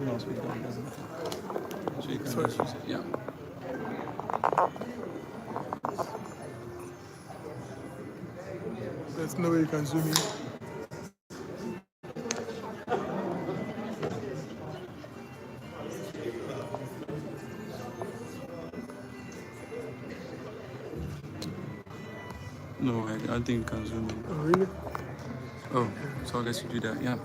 No, so it doesn't matter. So you can Sorry. just use it. Yeah. There's no way you can zoom in. No, I don't think you can zoom in. Oh, really? Oh, so I guess you do that. Yeah.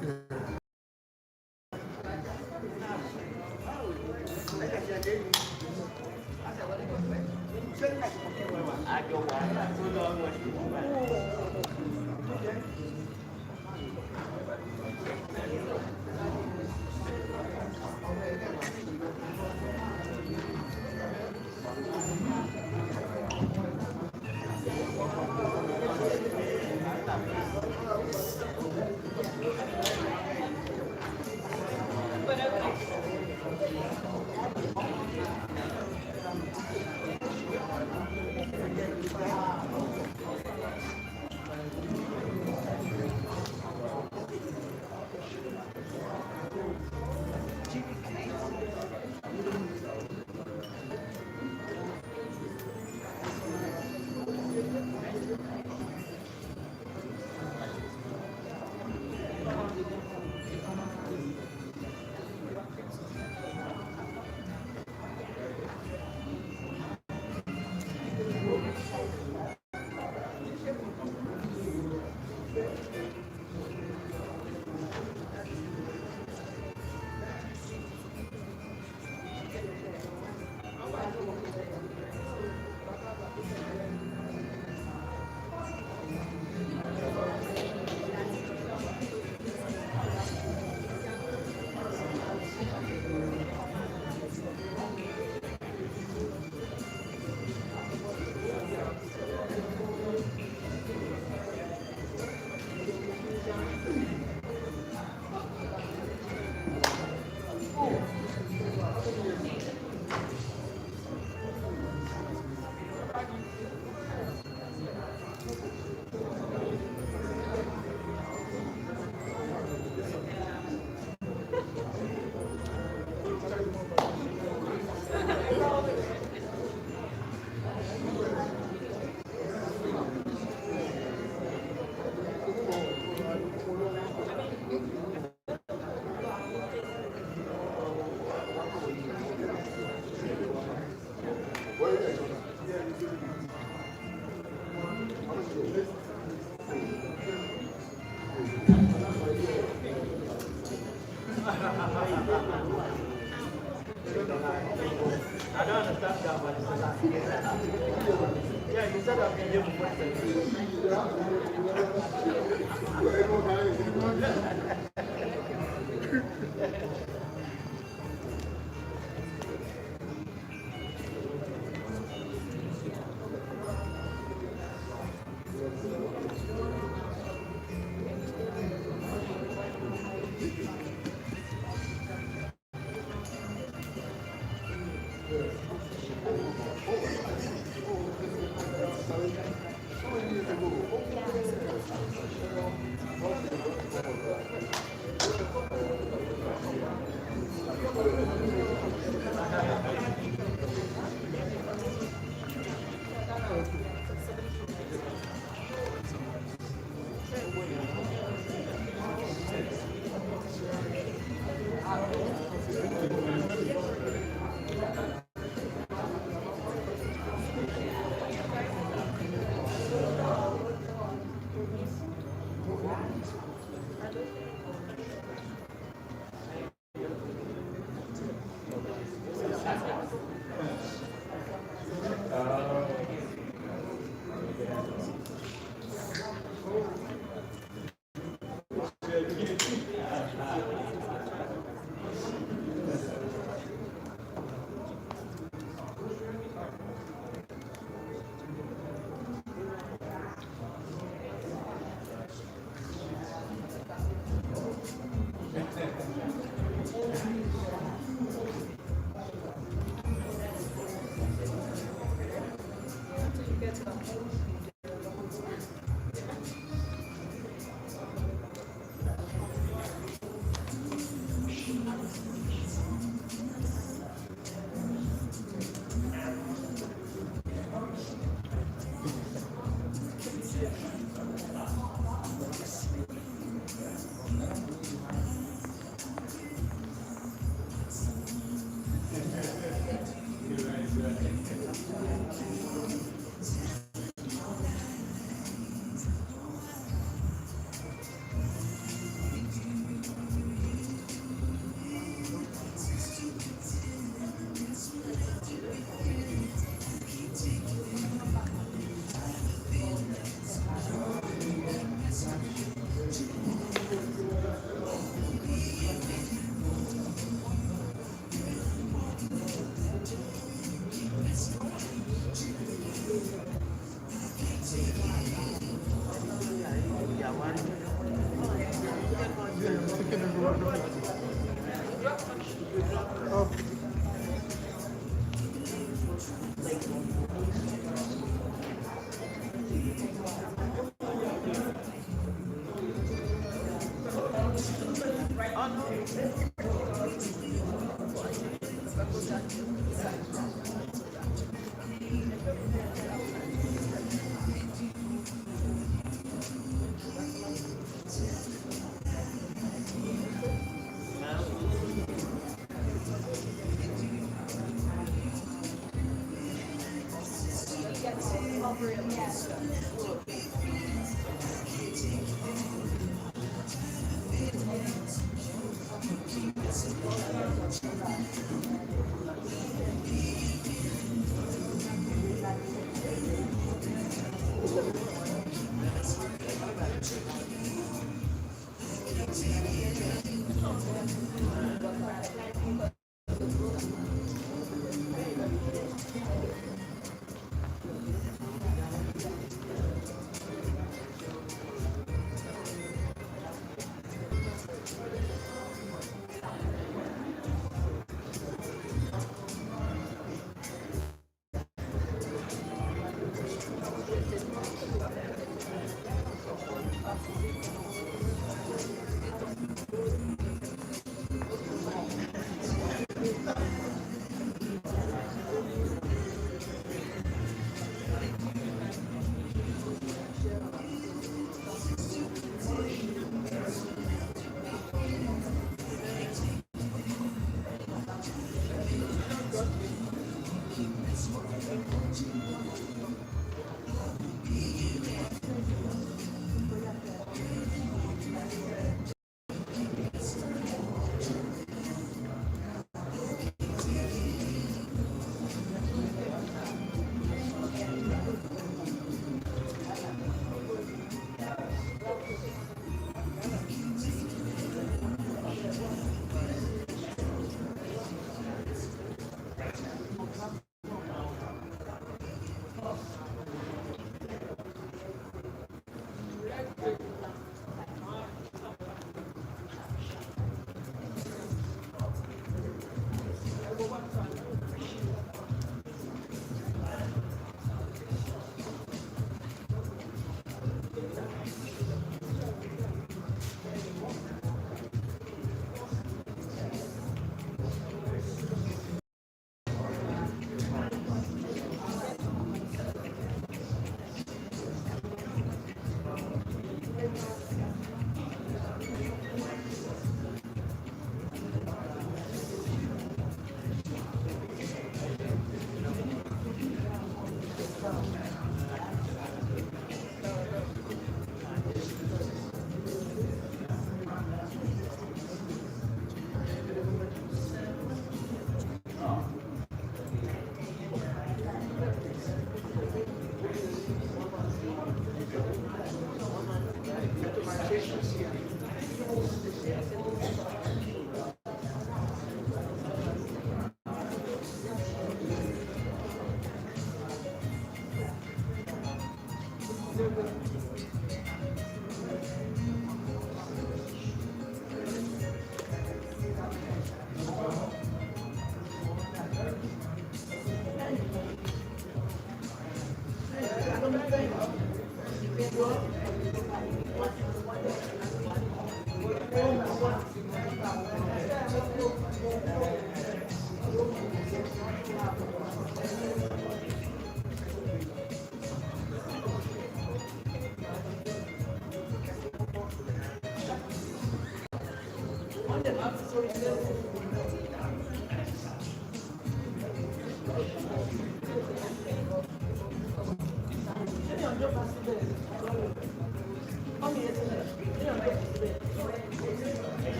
Oh.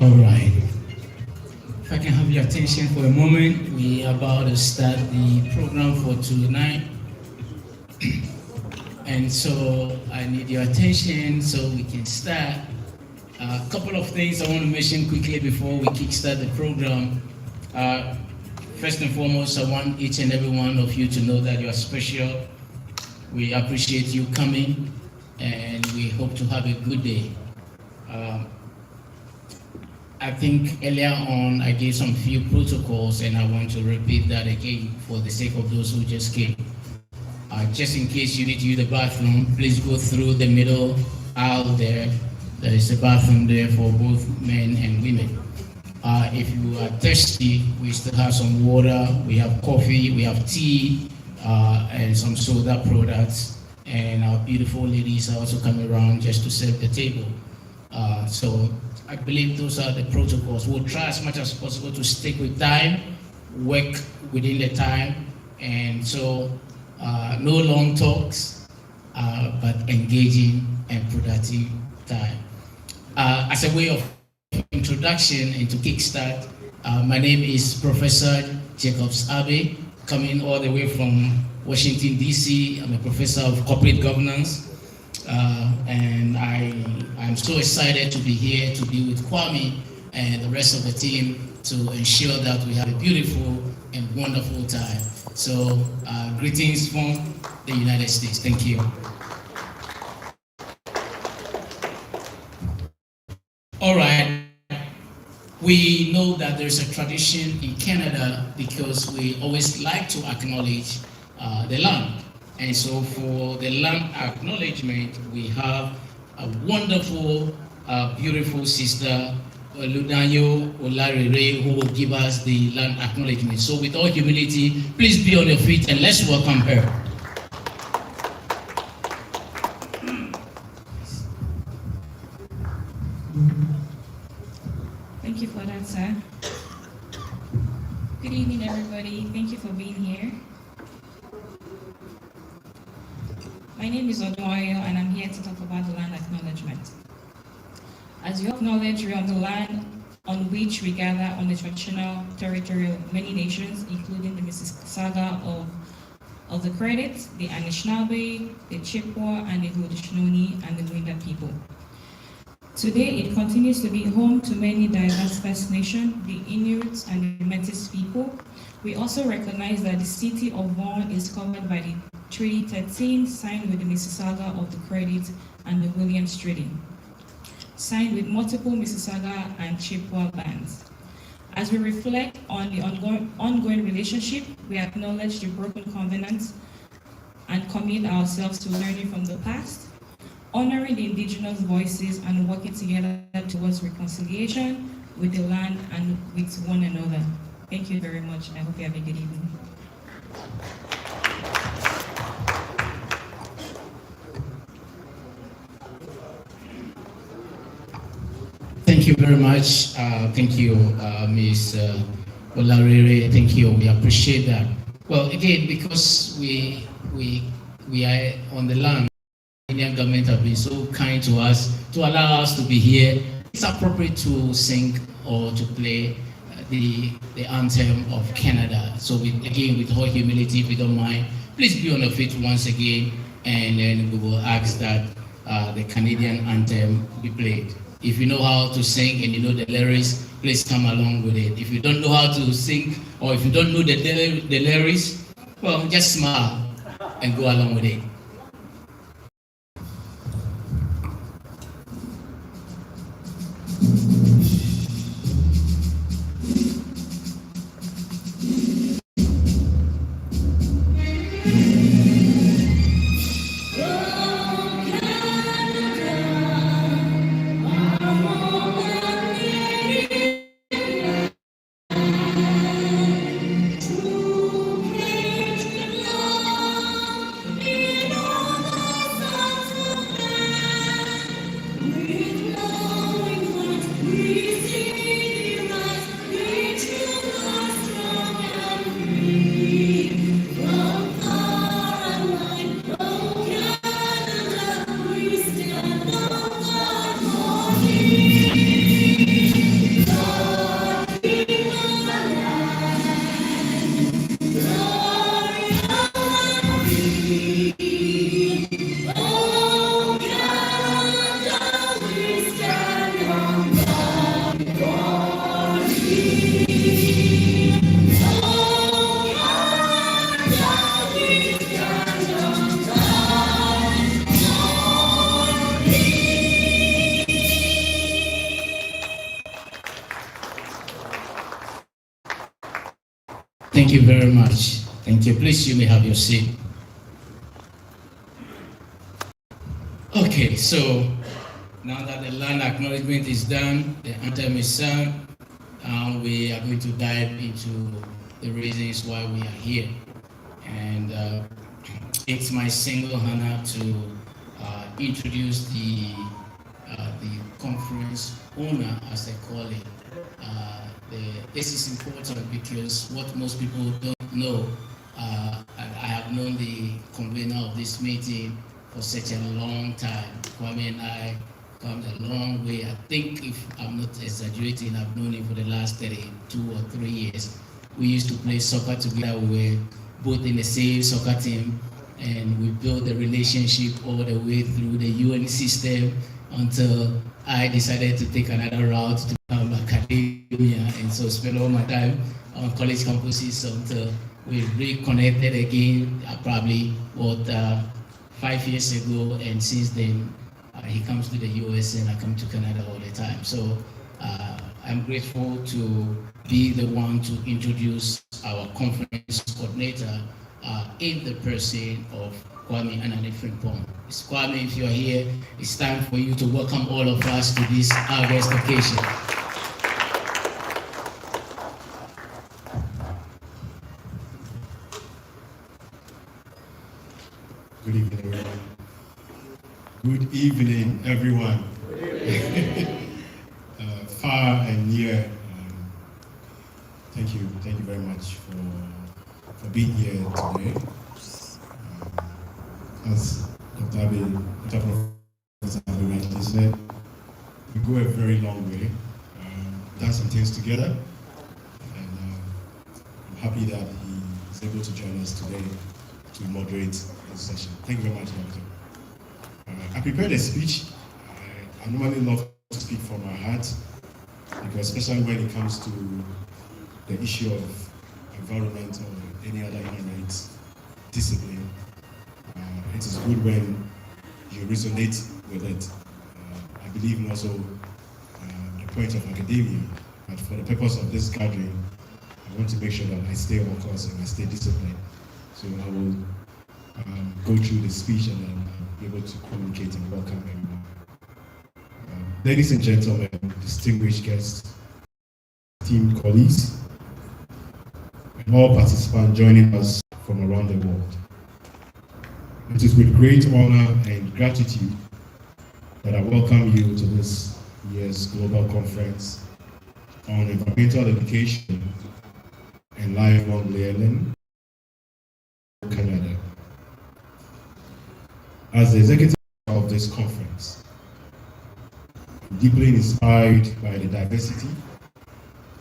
All right. If I can have your attention for a moment, we are about to start the program for tonight. And so I need your attention so we can start. A couple of things I want to mention quickly before we kickstart the program. First and foremost, I want each and every one of you to know that you are special. We appreciate you coming, and we hope to have a good day. I think earlier on I gave some few protocols, and I want to repeat that again for the sake of those who just came. Just in case you need to use the bathroom, please go through the middle aisle there. There is a bathroom there for both men and women. If you are thirsty, we still have some water, we have coffee, we have tea, and some soda products. And our beautiful ladies are also coming around just to serve the table. So I believe those are the protocols. We'll try as much as possible to stick with time, work within the time, and so no long talks, but engaging and productive time. As a way of introduction into Kickstart, my name is Professor Jacobs Abe, coming all the way from Washington, D.C. I'm a professor of corporate governance. And I'm so excited to be here to be with Kwame and the rest of the team to ensure that we have a beautiful and wonderful time. So greetings from the United States. Thank you. All right. We know that there's a tradition in Canada because we always like to acknowledge the land. And so for the land acknowledgement, we have a wonderful, beautiful sister, Ludanyo Olarire, who will give us the land acknowledgement. So with all humility, please be on your feet and let's welcome her. Thank you for that, sir. Good evening, everybody. Thank you for being here. My name is Odoyo, and I'm here to talk about the land acknowledgement. As you acknowledge, we are on the land on which we gather on the traditional territory of many nations, including the Mississauga of the Credit, the Anishinaabe, the Chippewa, and the Haudenosaunee and the Wendat people. Today, it continues to be home to many diverse First Nations, the Inuit and the Métis people. We also recognize that the city of Vaughan is covered by the Treaty 13, signed with the Mississauga of the Credit and the Williams Treaty, signed with multiple Mississauga and Chippewa bands. As we reflect on the ongoing relationship, we acknowledge the broken covenants and commit ourselves to learning from the past, honoring the indigenous voices and working together towards reconciliation with the land and with one another. Thank you very much, and I hope you have a good evening. Thank you very much. Thank you, Ms. Olarire. Thank you. We appreciate that. Well, again, because we are on the land, the Indian government have been so kind to us to allow us to be here. It's appropriate to sing or to play the anthem of Canada. So again, with all humility, if you don't mind, please be on the feet once again, and then we will ask that the Canadian anthem be played. If you know how to sing and you know the lyrics, please come along with it. If you don't know how to sing, or if you don't know the lyrics, well, just smile and go along with it. Thank you very much. Thank you. Please, you may have your seat. Okay, so now that the land acknowledgement is done, the anthem is sung, we are going to dive into the reasons why we are here. And it's my single honor to introduce the conference owner, as they call it. This is important because what most people don't know, I have known the convener of this meeting for such a long time. Kwame and I come a long way. I think, if I'm not exaggerating, I've known him for the last 32 or 3 years. We used to play soccer together. We were both in the same soccer team, and we built a relationship all the way through the UN system until I decided to take another route to become academia, and so spend all my time on college campuses until we reconnected again, probably 5 years ago, and since then he comes to the US and I come to Canada all the time. So I'm grateful to be the one to introduce our conference coordinator in the person of Kwame Anani Frimpong. It's Kwame, if you are here, it's time for you to welcome all of us to this August occasion. Good evening, everyone. Good evening, everyone. Far and near, thank you very much for being here today. As Dr. Professor Abe rightly said, we go a very long way. Done some things together, and I'm happy that he is able to join us today to moderate this session. Thank you very much, Doctor. I prepared a speech. I normally love to speak from my heart, because especially when it comes to the issue of environment or any other human rights discipline, it is good when you resonate with it. I believe in also the point of academia, but for the purpose of this gathering, I want to make sure that I stay on course and I stay disciplined. So I will go through the speech and then be able to communicate and welcome everyone. Ladies and gentlemen, distinguished guests, esteemed colleagues, and all participants joining us from around the world. It is with great honor and gratitude that I welcome you to this year's Global Conference on Environmental Education and Lifelong Learning, Canada. As the executive of this conference, I'm deeply inspired by the diversity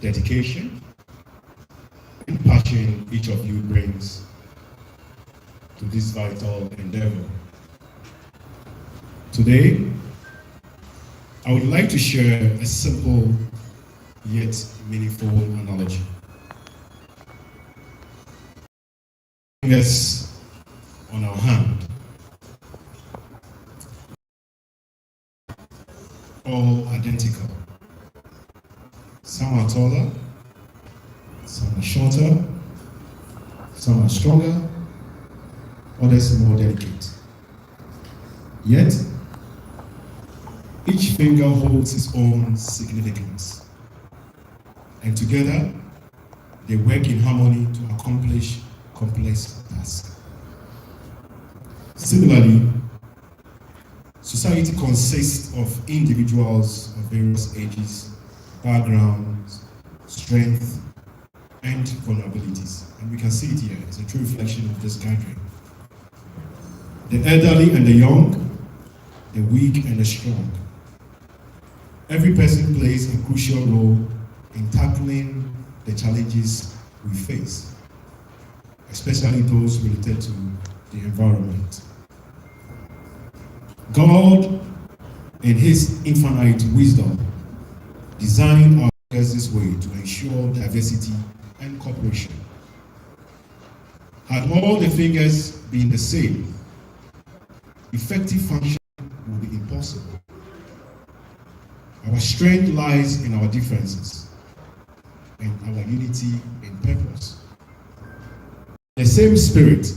dedication, and passion each of you brings to this vital endeavor. Today, I would like to share a simple yet meaningful analogy. Fingers on our hand, all identical. Some are taller, some are shorter, some are stronger, others more delicate. Yet, each finger holds its own significance, and together they work in harmony to accomplish complex tasks. Similarly, society consists of individuals of various ages, backgrounds, strength, and vulnerabilities. And we can see it here. It's a true reflection of this gathering. The elderly and the young, the weak and the strong. Every person plays a crucial role in tackling the challenges we face, especially those related to the environment. God, in His infinite wisdom, designed our fingers this way to ensure diversity and cooperation. Had all the fingers been the same, effective function would be impossible. Our strength lies in our differences and our unity in purpose. The same spirit,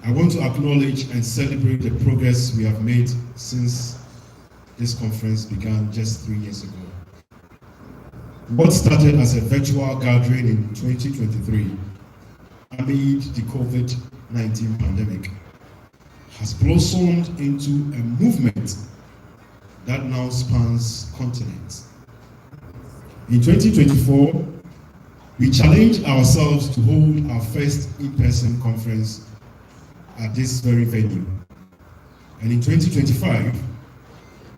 I want to acknowledge and celebrate the progress we have made since this conference began just 3 years ago. What started as a virtual gathering in 2023 amid the COVID-19 pandemic has blossomed into a movement that now spans continents. In 2024, we challenged ourselves to hold our first in-person conference at this very venue. And in 2025,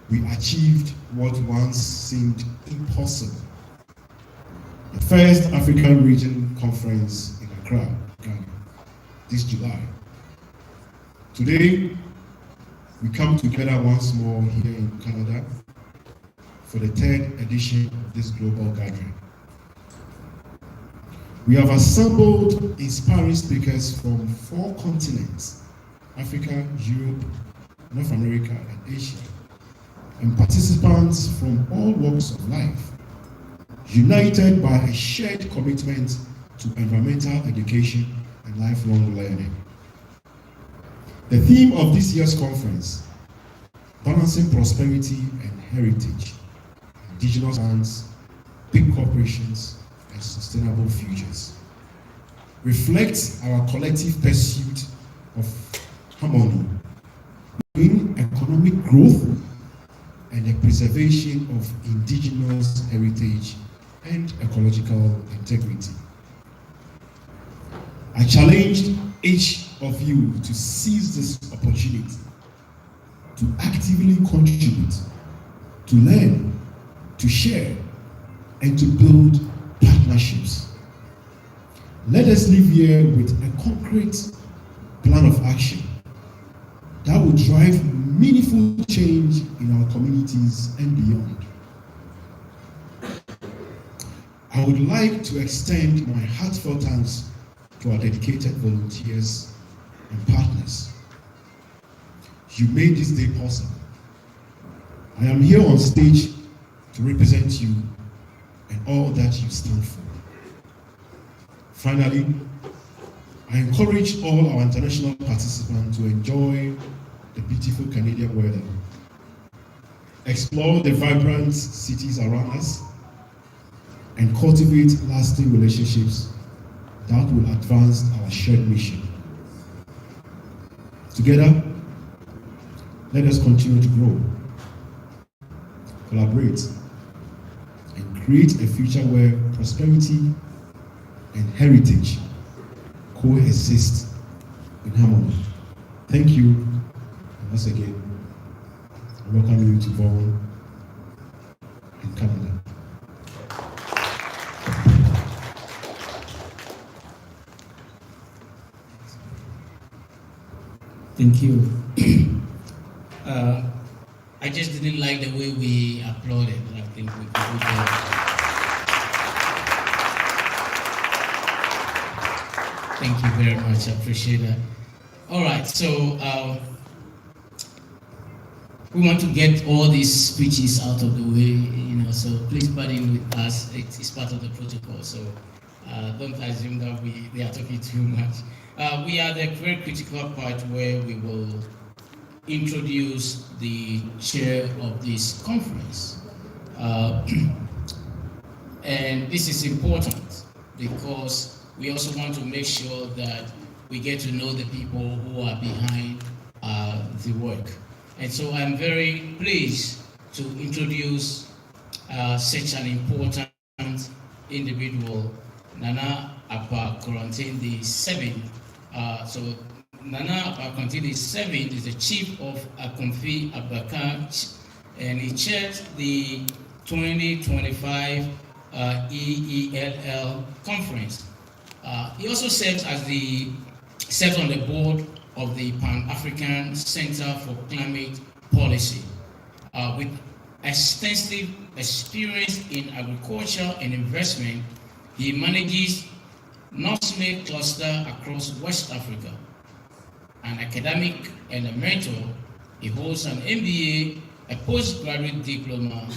we achieved what once seemed impossible. The first African Region Conference in Accra, Ghana, this July. Today, we come together once more here in Canada for the 3rd edition of this global gathering. We have assembled inspiring speakers from 4 continents, Africa, Europe, North America, and Asia, and participants from all walks of life, united by a shared commitment to environmental education and lifelong learning. The theme of this year's conference, Balancing Prosperity and Heritage, Indigenous Lands, Big Corporations, and Sustainable Futures, reflects our collective pursuit of harmony between economic growth and the preservation of indigenous heritage and ecological integrity. I challenged each of you to seize this opportunity to actively contribute, to learn, to share, and to build partnerships. Let us live here with a concrete plan of action that will drive meaningful change in our communities and beyond. I would like to extend my heartfelt thanks to our dedicated volunteers and partners. You made this day possible. I am here on stage to represent you and all that you stand for. Finally, I encourage all our international participants to enjoy the beautiful Canadian weather, explore the vibrant cities around us, and cultivate lasting relationships that will advance our shared mission. Together, let us continue to grow, collaborate, and create a future where prosperity and heritage coexist in harmony. Thank you, and once again, I welcome you to Vaughan in Canada. Thank you. I just didn't like the way we applauded. I think we could do better. Thank you very much. I appreciate that. All right, so we want to get all these speeches out of the way, so please pardon with us. It's part of the protocol, so don't assume that they are talking too much. We are the very critical part where we will introduce the chair of this conference. And this is important because we also want to make sure that we get to know the people who are behind the work. And so I'm very pleased to introduce such an important individual, Nana Apa Koranteng II. So Nana Apa Koranteng II is the chief of Akomfi Abakar, and he chairs the 2025 EELL conference. He also serves on the board of the Pan-African Center for Climate Policy. With extensive experience in agriculture and investment, he manages North-Made cluster across West Africa. An academic and a mentor, he holds an MBA, a postgraduate diploma,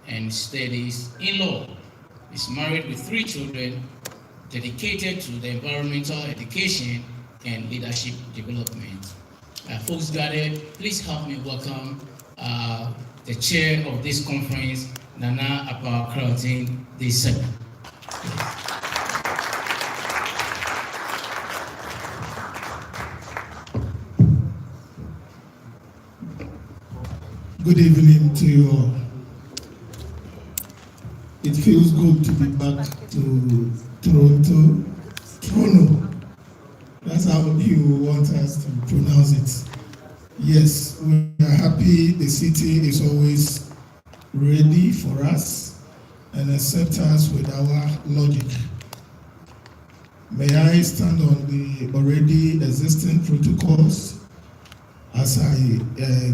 and studies in law. He's married with 3 children, dedicated to the environmental education and leadership development. Folks gathered, please help me welcome the chair of this conference, Nana Apa Koranteng II. Good evening to you all. It feels good to be back to Toronto. That's how you want us to pronounce it. Yes, we are happy. The city is always ready for us and accept us with our logic. May I stand on the already existing protocols as I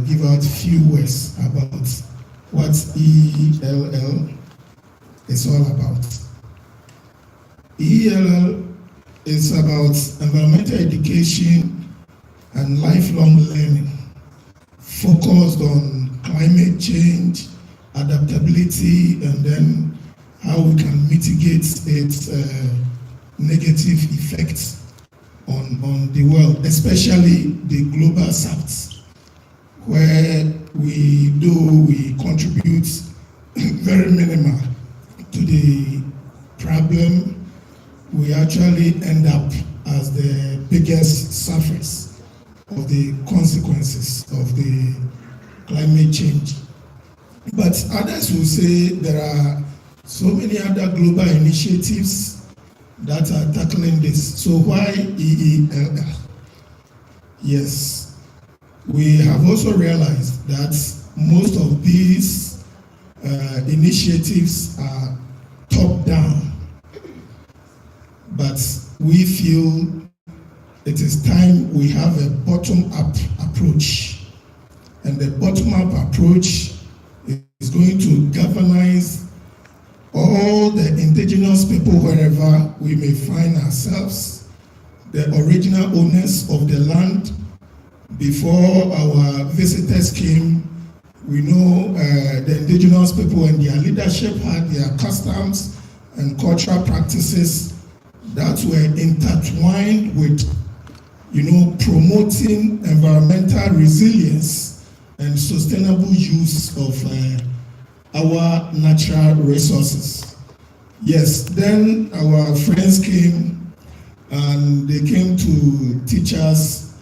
give out few words about what EELL is all about. EELL is about environmental education and lifelong learning, focused on climate change, adaptability, and then how we can mitigate its negative effects on the world, especially the global south, where we contribute very minimal to the problem. We actually end up as the biggest sufferers of the consequences of the climate change. But others will say there are so many other global initiatives that are tackling this. So why EELL? Yes, we have also realized that most of these initiatives are top-down, but we feel it is time we have a bottom-up approach. And the bottom-up approach is going to galvanize all the indigenous people wherever we may find ourselves, the original owners of the land. Before our visitors came, we know the indigenous people and their leadership had their customs and cultural practices that were intertwined with, promoting environmental resilience and sustainable use of our natural resources. Yes, then our friends came and they came to teach us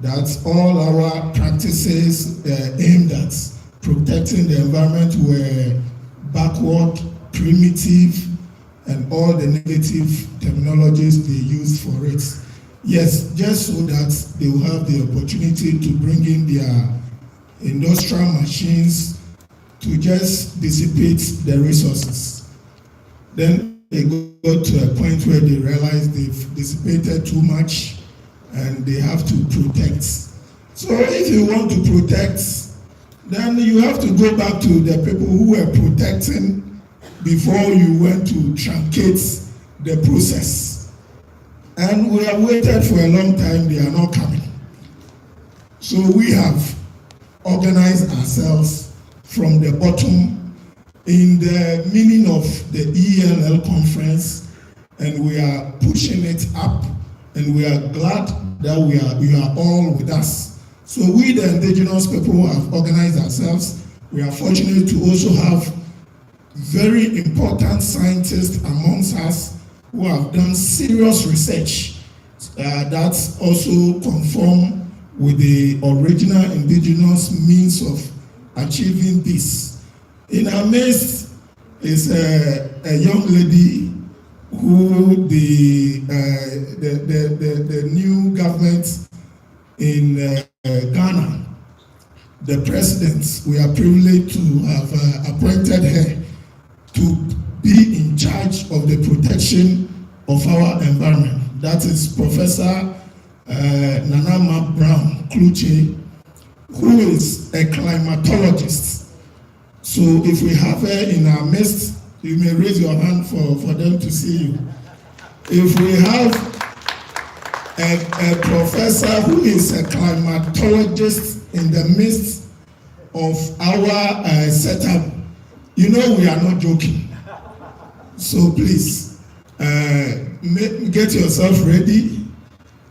that all our practices aimed at protecting the environment were backward, primitive, and all the negative terminologies they used for it. Yes, just so that they will have the opportunity to bring in their industrial machines to just dissipate the resources. Then they got to a point where they realize they've dissipated too much and they have to protect. So if you want to protect, then you have to go back to the people who were protecting before you went to truncate the process. And we have waited for a long time, they are not coming. So we have organized ourselves from the bottom in the meaning of the ELL conference, and we are pushing it up, and we are glad that you are all with us. So we, the indigenous people, have organized ourselves. We are fortunate to also have very important scientists amongst us who have done serious research that also conform with the original indigenous means of achieving this. In our midst is a young lady who the new government in Ghana, the president, we are privileged to have appointed her to be in charge of the protection of our environment. That is Professor Nanama Brown Kluche, who is a climatologist. So if we have her in our midst, you may raise your hand for them to see you. If we have a professor who is a climatologist in the midst of our setup, you know we are not joking. So please, get yourself ready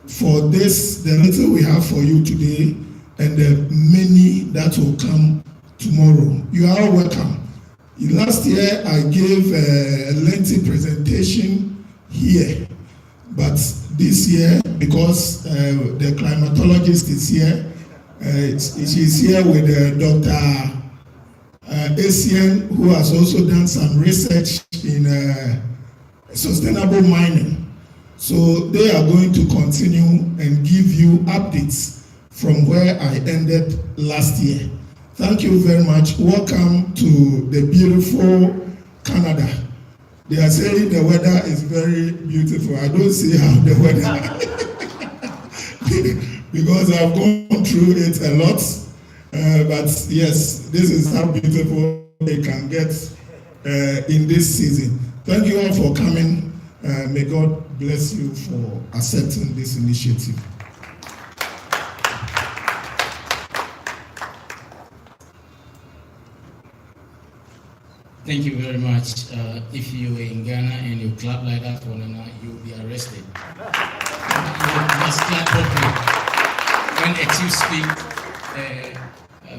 for this, the little we have for you today, and the many that will come tomorrow. You are all welcome. Last year, I gave a lengthy presentation here, but this year, because the climatologist is here, she's here with Dr. Asian, who has also done some research in sustainable mining. So they are going to continue and give you updates from where I ended last year. Thank you very much. Welcome to the beautiful Canada. They are saying the weather is very beautiful. I don't see how the weather because I've gone through it a lot. But yes, this is how beautiful it can get in this season. Thank you all for coming. May God bless you for accepting this initiative. Thank you very much. If you were in Ghana and you clap like that for Nana, you'll be arrested. You must clap properly. When a chief speaks,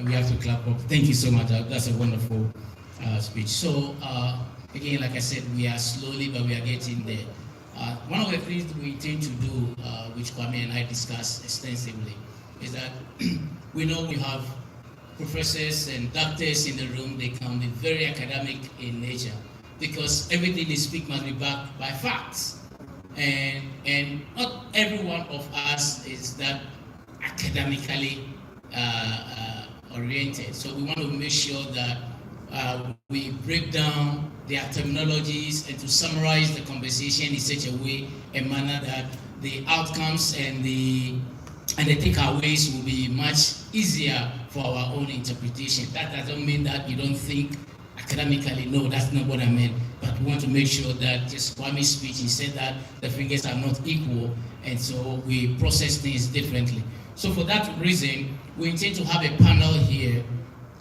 we have to clap up. Thank you so much. That's a wonderful speech. So, again, like I said, we are slowly, but we are getting there. One of the things we intend to do, which Kwame and I discussed extensively, is that we know we have professors and doctors in the room. They can be very academic in nature because everything they speak must be backed by facts. And not every one of us is that academically oriented. So we want to make sure that we break down their terminologies and to summarize the conversation in such a way, a manner that the outcomes and the takeaways will be much easier for our own interpretation. That doesn't mean that you don't think academically. No, that's not what I meant. But we want to make sure that just Kwame's speech, he said that the figures are not equal, and so we process things differently. So for that reason, we intend to have a panel here.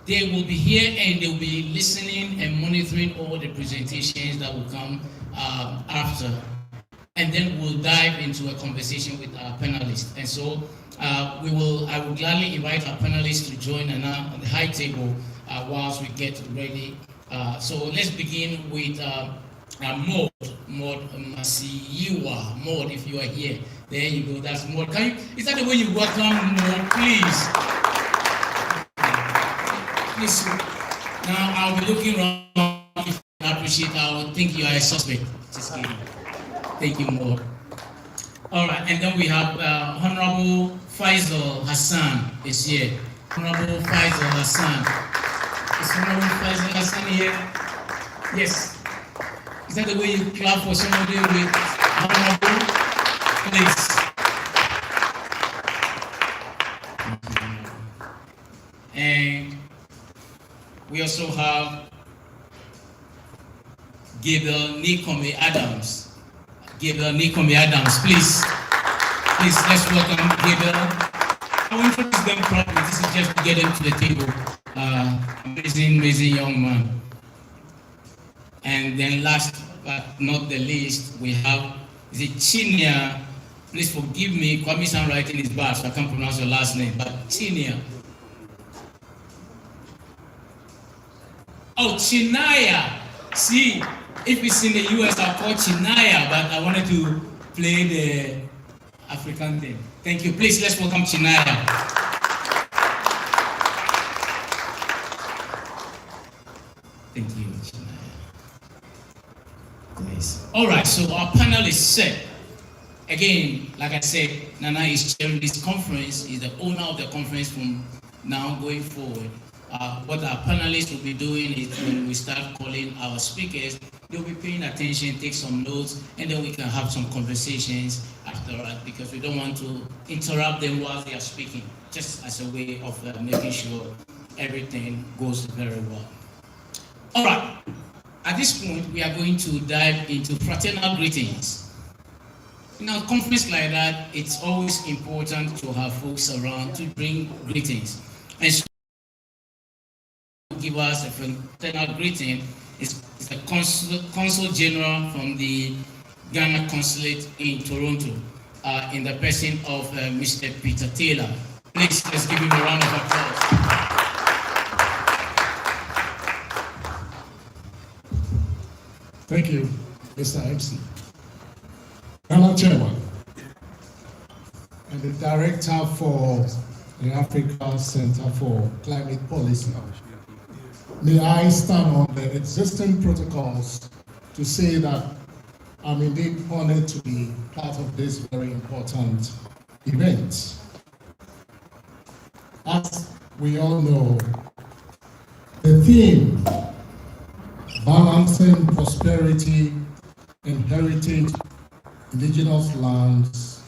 They will be here and they will be listening and monitoring all the presentations that will come after. And then we'll dive into a conversation with our panelists. And so I will gladly invite our panelists to join Nana on the high table whilst we get ready. So let's begin with Maud Masiyiwa. Maud, if you are here. There you go, that's Maud. Is that the way you welcome Maud, please? Please. Now I'll be looking around. If I appreciate, I would think you are a suspect. Just kidding. Thank you, Maud. All right, and then we have Honorable Faisal Hassan is here. Honorable Faisal Hassan. Is Honorable Faisal Hassan here? Yes. Is that the way you clap for somebody with Honorable? Please. also have Gabriel Nikome Adams. Gabriel Nikome Adams, please, let's welcome Gabriel. I will introduce them properly. This is just to get them to the table. Amazing young man. And then last but not the least, we have Chinia. Please forgive me, Kwame I'm writing is bad, so I can't pronounce your last name, but Chinia. Oh, Chinaya. See, if it's in the US, I'll call Chinaya, but I wanted to play the African thing. Thank you. Please, let's welcome Chinaya. Thank you, Chinaya. Nice. All right, so our panel is set. Again, like I said, Nana is chairing this conference, is the owner of the conference from now going forward. What our panelists will be doing is when we start calling our speakers, they'll be paying attention, take some notes, and then we can have some conversations after that, because we don't want to interrupt them while they are speaking, just as a way of making sure everything goes very well. All right, at this point, we are going to dive into fraternal greetings. In a conference like that, it's always important to have folks around to bring greetings. And so give us a fraternal greeting is the Consul General from the Ghana Consulate in Toronto, in the person of Mr. Peter Taylor. Please, let's give him a round of applause. Thank you, Mr. MC. Ghana Chairman and the Director for the Africa Center for Climate Policy. May I stand on the existing protocols to say that I'm indeed honored to be part of this very important event. As we all know, the theme, balancing prosperity and heritage indigenous lands,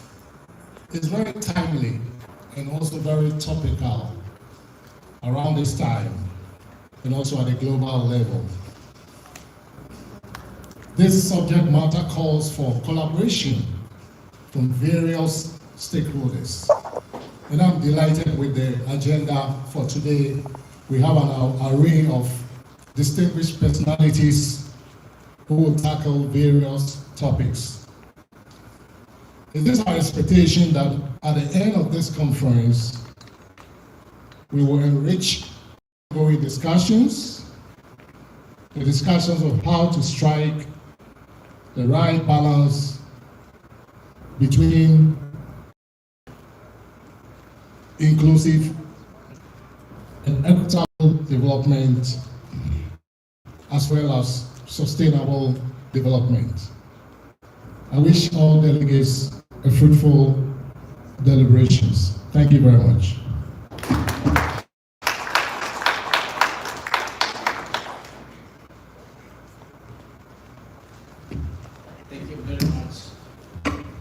is very timely and also very topical around this time, and also at a global level. This subject matter calls for collaboration from various stakeholders. And I'm delighted with the agenda for today. We have an array of distinguished personalities who will tackle various topics. It is our expectation that at the end of this conference, we will enrich ongoing discussions, the discussions of how to strike the right balance between inclusive and equitable development as well as sustainable development. I wish all delegates a fruitful deliberations. Thank you very much.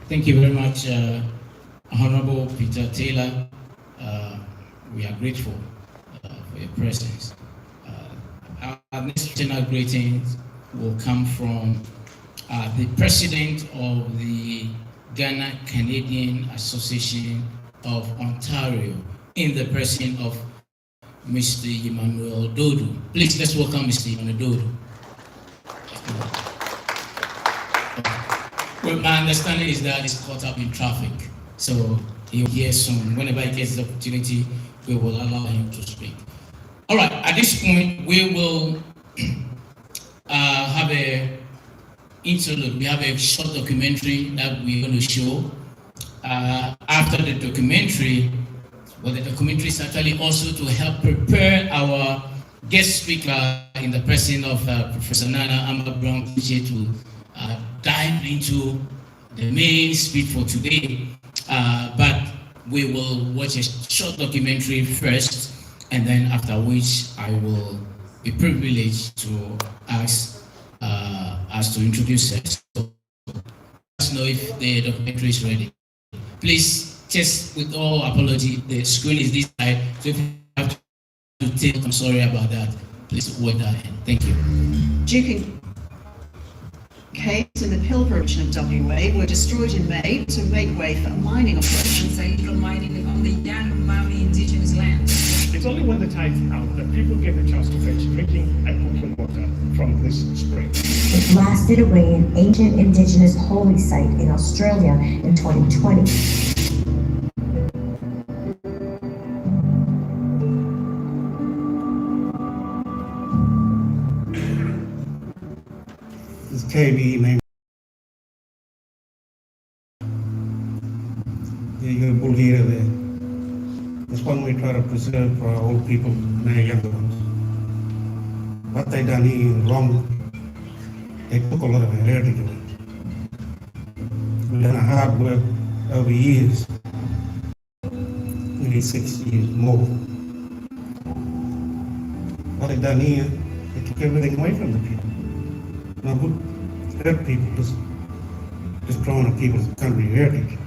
Thank you very much, Honorable Peter Taylor. We are grateful for your presence. Our next general greetings will come from the President of the Ghana Canadian Association of Ontario, in the person of Mr. Emmanuel Dodo. Please, let's welcome Mr. Emmanuel Dodo. Well, my understanding is that he's caught up in traffic, so he'll hear soon. Whenever he gets the opportunity, we will allow him to speak. All right, at this point, we will have a interlude. We have a short documentary that we're going to show. After the documentary, well, the documentary is actually also to help prepare our guest speaker in the person of Professor Nana Ama-Brown to dive into the main speech for today. But we will watch a short documentary first, and then after which I will be privileged to ask us to introduce us. So let us know if the documentary is ready. Please, just with all apology, the screen is this side, so if you have to take, I'm sorry about that. please word that in. Thank you. Duke caves in the Pilbara region of WA were destroyed in May to make way for mining operations. Illegal mining on the Yanomami indigenous land. It's only when the tide's out that people get a chance to fetch drinking and cooking water from this spring. It blasted away an ancient indigenous holy site in Australia in 2020. This KB name. You will hear there. That's one we try to preserve for our old people and our younger ones. What they done here wrong, they took a lot of our heritage away. We've done a hard work over years, maybe 6 years more. What they done here, they took everything away from the people. No good, hurt people, just destroying the people's country heritage.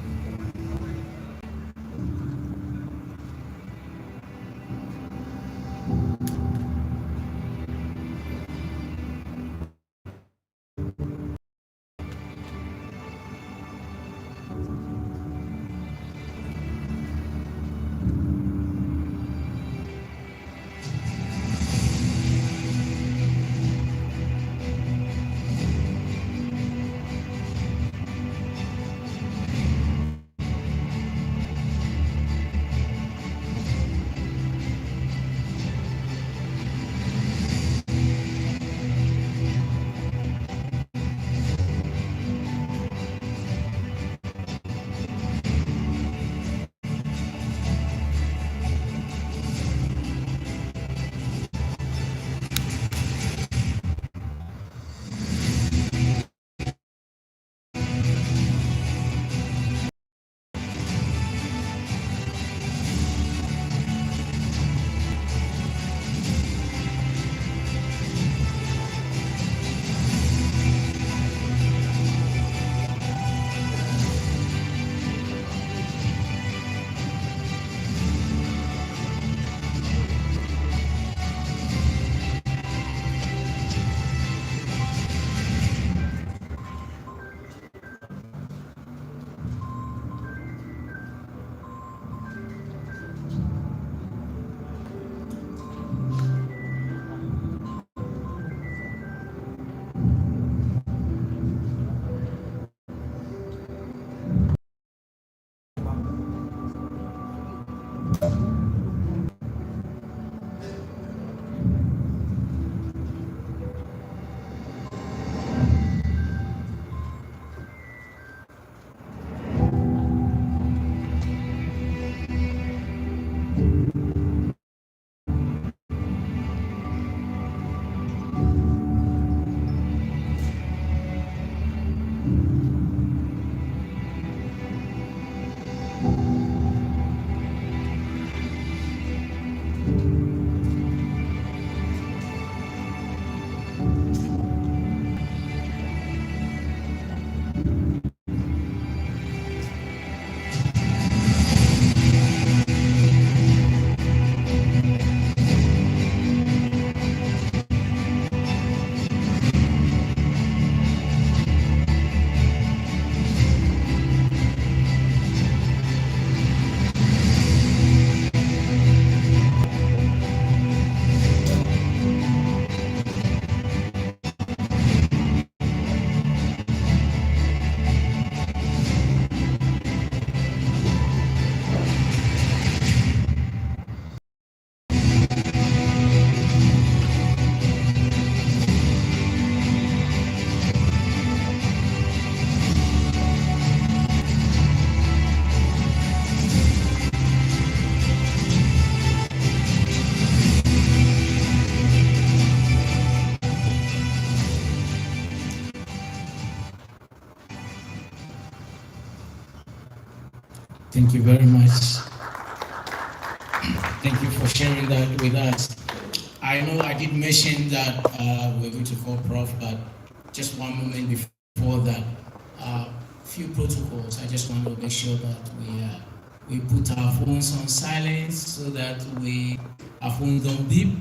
Thank you very much. Thank you for sharing that with us. I know I did mention that we're going to call Prof, but just one moment before that, few protocols. I just want to make sure that we put our phones on silence so that our phones don't beep.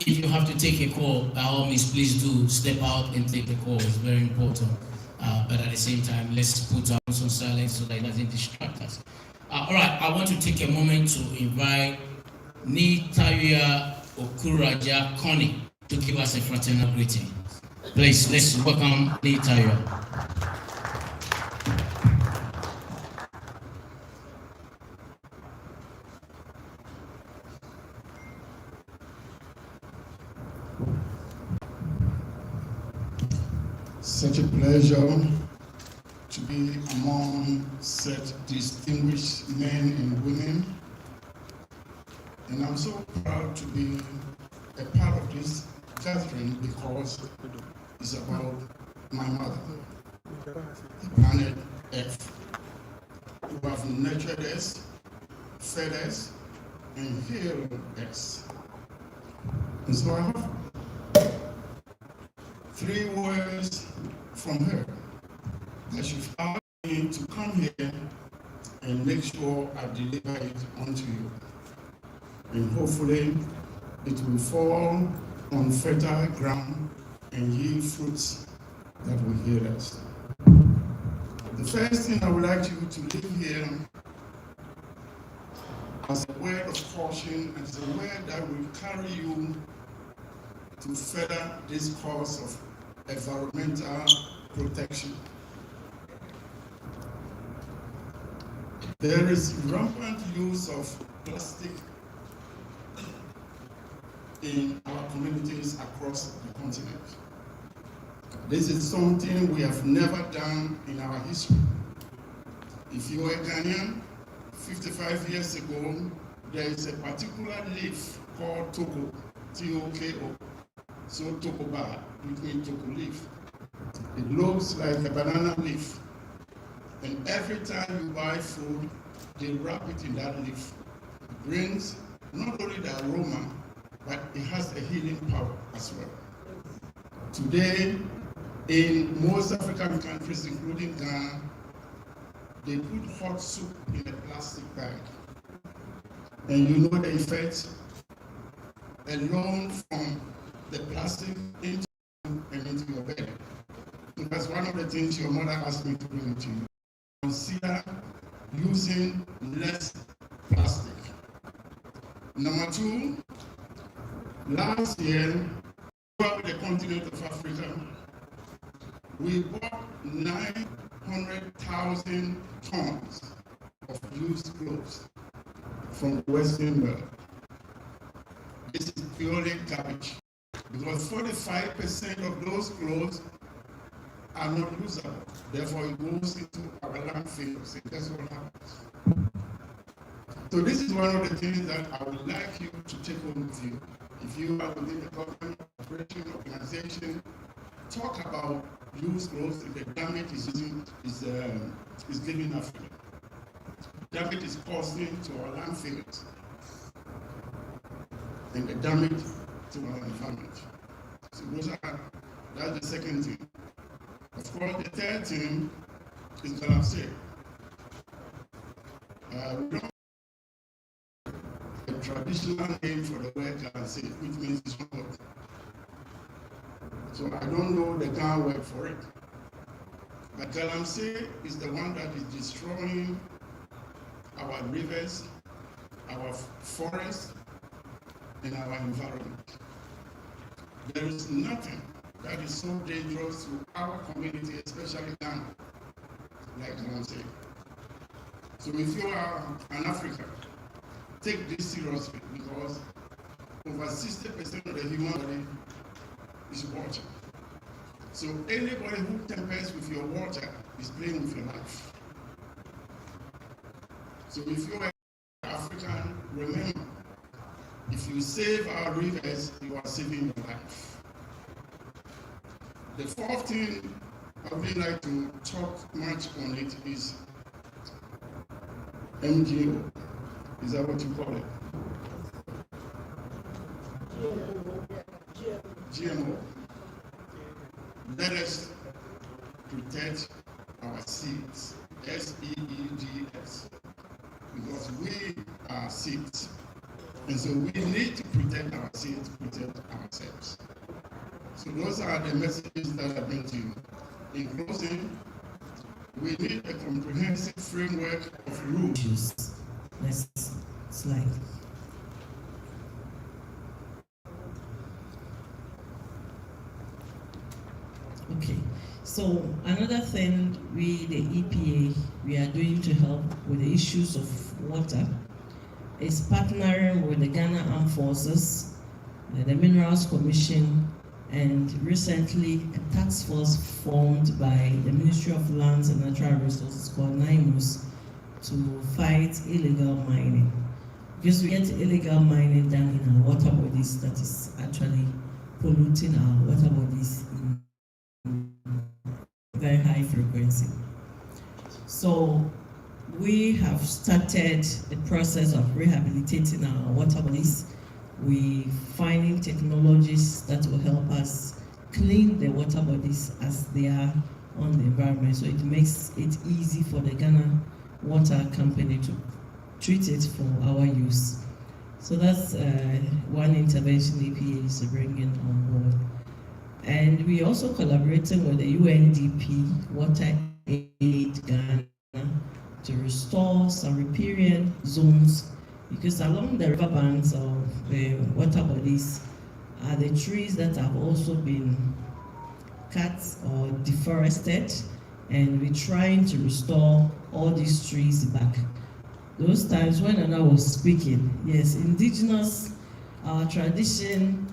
if you have to take a call, by all means, please do step out and take the call. It's very important. But at the same time, let's put our phones on silent so that it doesn't distract us. All right, I want to take a moment to invite Nitaria Okuraja Connie to give us a fraternal greeting. Please, let's welcome Nitaria. Such a pleasure to be among such distinguished men and women. And I'm so proud to be a part of this gathering because it's about my mother, the planet Earth, who have nurtured us, fed us, and healed us. And so I have 3 words from her that she asked me to come here and make sure I deliver it unto you. And hopefully it will fall on fertile ground and yield fruits that will heal us. The first thing I would like you to leave here as a word of caution, as a word that will carry you to further this cause of environmental protection. There is rampant use of plastic in our communities across the continent. This is something we have never done in our history. If you are a Ghanaian, 55 years ago, there is a particular leaf called toko, T-O-K-O. So tokoba, which means toko leaf. It looks like a banana leaf. And every time you buy food, they wrap it in that leaf. It brings not only the aroma, but it has a healing power as well. Today, in most African countries, including Ghana, they put hot soup in a plastic bag. And you know the effect alone from the plastic into and into your bed. So that's one of the things your mother asked me to bring to you. Consider using less plastic. Number 2, last year, throughout the continent of Africa, we bought 900,000 tons of used clothes from the Western world. This is purely garbage, because 45% of those clothes are not usable. Therefore, it goes into our landfills, and that's what happens. So this is one of the things that I would like you to take home with you. If you are within the government, operation, organization, talk about used clothes and the damage is giving Africa. Damage is causing to our landfills and the damage to our environment. So that's the second thing. Of course, the third thing is galamsey. We don't have a traditional name for the word galamsey, which means it's not. So I don't know the Ghana word for it. But galamsey is the one that is destroying our rivers, our forests, and our environment. There is nothing that is so dangerous to our community, especially Ghana, like galamsey. So if you are an African, take this seriously, because over 60% of the human body is water. So anybody who tampers with your water is playing with your life. So if you are African, remember, if you save our rivers, you are saving your life. The fourth thing I would like to talk much on it is MGO. Is that what you call it? GMO. Let us protect our seeds, SEEDS, because we are seeds. And so we need to protect ourselves, protect ourselves. So those are the messages that I bring to you. In closing, we need a comprehensive framework of rules. Next slide. Okay, so another thing we, the EPA, we are doing to help with the issues of water is partnering with the Ghana Armed Forces, the Minerals Commission, and recently a task force formed by the Ministry of Lands and Natural Resources called NIMOS to fight illegal mining. Because we get illegal mining done in our water bodies that is actually polluting our water bodies in very high frequency. So we have started the process of rehabilitating our water bodies. We finding technologies that will help us clean the water bodies as they are on the environment. So it makes it easy for the Ghana Water Company to treat it for our use. So that's one intervention EPA is bringing on board. And we also collaborating with the UNDP Water Aid Ghana to restore some riparian zones, because along the riverbanks of the water bodies are the trees that have also been cut or deforested, and we're trying to restore all these trees back. Those times when Anna was speaking, yes, indigenous, our tradition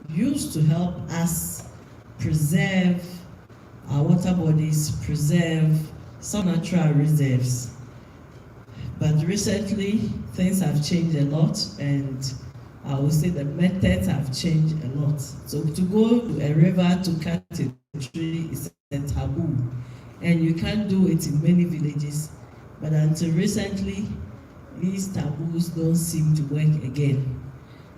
used to help us preserve our water bodies, preserve some natural reserves. But recently, things have changed a lot, and I would say the methods have changed a lot. So to go to a river to cut a tree is a taboo, and you can't do it in many villages. But until recently, these taboos don't seem to work again.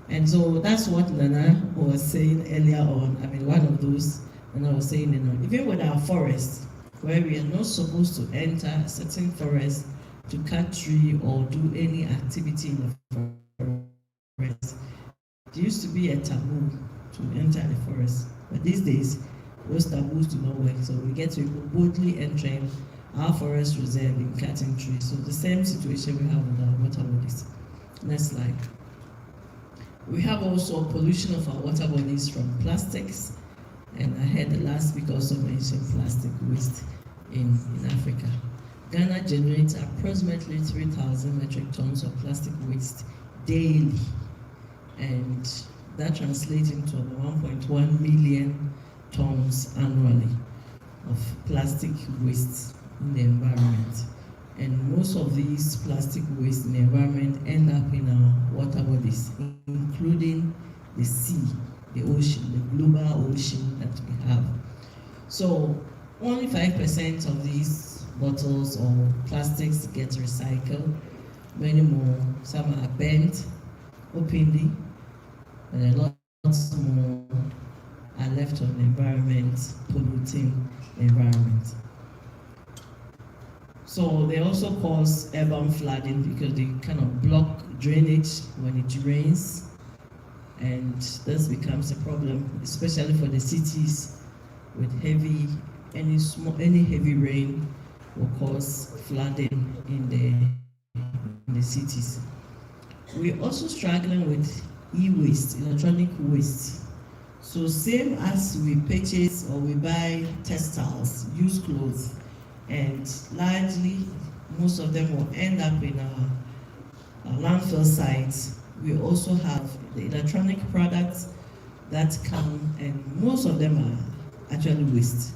And so that's what Nana was saying earlier on. I mean, one of those, and I was saying, you know, even with our forests, where we are not supposed to enter a certain forest to cut tree or do any activity in the forest. There used to be a taboo to enter the forest, but these days, those taboos do not work. So we get people boldly entering our forest reserve in cutting trees. So the same situation we have with our water bodies. Next slide. We have also pollution of our water bodies from plastics, and I heard the last speaker also mentioned plastic waste in Africa. Ghana generates approximately 3,000 metric tons of plastic waste daily, and that translates into over 1.1 million tons annually of plastic waste in the environment. And most of these plastic waste in the environment end up in our water bodies, including the sea, the ocean, the global ocean that we have. So only 5% of these bottles or plastics get recycled. Many more, some are burnt openly, and a lot more are left on the environment, polluting the environment. So they also cause urban flooding because they kind of block drainage when it rains, and this becomes a problem, especially for the cities with any heavy rain will cause flooding in the cities. We're also struggling with e-waste, electronic waste. So same as we purchase or we buy textiles, used clothes, and largely most of them will end up in our landfill sites. We also have the electronic products that come, and most of them are actually waste,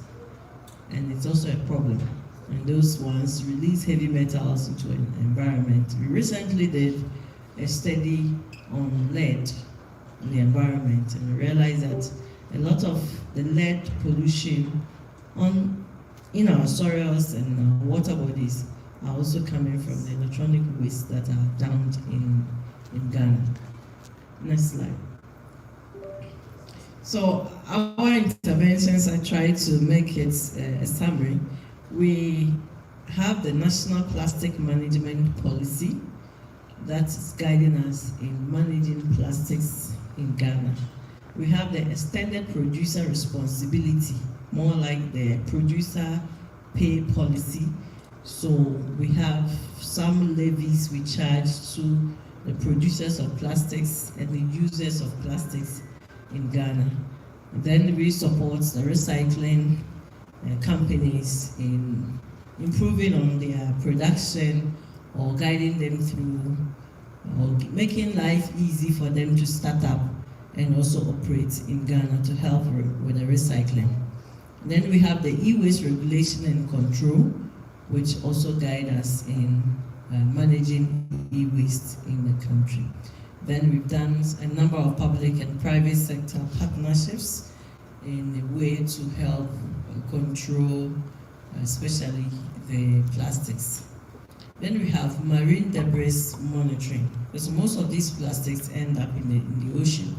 and it's also a problem. And those ones release heavy metals into an environment. We recently did a study on lead in the environment, and we realized that a lot of the lead pollution in our soils and our water bodies are also coming from the electronic waste that are dumped in Ghana. Next slide. So our interventions, I try to make it a summary. We have the National Plastic Management Policy, that is guiding us in managing plastics in Ghana. We have the extended producer responsibility, more like the producer pay policy. So we have some levies we charge to the producers of plastics and the users of plastics in Ghana. And then we support the recycling companies in improving on their production or guiding them through or making life easy for them to start up and also operate in Ghana to help with the recycling. And then we have the e-waste regulation and control, which also guide us in managing e-waste in the country. Then we've done a number of public and private sector partnerships in a way to help control, especially the plastics. Then we have marine debris monitoring, because most of these plastics end up in the ocean.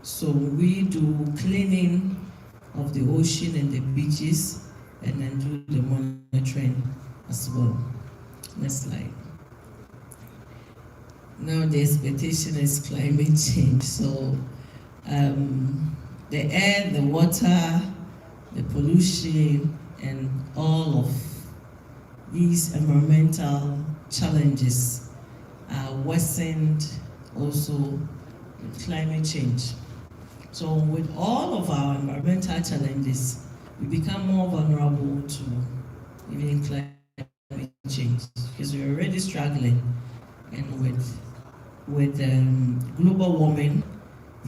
So we do cleaning of the ocean and the beaches, and then do the monitoring as well. Next slide. Now the expectation is climate change. So the air, the water, the pollution, and all of these environmental challenges are worsened also with climate change. So with all of our environmental challenges, we become more vulnerable to even climate change because we're already struggling, and with global warming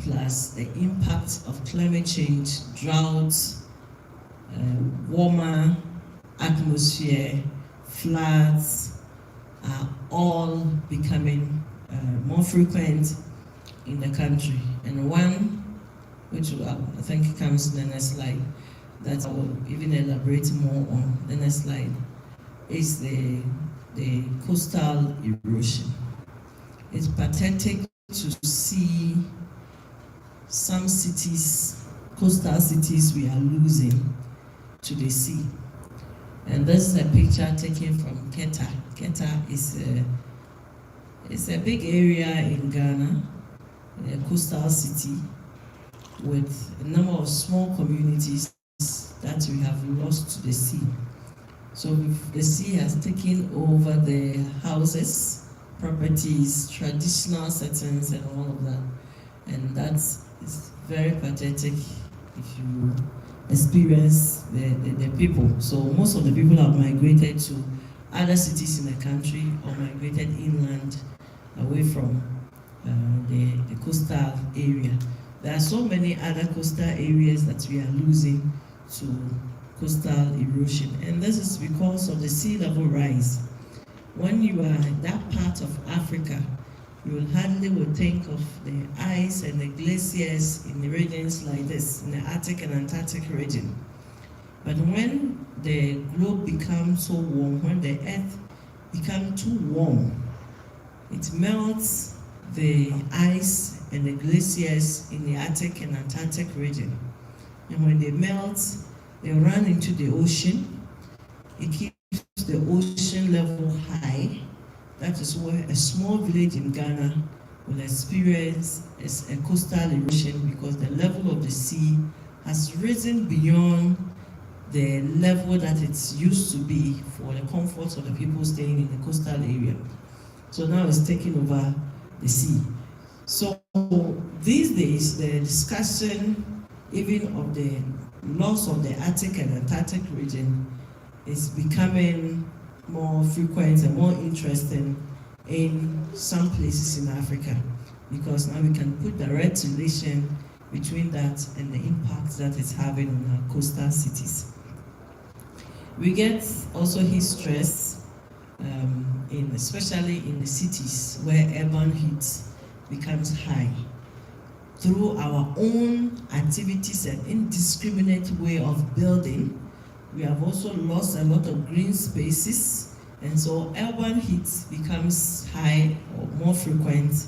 plus the impact of climate change, droughts, warmer atmosphere, floods are all becoming more frequent in the country. And one, which I think comes in the next slide, that I will even elaborate more on the next slide, is the coastal erosion. It's pathetic to see some cities, coastal cities, we are losing to the sea. And this is a picture taken from Keta. Keta is a big area in Ghana, a coastal city with a number of small communities that we have lost to the sea. So the sea has taken over the houses, properties, traditional settings, and all of that. And that is very pathetic if you experience the people. So most of the people have migrated to other cities in the country or migrated inland away from the coastal area. There are so many other coastal areas that we are losing to coastal erosion, and this is because of the sea level rise. When you are in that part of Africa, you will hardly think of the ice and the glaciers in the regions like this, in the Arctic and Antarctic region. But when the globe becomes so warm, when the earth becomes too warm, it melts the ice and the glaciers in the Arctic and Antarctic region. And when they melt, they run into the ocean. It keeps the ocean level high. That is why a small village in Ghana will experience a coastal erosion because the level of the sea has risen beyond the level that it's used to be for the comfort of the people staying in the coastal area. So now it's taking over the sea. So these days, the discussion even of the loss of the Arctic and Antarctic region is becoming more frequent and more interesting in some places in Africa, because now we can put direct relation between that and the impact that it's having on our coastal cities. We get also heat stress, especially in the cities where urban heat becomes high. Through our own activities and indiscriminate way of building, we have also lost a lot of green spaces, and so urban heat becomes high or more frequent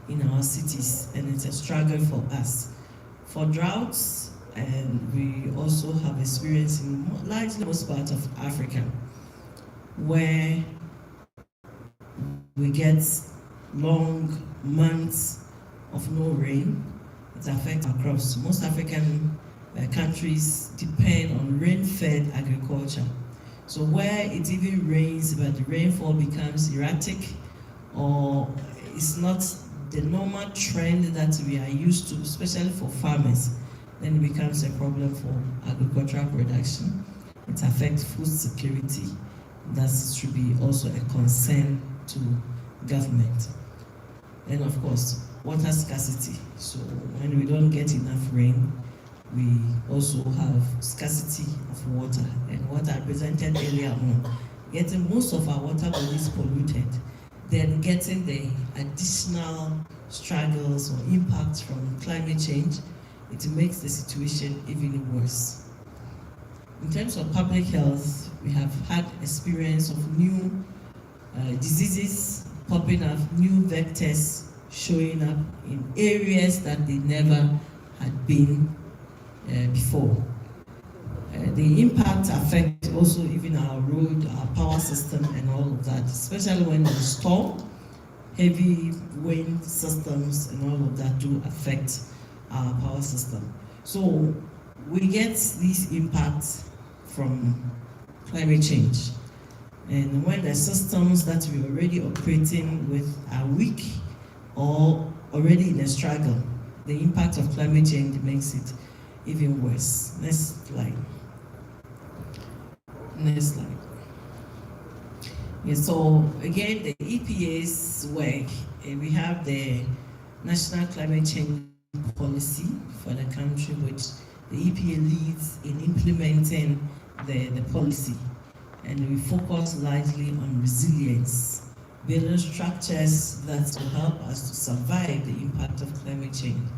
in our cities, and it's a struggle for us. For droughts, and we also have experience in largely most parts of Africa, where we get long months of no rain, it affects our crops. Most African countries depend on rain-fed agriculture. So where it even rains, but the rainfall becomes erratic, or it's not the normal trend that we are used to, especially for farmers, then it becomes a problem for agricultural production. It affects food security. That should be also a concern to government. And of course, water scarcity. So when we don't get enough rain, we also have scarcity of water. And what I presented earlier on, getting most of our water bodies polluted, then getting the additional struggles or impacts from climate change, it makes the situation even worse. In terms of public health, we have had experience of new diseases popping up, new vectors showing up in areas that they never had been before. The impact affects also even our road, our power system and all of that, especially when there's storm, heavy wind systems and all of that do affect our power system. So we get these impacts from climate change. And when the systems that we're already operating with are weak or already in a struggle, the impact of climate change makes it even worse. Next slide. Next slide. Yeah, so again, the EPA's work, we have the National Climate Change Policy for the country, which the EPA leads in implementing the policy. And we focus largely on resilience, building structures that will help us to survive the impact of climate change.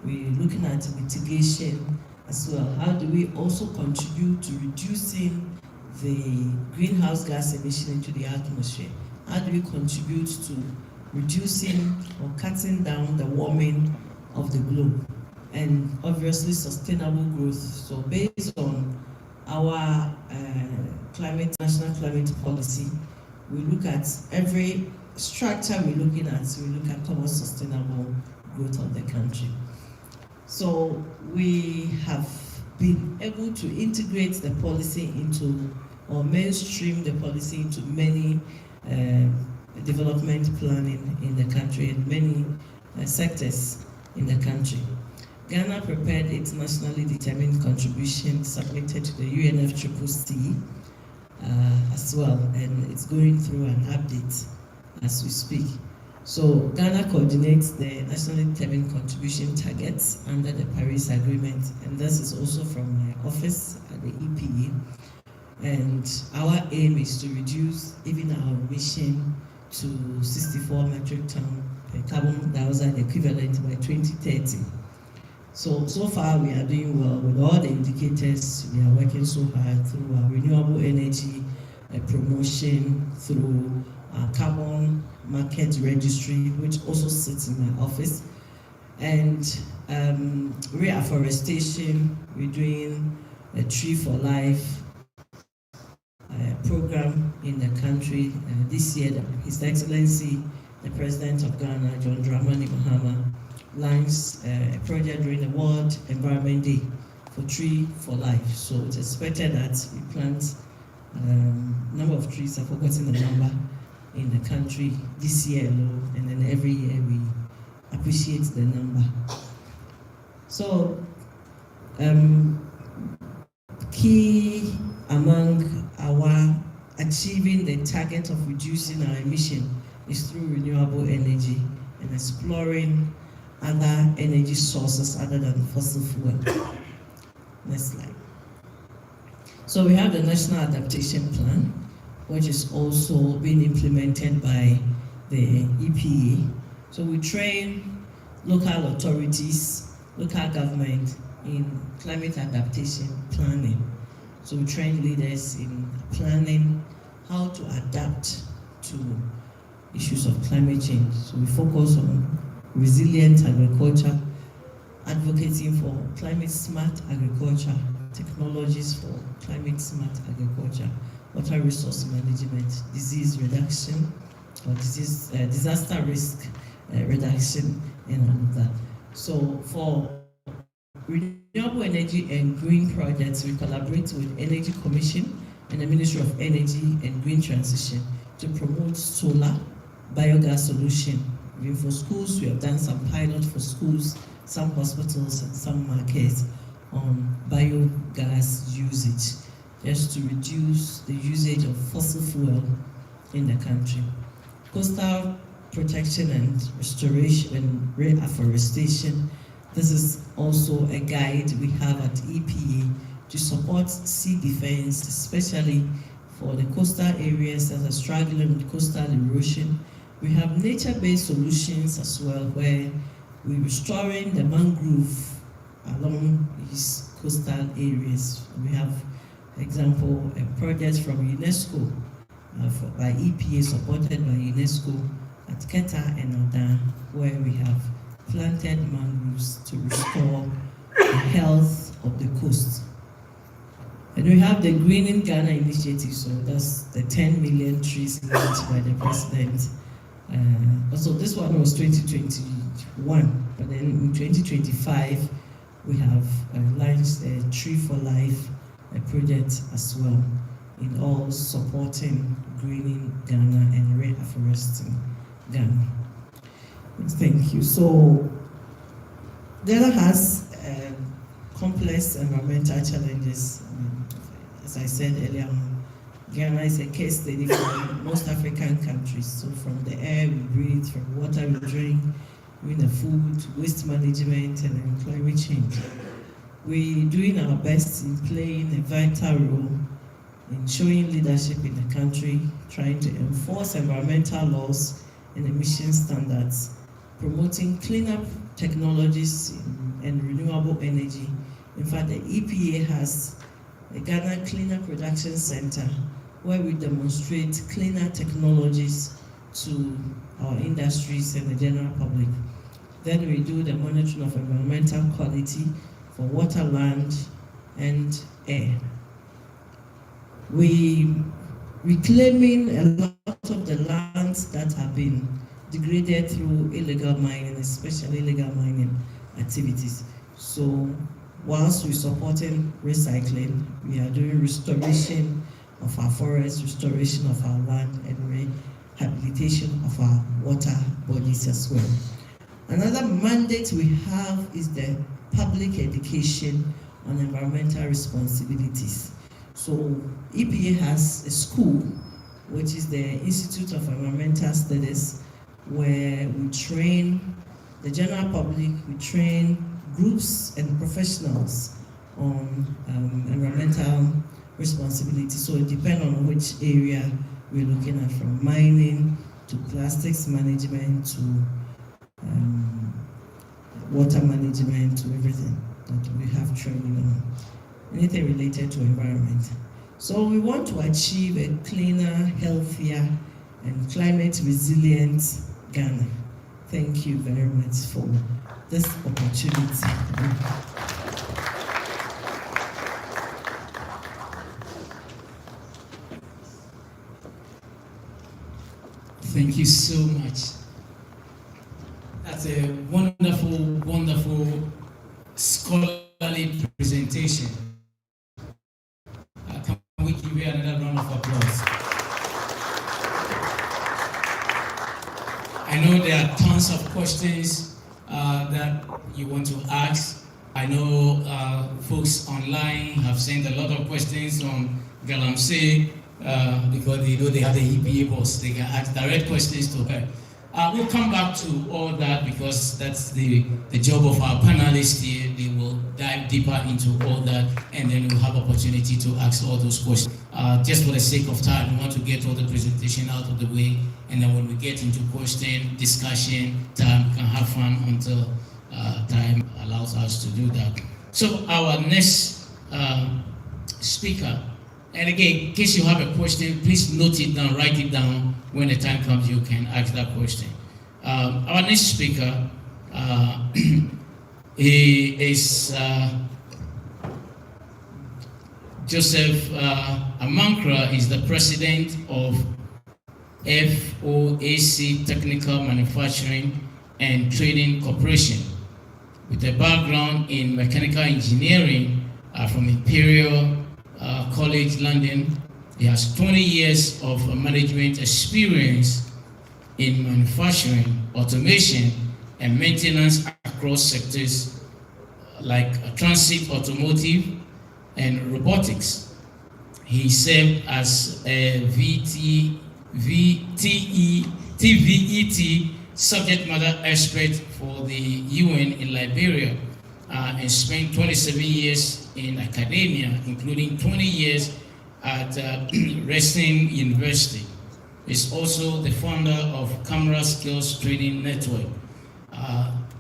We're looking at mitigation as well. How do we also contribute to reducing the greenhouse gas emission into the atmosphere? How do we contribute to reducing or cutting down the warming of the globe? And obviously sustainable growth. So based on our national climate policy, we look at every structure we look at towards sustainable growth of the country. So we have been able to integrate the policy into, or mainstream the policy into many development planning in the country and many sectors in the country. Ghana prepared its nationally determined contribution submitted to the UNFCCC as well, and it's going through an update as we speak. So Ghana coordinates the nationally determined contribution targets under the Paris Agreement, and this is also from my office at the EPA. And our aim is to reduce even our emission to 64 metric ton per carbon dioxide equivalent by 2030. So far we are doing well with all the indicators. We are working so hard through our renewable energy promotion, through our carbon market registry, which also sits in my office, and reforestation. We're doing a Tree for Life program in the country. This year, His Excellency, the President of Ghana, John Dramani Mahama, launched a project during the World Environment Day for Tree for Life. So it's expected that we plant number of trees, I've forgotten the number, in the country this year alone, and then every year we appreciate the number. So key among our achieving the target of reducing our emission is through renewable energy and exploring other energy sources other than fossil fuel. Next slide. So we have the National Adaptation Plan, which is also being implemented by the EPA. So we train local authorities, local government in climate adaptation planning. So we train leaders in planning how to adapt to issues of climate change. So we focus on resilient agriculture, advocating for climate smart agriculture, technologies for climate smart agriculture, water resource management, disease reduction, for disaster risk reduction and all of that. So for renewable energy and green projects, we collaborate with Energy Commission and the Ministry of Energy and Green Transition to promote solar biogas solution. Even for schools, we have done some pilot for schools, some hospitals, and some markets on biogas usage, just to reduce the usage of fossil fuel in the country. Coastal protection and restoration and reforestation. This is also a guide we have at EPA to support sea defense, especially for the coastal areas that are struggling with coastal erosion. We have nature-based solutions as well, where we're restoring the mangrove along these coastal areas. We have, for example, a project from UNESCO, by EPA, supported by UNESCO at Keta and Odan, where we have planted mangroves to restore the health of the coast. And we have the Greening Ghana initiative, so that's the 10 million trees launched by the president. Also, this one was 2021, but then in 2025, we have launched a Tree for Life project as well, in all supporting greening Ghana and reforesting Ghana. Thank you. So, Ghana has complex environmental challenges. As I said earlier on, Ghana is a case study for most African countries. So from the air we breathe, from water we drink, even the food, waste management, and then climate change. We're doing our best in playing a vital role in showing leadership in the country, trying to enforce environmental laws and emission standards, promoting cleaner technologies and renewable energy. In fact, the EPA has a Ghana Cleaner Production Center where we demonstrate cleaner technologies to our industries and the general public. Then we do the monitoring of environmental quality for water, land, and air. We reclaiming a lot of the lands that have been degraded through illegal mining, especially illegal mining activities. So whilst we're supporting recycling, we are doing restoration of our forests, restoration of our land, and rehabilitation of our water bodies as well. Another mandate we have is the public education on environmental responsibilities. So EPA has a school, which is the Institute of Environmental Studies, where we train the general public, we train groups and professionals on environmental responsibility. So it depends on which area we're looking at, from mining to plastics management to water management to everything that we have training on, anything related to environment. So we want to achieve a cleaner, healthier, and climate resilient Ghana. Thank you very much for this opportunity. Thank you so much. That's a wonderful, wonderful scholarly presentation. Can we give you another round of applause? I know there are tons of questions that you want to ask. I know folks online have sent a lot of questions on Galamsey because they know they have the EPA boss. They can ask direct questions to her. We'll come back to all that because that's the job of our panelists here. They will dive deeper into all that, and then we'll have opportunity to ask all those questions. Just for the sake of time, we want to get all the presentation out of the way, and then when we get into question, discussion time, we can have fun until time allows us to do that. So our next speaker, and again, in case you have a question, please note it down, write it down. When the time comes, you can ask that question. Our next speaker, he is Joseph Amankra, is the president of FOAC Technical Manufacturing and Trading Corporation. With a background in mechanical engineering from Imperial College London, he has 20 years of management experience in manufacturing, automation, and maintenance across sectors like transit, automotive, and robotics. He served as a TVET subject matter expert for the UN in Liberia and spent 27 years in academia, including 20 years at Reston University. He's also the founder of Camera Skills Trading Network.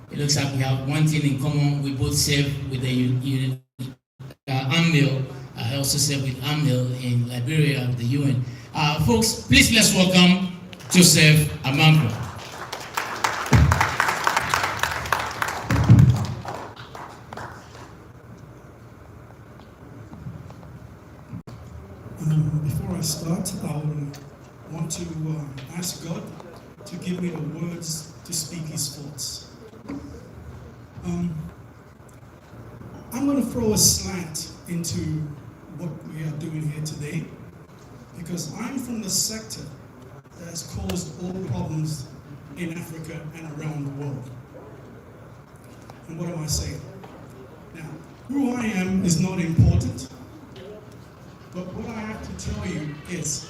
It looks like we have one thing in common. We both serve with the AMIL. I also serve with AMIL in Liberia, the UN. Folks, please let's welcome Joseph Amankwa. Before I start, I want to ask God to give me the words to speak His thoughts. I'm going to throw a slant into what we are doing here today, because I'm from the sector that has caused all problems in Africa and around the world. And what am I saying? Now, who I am is not important, but what I have to tell you is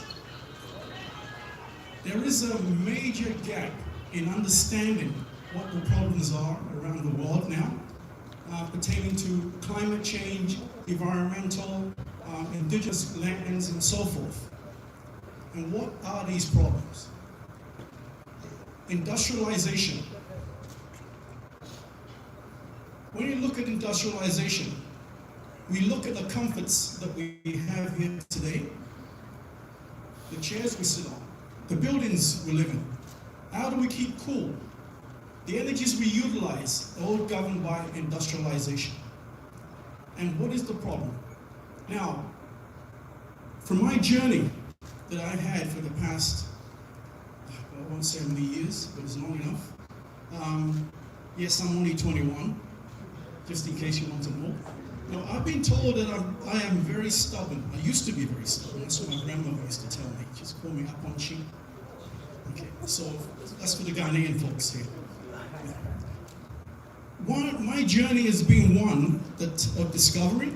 there is a major gap in understanding what the problems are around the world now, pertaining to climate change, environmental, indigenous lands, and so forth. And what are these problems? Industrialization. When you look at industrialization, we look at the comforts that we have here today, the chairs we sit on, the buildings we live in. How do we keep cool? The energies we utilize are all governed by industrialization. And what is the problem? Now, from my journey that I've had for the past, I won't say how many years, but it's long enough. Yes, I'm only 21, just in case you want to know. Now, I've been told that I am very stubborn. I used to be very stubborn. That's what my grandmother used to tell me. Just call me Aponchi. Okay, so that's for the Ghanaian folks here. My journey has been one of discovery,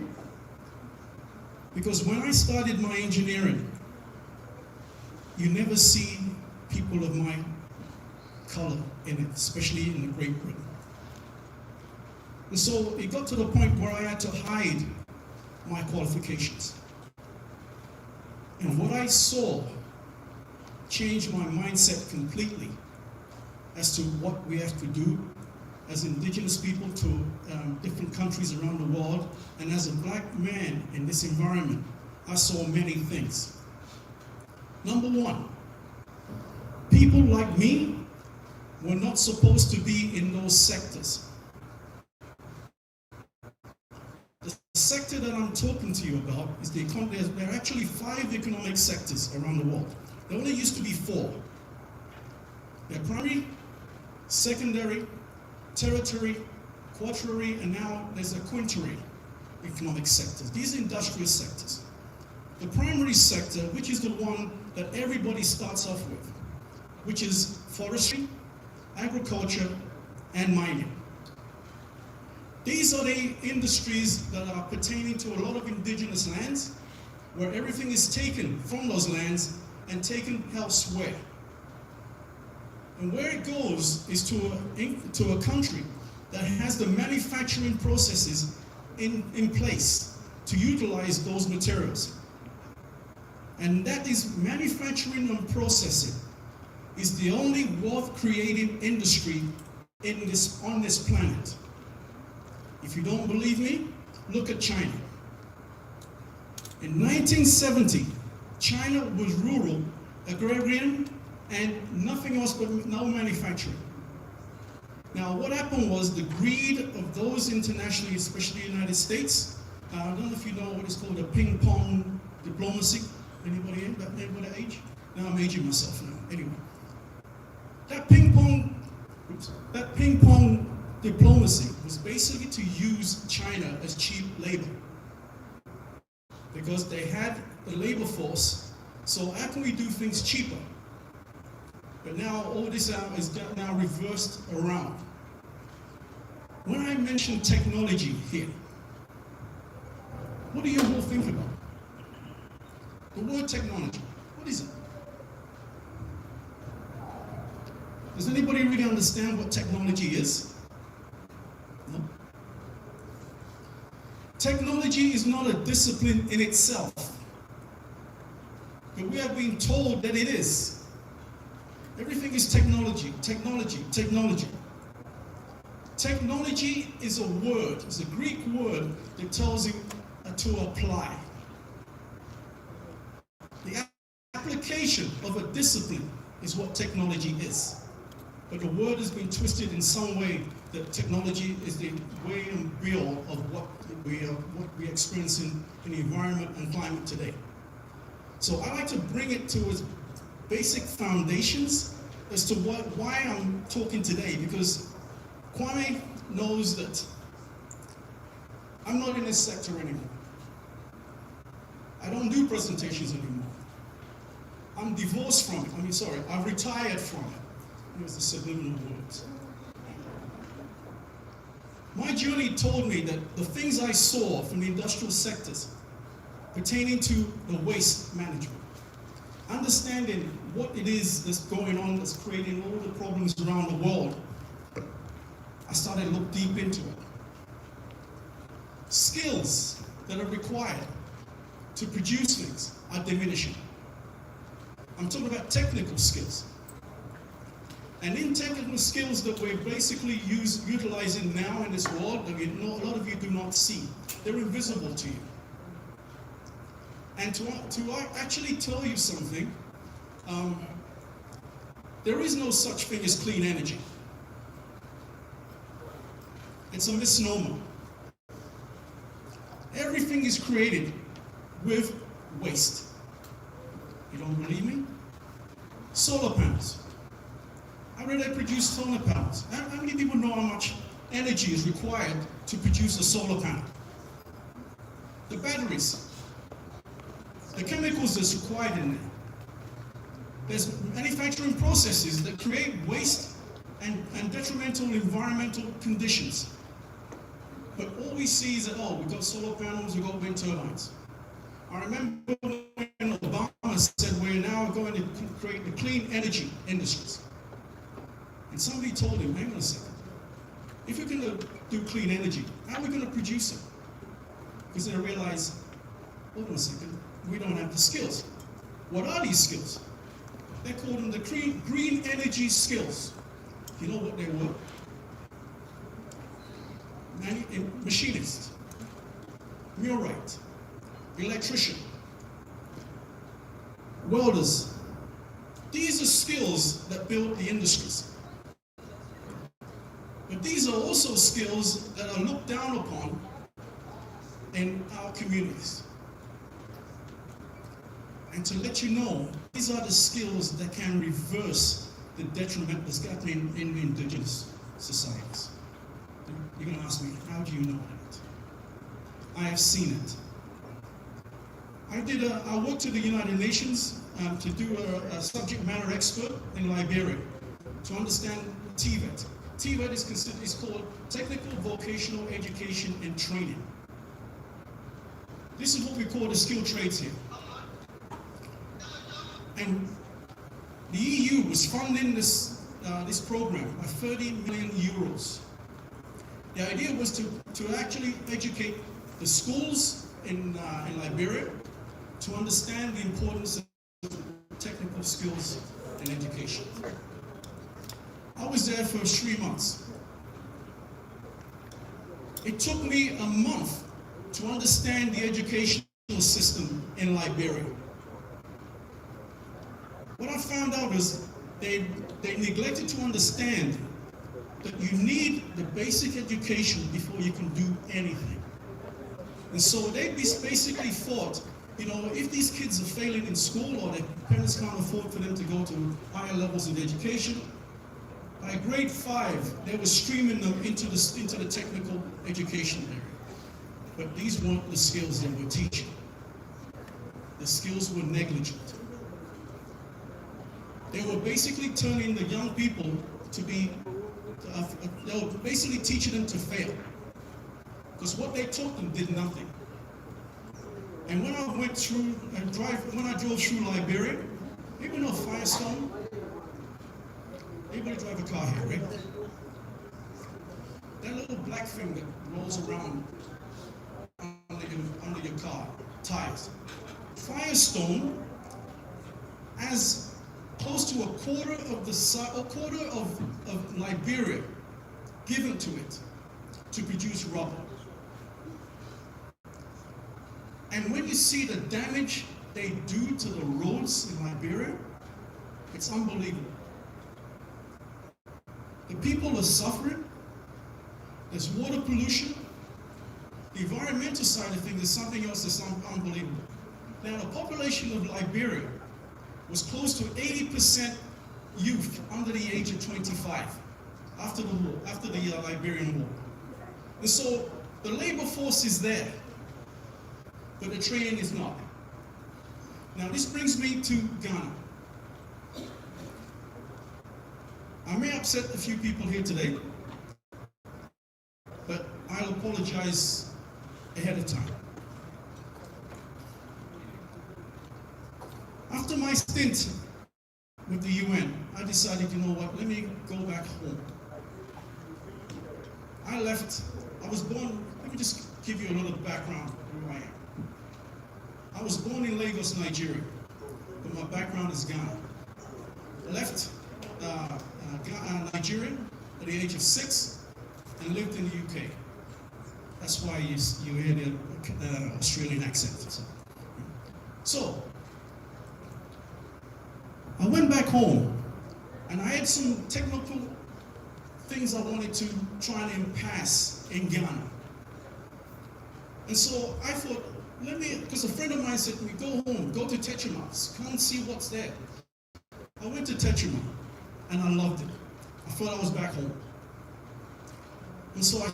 because when I started my engineering, you never see people of my color in it, especially in the Great Britain. And so it got to the point where I had to hide my qualifications. And what I saw changed my mindset completely as to what we have to do as indigenous people to different countries around the world. And as a black man in this environment, I saw many things. Number one, people like me were not supposed to be in those sectors. The sector that I'm talking to you about is the economy. There are actually 5 economic sectors around the world. There only used to be 4. They're primary, secondary, tertiary, quaternary, and now there's a quaternary economic sectors. These are industrial sectors. The primary sector, which is the one that everybody starts off with, which is forestry, agriculture, and mining. These are the industries that are pertaining to a lot of indigenous lands, where everything is taken from those lands and taken elsewhere. And where it goes is to a country that has the manufacturing processes in place to utilize those materials. And that is manufacturing and processing is the only wealth-creating industry on this planet. If you don't believe me, look at China. In 1970, China was rural, agrarian, and nothing else but no manufacturing. Now, what happened was the greed of those internationally, especially the United States. I don't know if you know what is called a ping-pong diplomacy. Anybody that age? Now I'm aging myself now. Anyway, that ping pong diplomacy was basically to use China as cheap labor, because they had the labor force. So how can we do things cheaper? But now all this is now reversed around. When I mention technology here, what do you all think about? The word technology, what is it? Does anybody really understand what technology is? No? Technology is not a discipline in itself, but we have been told that it is. Everything is technology, technology, technology. Technology is a word, it's a Greek word that tells you to apply. The application of a discipline is what technology is. But the word has been twisted in some way that technology is the way and real of what we experience in the environment and climate today. So I like to bring it to its basic foundations as to why I'm talking today, because Kwame knows that I'm not in this sector anymore. I don't do presentations anymore. I'm divorced from it. I've retired from it. It was the subliminal words. My journey told me that the things I saw from the industrial sectors pertaining to the waste management, understanding what it is that's going on, that's creating all the problems around the world, I started to look deep into it. Skills that are required to produce things are diminishing. I'm talking about technical skills. And in technical skills that we're basically utilizing now in this world, that a lot of you do not see. They're invisible to you. And to actually tell you something, there is no such thing as clean energy. It's a misnomer. Everything is created with waste. You don't believe me? Solar panels. How do they produce solar panels? How many people know how much energy is required to produce a solar panel? The batteries, the chemicals that's required in there. There's manufacturing processes that create waste and detrimental environmental conditions. But all we see is that, oh, we've got solar panels, we've got wind turbines. I remember when Obama said we're now going to create the clean energy industries. And somebody told him, hang on a second, if you're going to do clean energy, how are we going to produce it? Because they realized, hold on a second, we don't have the skills. What are these skills? They called them the green energy skills. You know what they were? Machinist, millwright, electrician, welders. These are skills that build the industries. But these are also skills that are looked down upon in our communities. And to let you know, these are the skills that can reverse the detriment that's happening in the indigenous societies. You're going to ask me, how do you know that? I have seen it. I worked at the United Nations to do a subject matter expert in Liberia to understand TVET. TVET is called Technical Vocational Education and Training. This is what we call the skilled trades here. And the EU was funding this program by 30 million euros. The idea was to actually educate the schools in Liberia to understand the importance of technical skills and education. I was there for 3 months. It took me a month to understand the educational system in Liberia. What I found out is they neglected to understand that you need the basic education before you can do anything. And so they basically thought You know, if these kids are failing in school or their parents can't afford for them to go to higher levels of education, by grade 5, they were streaming them into the technical education area. But these weren't the skills they were teaching. The skills were negligent. They were basically turning the young people to be, they were basically teaching them to fail. Because what they taught them did nothing. And when I went through and when I drove through Liberia, anybody know Firestone? Anybody drive a car here, right? That little black thing that rolls around under your car, tires. Firestone has close to a quarter of Liberia given to it to produce rubber. And when you see the damage they do to the roads in Liberia, it's unbelievable. The people are suffering. There's water pollution. The environmental side of things is something else that's unbelievable. Now, the population of Liberia was close to 80% youth under the age of 25 after the war, after the Liberian War. And so the labor force is there, but the training is not. Now, this brings me to Ghana. I may upset a few people here today, but I'll apologize ahead of time. After my stint with the UN, I decided, you know what, let me go back home. I left, I was born, let me just give you a little background of who I am. I was born in Lagos, Nigeria, but my background is Ghana. I left Nigeria at the age of 6 and lived in the UK. That's why you hear the Australian accent. So, I went back home and I had some technical things I wanted to try and impasse in Ghana. And so I thought, because a friend of mine said to me, go home, go to Techiman, come and see what's there. I went to Techiman and I loved it. I thought I was back home. And so I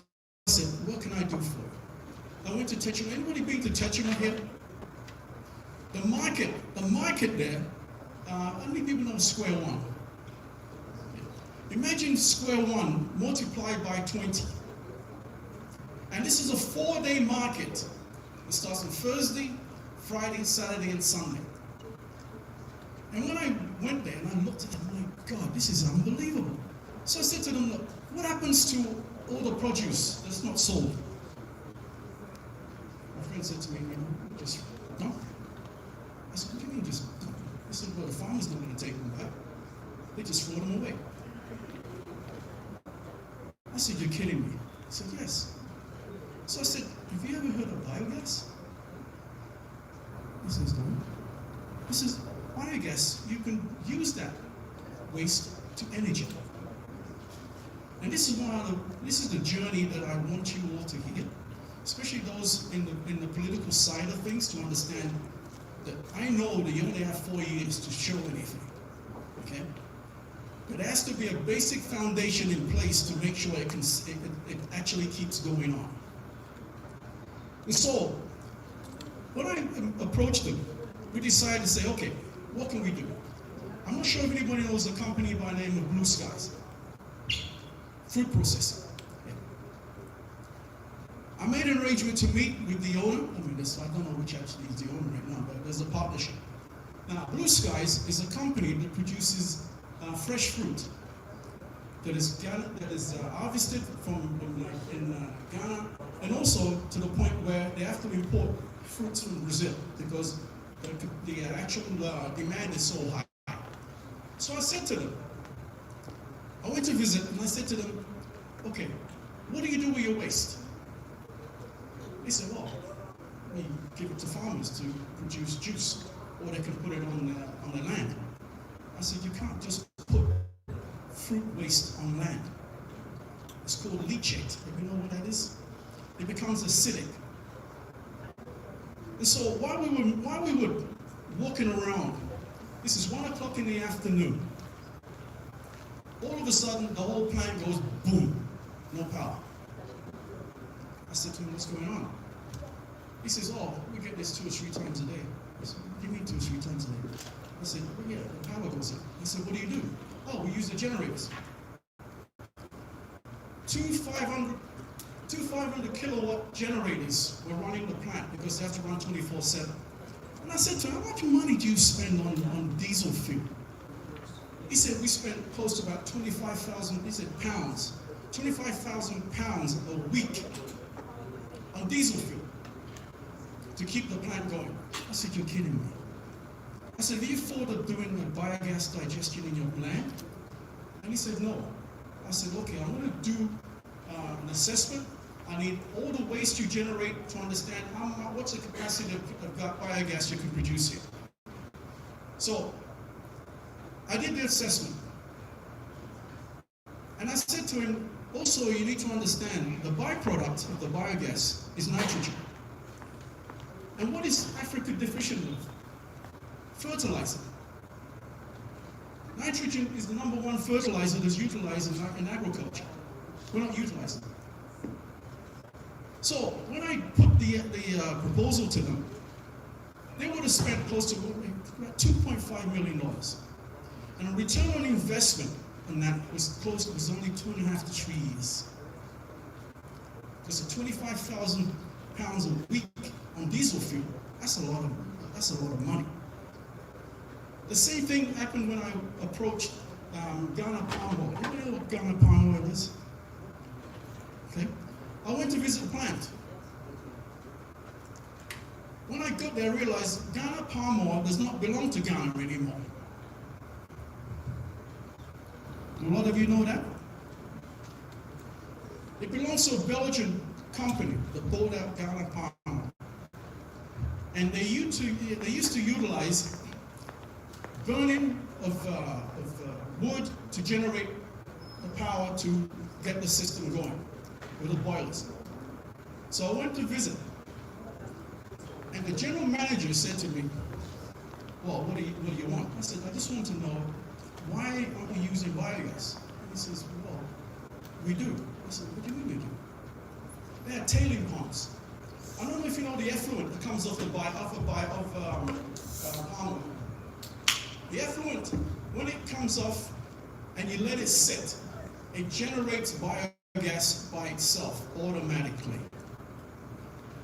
said, what can I do for you? I went to Techiman. Anybody been to Techiman here? The market there, how many people know Square One? Imagine Square One multiplied by 20. And this is a 4-day market. It starts on Thursday, Friday, Saturday, and Sunday. And when I went there and I looked at it, I'm like, God, this is unbelievable. So I said to them, look, what happens to all the produce that's not sold? My friend said to me, just dump it. I said, what do you mean just dump it? He said, well, the farmer's not going to take them back. They just throw them away. I said, you're kidding me. He said, yes. So I said, have you ever heard of biogas? He says, no. He says, biogas, you can use that waste to energy. And this is the journey that I want you all to hear, especially those in the political side of things, to understand that I know that you only have 4 years to show anything, okay? But there has to be a basic foundation in place to make sure it actually keeps going on. And so, when I approached them, we decided to say, okay, what can we do? I'm not sure if anybody knows a company by the name of Blue Skies. Fruit processing. Yeah. I made an arrangement to meet with the owner. I don't know which actually is the owner right now, but there's a partnership. Now, Blue Skies is a company that produces fresh fruit that is harvested in Ghana, and also to the point where they have to import fruits from Brazil because the actual demand is so high. So I said to them, I went to visit and I said to them, okay, what do you do with your waste? They said, well, we give it to farmers to produce juice, or they can put it on the land. I said, you can't just put fruit waste on land. It's called leachate. You know what that is? It becomes acidic. And so while we were walking around, this is 1 o'clock in the afternoon, all of a sudden the whole plant goes boom, no power. I said to him, what's going on? He says, oh, we get this 2 or 3 times a day. I said, what do you mean 2 or 3 times a day? I said, well, yeah, the power goes up. He said, what do you do? Oh, we use the generators. Two 500 kilowatt generators were running the plant because they have to run 24/7. And I said to him, how much money do you spend on diesel fuel? He said, we spent close to about 25,000, he said, pounds, 25,000 pounds a week on diesel fuel to keep the plant going. I said, you're kidding me. I said, have you thought of doing the biogas digestion in your plant? And he said, no. I said, okay, I'm going to do an assessment. I need all the waste you generate to understand what's the capacity of biogas you can produce here. So I did the assessment. And I said to him, also you need to understand the byproduct of the biogas is nitrogen. And what is Africa deficient of? Fertilizer. Nitrogen is the #1 fertilizer that's utilized in agriculture. We're not utilizing it. So when I put the proposal to them, they would have spent close to about $2.5 million. And a return on investment on that was only 2.5 to 3 years. Because at 25,000 pounds a week on diesel fuel, that's a lot of money. The same thing happened when I approached Ghana Palm Oil. Anybody know what Ghana Palm Oil is? Okay. I went to visit the plant. When I got there, I realized Ghana Palm Oil does not belong to Ghana anymore. Do a lot of you know that? It belongs to a Belgian company that bought out Ghana Palm Oil. And they used to utilize burning of wood to generate the power to get the system going with the boilers. So I went to visit, and the general manager said to me, well, what do you want? I said, I just want to know, why aren't we using biogas? And he says, well, we do. I said, what do you mean we do? They are tailing ponds. I don't know if you know the effluent that comes off palm oil. The effluent, when it comes off and you let it sit, it generates biogas by itself automatically.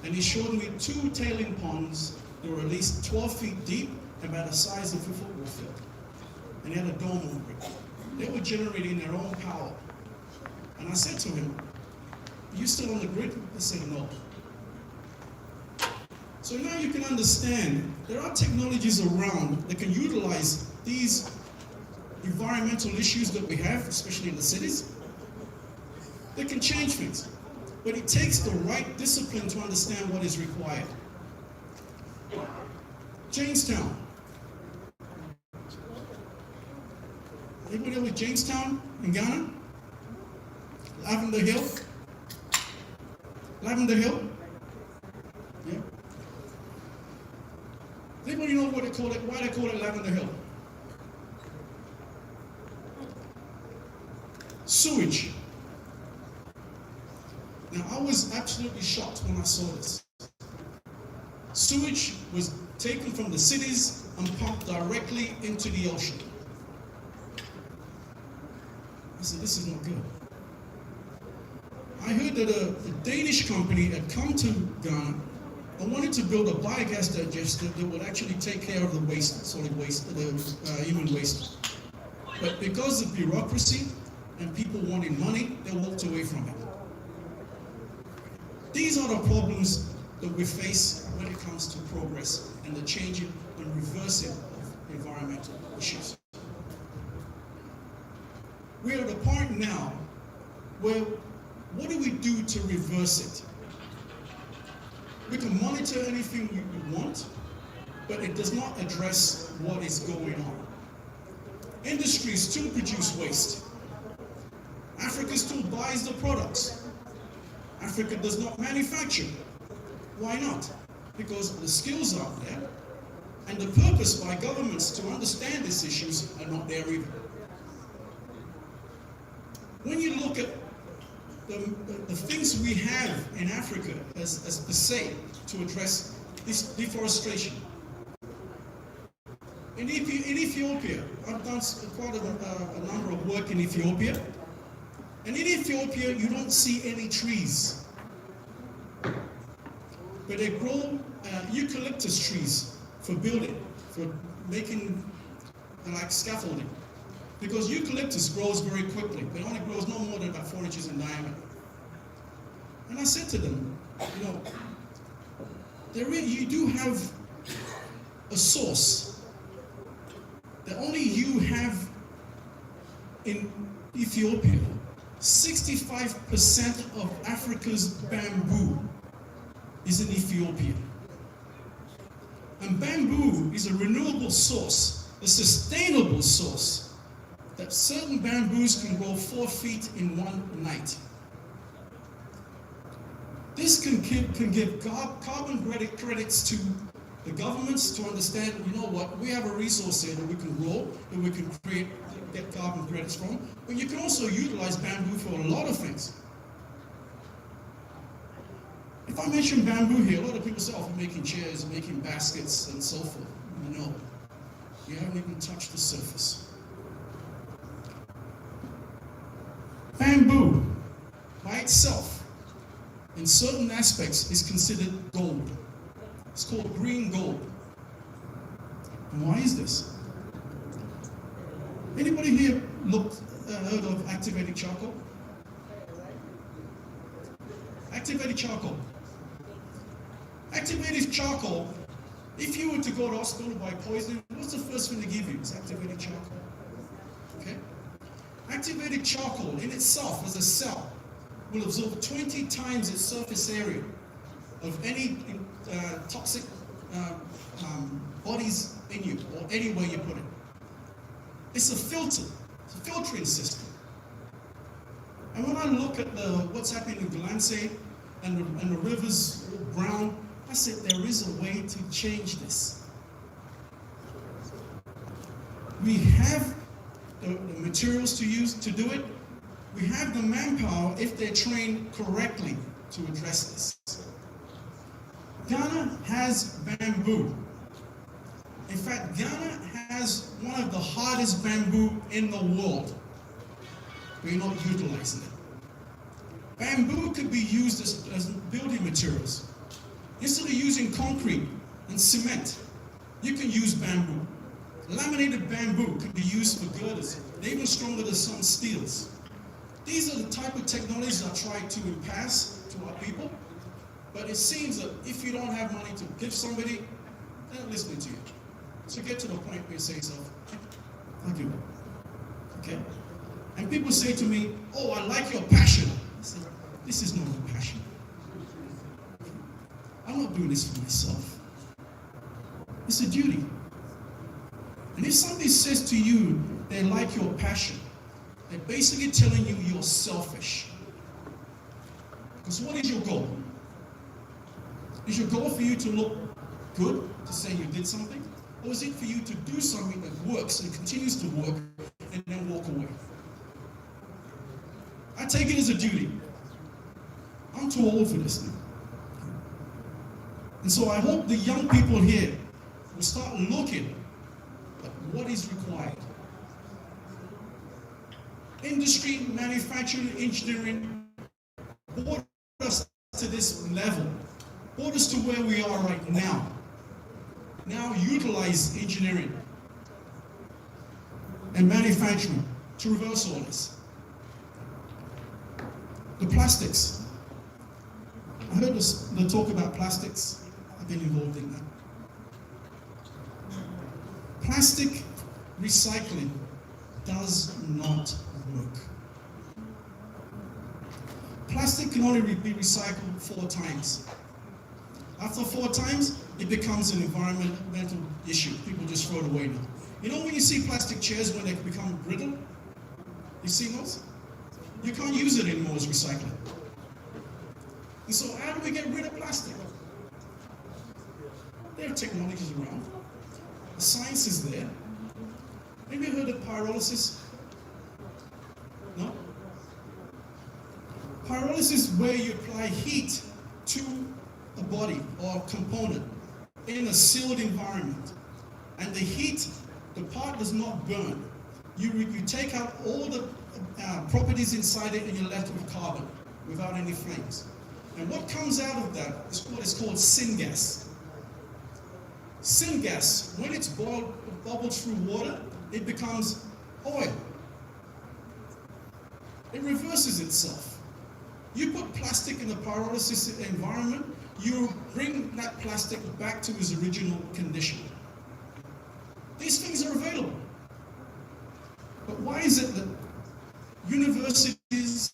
And he showed me 2 tailing ponds that were at least 12 feet deep and about the size of a football field. And they had a dome over it. They were generating their own power. And I said to him, are you still on the grid? He said, no. So now you can understand there are technologies around that can utilize these environmental issues that we have, especially in the cities, that can change things. But it takes the right discipline to understand what is required. Jamestown. Anybody know with Jamestown in Ghana? Lavender Hill? Lavender Hill? Yeah. Anybody know what they call it? Why they call it Lavender Hill? Sewage. Now, I was absolutely shocked when I saw this. Sewage was taken from the cities and pumped directly into the ocean. I said, this is not good. I heard that a Danish company had come to Ghana and wanted to build a biogas digester that would actually take care of the waste, solid waste, the human waste. But because of bureaucracy and people wanting money, they walked away from it. These are the problems that we face when it comes to progress and the changing and reversing of environmental issues. We are at a point now where what do we do to reverse it? We can monitor anything we want, but it does not address what is going on. Industries still produce waste. Africa still buys the products. Africa does not manufacture. Why not? because the skills aren't there, and the purpose by governments to understand these issues are not there either. When you look at the things we have in Africa as per se to address this deforestation. In Ethiopia, I've done quite a number of work in Ethiopia, and in Ethiopia you don't see any trees, but they grow eucalyptus trees for building, for making like scaffolding. Because eucalyptus grows very quickly. It only grows no more than about 4 inches in diameter. And I said to them, you know, you do have a source that only you have in Ethiopia. 65% of Africa's bamboo is in Ethiopia. And bamboo is a renewable source, a sustainable source, that certain bamboos can grow 4 feet in one night. This can give carbon credits to the governments to understand, you know what, we have a resource here that we can grow, that we can get carbon credits from, but you can also utilize bamboo for a lot of things. If I mention bamboo here, a lot of people say, oh, for making chairs, making baskets, and so forth. No, you haven't even touched the surface. Bamboo, by itself, in certain aspects, is considered gold. It's called green gold. And why is this? Anybody here heard of activated charcoal? Activated charcoal. Activated charcoal, if you were to go to hospital by poisoning, what's the first thing they give you? It's activated charcoal. Okay? Activated charcoal in itself as a cell will absorb 20 times its surface area of any toxic bodies in you or anywhere you put it. It's a filter, it's a filtering system. And when I look at what's happening in Galamsey and the rivers brown, I said there is a way to change this. We have the materials to use to do it. We have the manpower if they're trained correctly to address this. Ghana has bamboo. In fact, Ghana has one of the hardest bamboo in the world. We're not utilizing it. Bamboo could be used as building materials. Instead of using concrete and cement, you can use bamboo. Laminated bamboo can be used for girders. They're even stronger than some steels. These are the type of technologies I try to impass to our people. But it seems that if you don't have money to give somebody, they're not listening to you. So get to the point where you say yourself, I'll do it. Okay? And people say to me, oh, I like your passion. I say, this is not a passion. I'm not doing this for myself. It's a duty. And if somebody says to you they like your passion, they're basically telling you you're selfish. Because what is your goal? Is your goal for you to look good, to say you did something? Or is it for you to do something that works and continues to work and then walk away? I take it as a duty. I'm too old for this now. And so I hope the young people here will start looking at what is required. Industry, manufacturing, engineering brought us to this level, brought us to where we are right now. Now utilize engineering and manufacturing to reverse all this. The plastics. I heard the talk about plastics. I've been involved in that. Plastic recycling does not work. Plastic can only be recycled 4 times. After 4 times, it becomes an environmental issue. People just throw it away now. You know when you see plastic chairs when they become brittle? You see those? You can't use it anymore as recycling. And so how do we get rid of plastic? There are technologies around. The science is there. Maybe you heard of pyrolysis? No? Pyrolysis is where you apply heat to a body or a component in a sealed environment. And the heat, the part does not burn. You take out all the properties inside it and you're left with carbon without any flames. And what comes out of that is what is called syngas. Syngas, when it's bubbled through water, it becomes oil. It reverses itself. You put plastic in a pyrolysis environment, you bring that plastic back to its original condition. These things are available. But why is it that universities,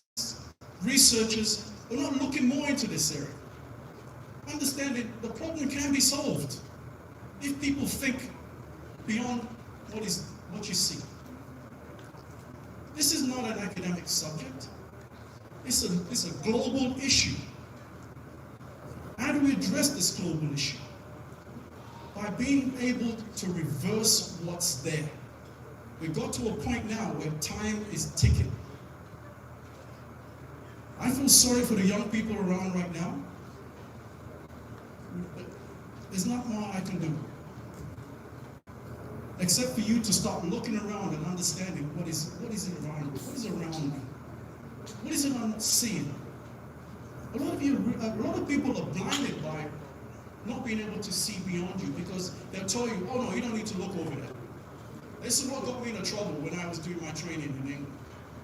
researchers are not looking more into this area? Understanding the problem can be solved if people think beyond what you see. This is not an academic subject. It's a global issue. How do we address this global issue? By being able to reverse what's there. We've got to a point now where time is ticking. I feel sorry for the young people around right now. But there's not more I can do. Except for you to start looking around and understanding what is around me, what is around me, what is it I'm seeing. A lot of people are blinded by not being able to see beyond you because they'll tell you, oh no, you don't need to look over there. This is what got me into trouble when I was doing my training in England,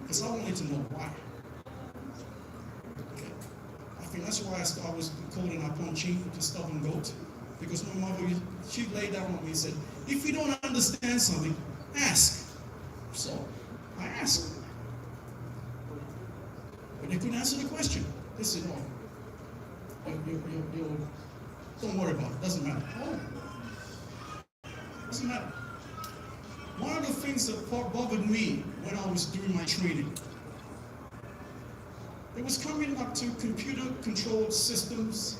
because I wanted to know why. Okay. I think that's why I was called an Aponchi, the stubborn goat, because my mother, she laid down on me and said, if you don't understand something, ask. So I asked. But they couldn't answer the question. They said, oh, don't worry about it, doesn't matter. Oh, doesn't matter. One of the things that bothered me when I was doing my training, it was coming up to computer-controlled systems,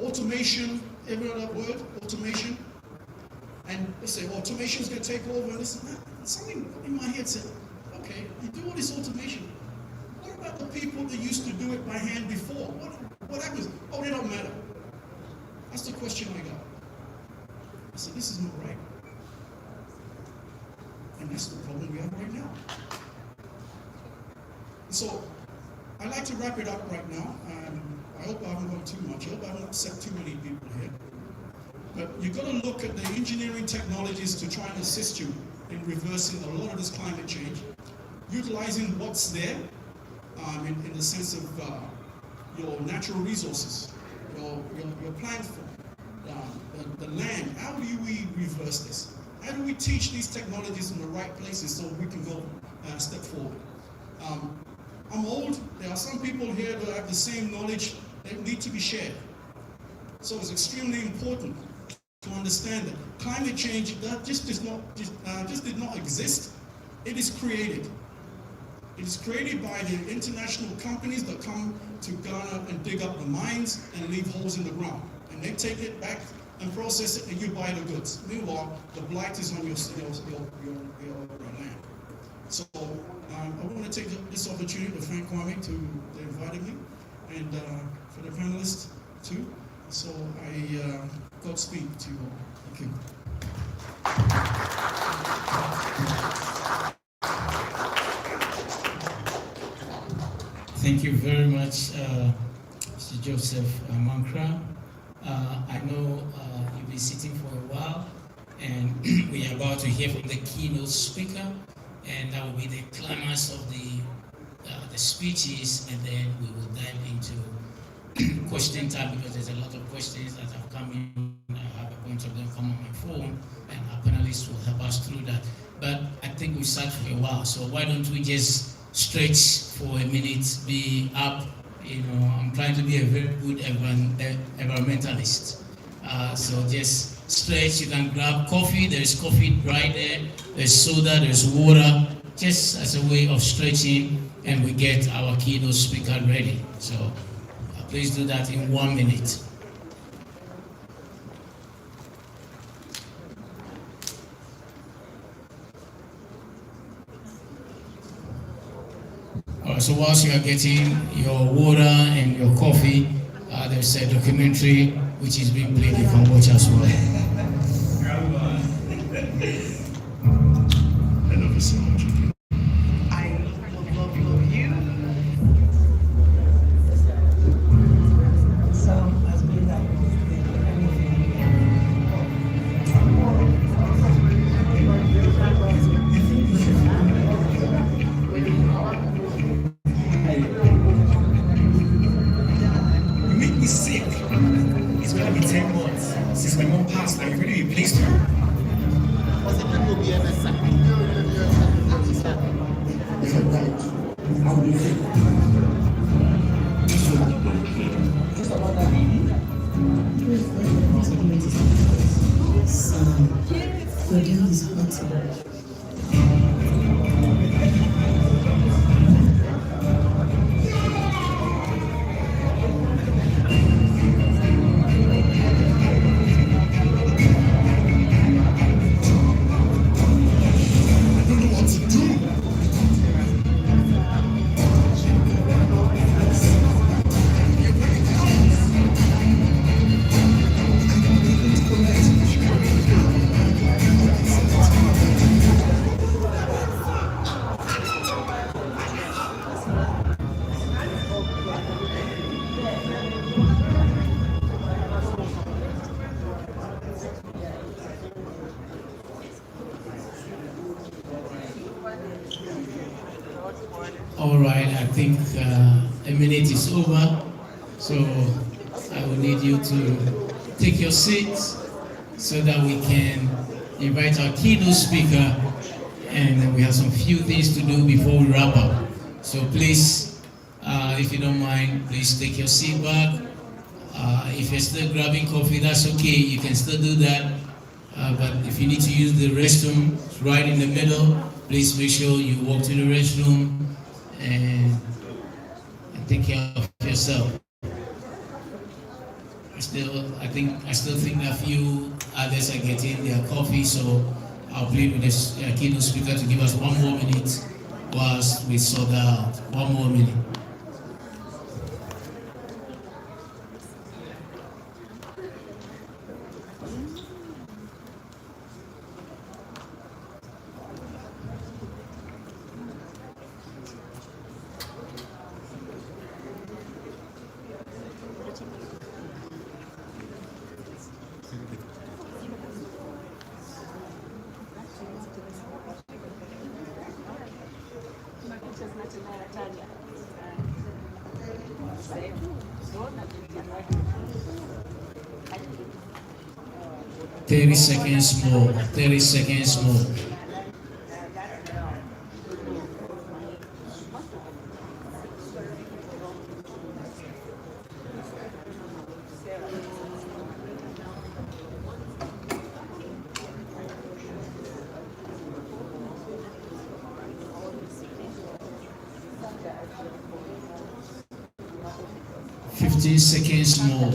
automation, every other word, automation. And they say, automation is going to take over. And something in my head said, okay, you do all this automation. What about the people that used to do it by hand before? What happens? Oh, they don't matter. That's the question I got. I said, this is not right. And that's the problem we have right now. So, I'd like to wrap it up right now. I hope I haven't gone too much. I hope I haven't upset too many people here. But you've got to look at the engineering technologies to try and assist you in reversing a lot of this climate change, utilizing what's there in the sense of your natural resources, your plant form, the land. How do we reverse this? How do we teach these technologies in the right places so we can go a step forward? I'm old. There are some people here that have the same knowledge that need to be shared. So it's extremely important to understand that climate change just did not exist. It is created. It is created by the international companies that come to Ghana and dig up the mines and leave holes in the ground. And they take it back and process it, and you buy the goods. Meanwhile, the blight is on your land. So I want to take this opportunity to thank Kwame to inviting me, and for the panelists too. So I Godspeed to you all. Thank you. Thank you very much, Mr. Joseph Mankra. I know you've been sitting for a while, and we are about to hear from the keynote speaker, and that will be the climax of the speeches, and then we will dive into question time, because there's a lot of questions that have come in. I have a bunch of them come on my phone, and our panelists will help us through that. But I think we sat for a while, so why don't we just stretch for a minute, be up. I'm trying to be a very good environmentalist. So just stretch. You can grab coffee. There's coffee right there. There's soda. There's water. Just as a way of stretching, and we get our keynote speaker ready. So please do that in 1 minute. So whilst you are getting your water and your coffee, there's a documentary which is being played. You can watch as well. I love you so much. I love you. You make me sick. It's gonna be 10 months since my mom passed and you already replaced her. All right, I think a minute is over, so I will need you to take your seats so that we can invite our keynote speaker, and we have some few things to do before we wrap up. So please, if you don't mind, please take your seat back. If you're still grabbing coffee, that's okay, you can still do that. But if you need to use the restroom, it's right in the middle. Please make sure you walk to the restroom and take care of yourself. I still think that few others are getting their coffee, so I'll plead with the keynote speaker to give us 1 more minute whilst we sort that out. 1 more minute. Thirty seconds more. 30 seconds more. Seconds more.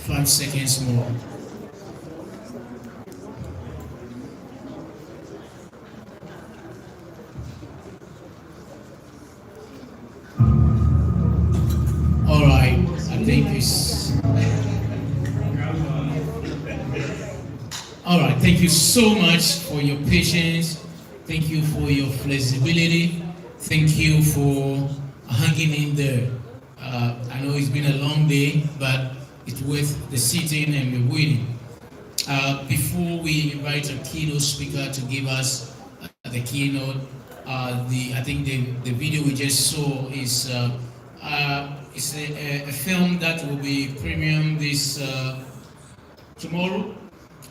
Five seconds more. All right, thank you so much for your patience. Thank you for your flexibility. Thank you for hanging in there. I know it's been a long day, but it's worth the sitting and the waiting. Before we invite our keynote speaker to give us the keynote, I think the video we just saw is it's a film that will be premium this tomorrow,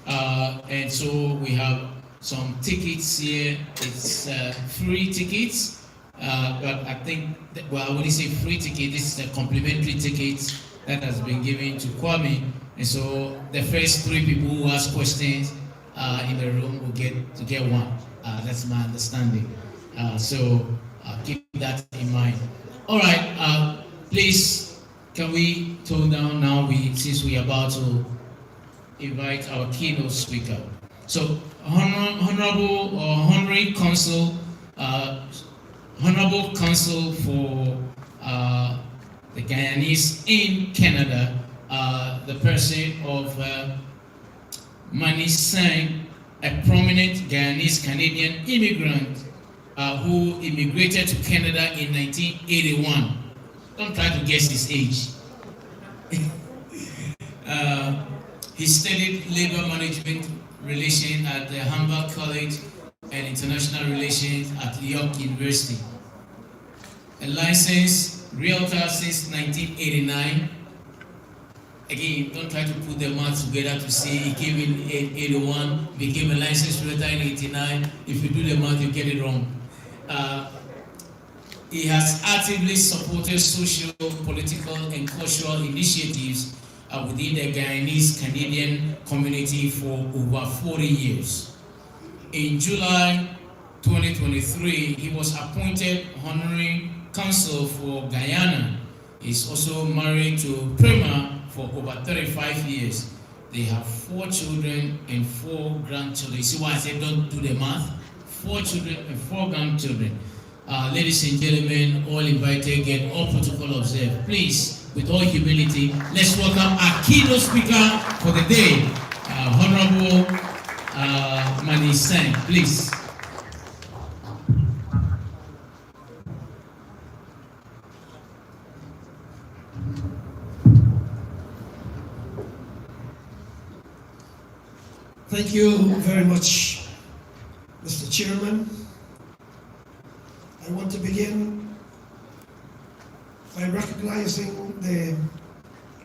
and so we have some tickets here. It's free tickets, but I think I wouldn't say free ticket. This is a complimentary ticket that has been given to Kwame, and so the first 3 people who ask questions in the room will get one. That's my understanding. So keep that in mind. All right, please, can we tone down now? Since we are about to invite our keynote speaker. So, honorable or honorary counsel, honorable counsel for the Guyanese in Canada, the person of Mani Sang, a prominent Guyanese Canadian immigrant who immigrated to Canada in 1981. Don't try to guess his age. He studied labor management relations at the Hamburg College and international relations at York University. A licensed realtor since 1989. Again, don't try to put the math together to see he came in 81, became a licensed realtor in 89. If you do the math, you get it wrong. He has actively supported social, political, and cultural initiatives within the Guyanese Canadian community for over 40 years. In July 2023, he was appointed honorary counsel for Guyana. He's also married to Prema for over 35 years. They have 4 children and 4 grandchildren. See why I said don't do the math? 4 children and 4 grandchildren. Ladies and gentlemen, all invited, get all protocol observed. Please, with all humility, let's welcome our keynote speaker for the day, Honorable Mani Sang. Please. Thank you very much, Mr. Chairman. I want to begin by recognizing the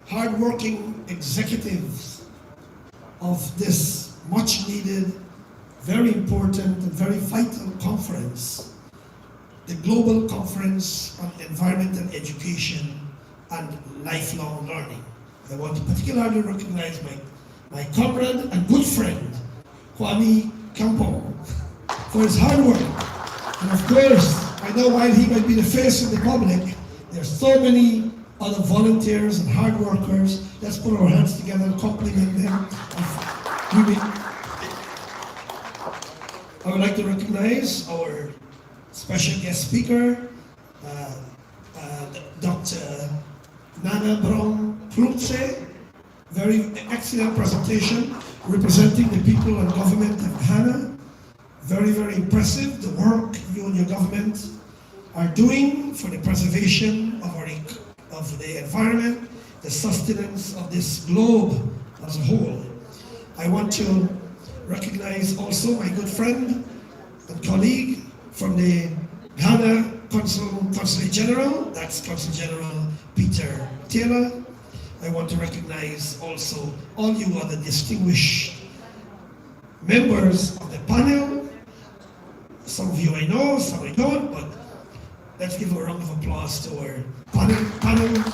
hard-working executives of this much-needed, very important, and very vital conference, the Global Conference on Environmental Education and Lifelong Learning. I want to particularly recognize my comrade and good friend, Kwame Kampong, for his hard work. And of course, I know while he might be the face of the public, there's so many other volunteers and hard workers. Let's put our hands together and compliment them. I would like to recognize our special guest speaker, Dr. Nana Brown Klutze. Very excellent presentation representing the people and government of Ghana. Very, very impressive, the work you and your government are doing for the preservation of the environment, the sustenance of this globe as a whole. I want to recognize also my good friend and colleague from the Ghana Consulate General, that's Consul General Peter Taylor. I want to recognize also all you other distinguished members of the panel. Some of you I know, some I don't, but let's give a round of applause to our panel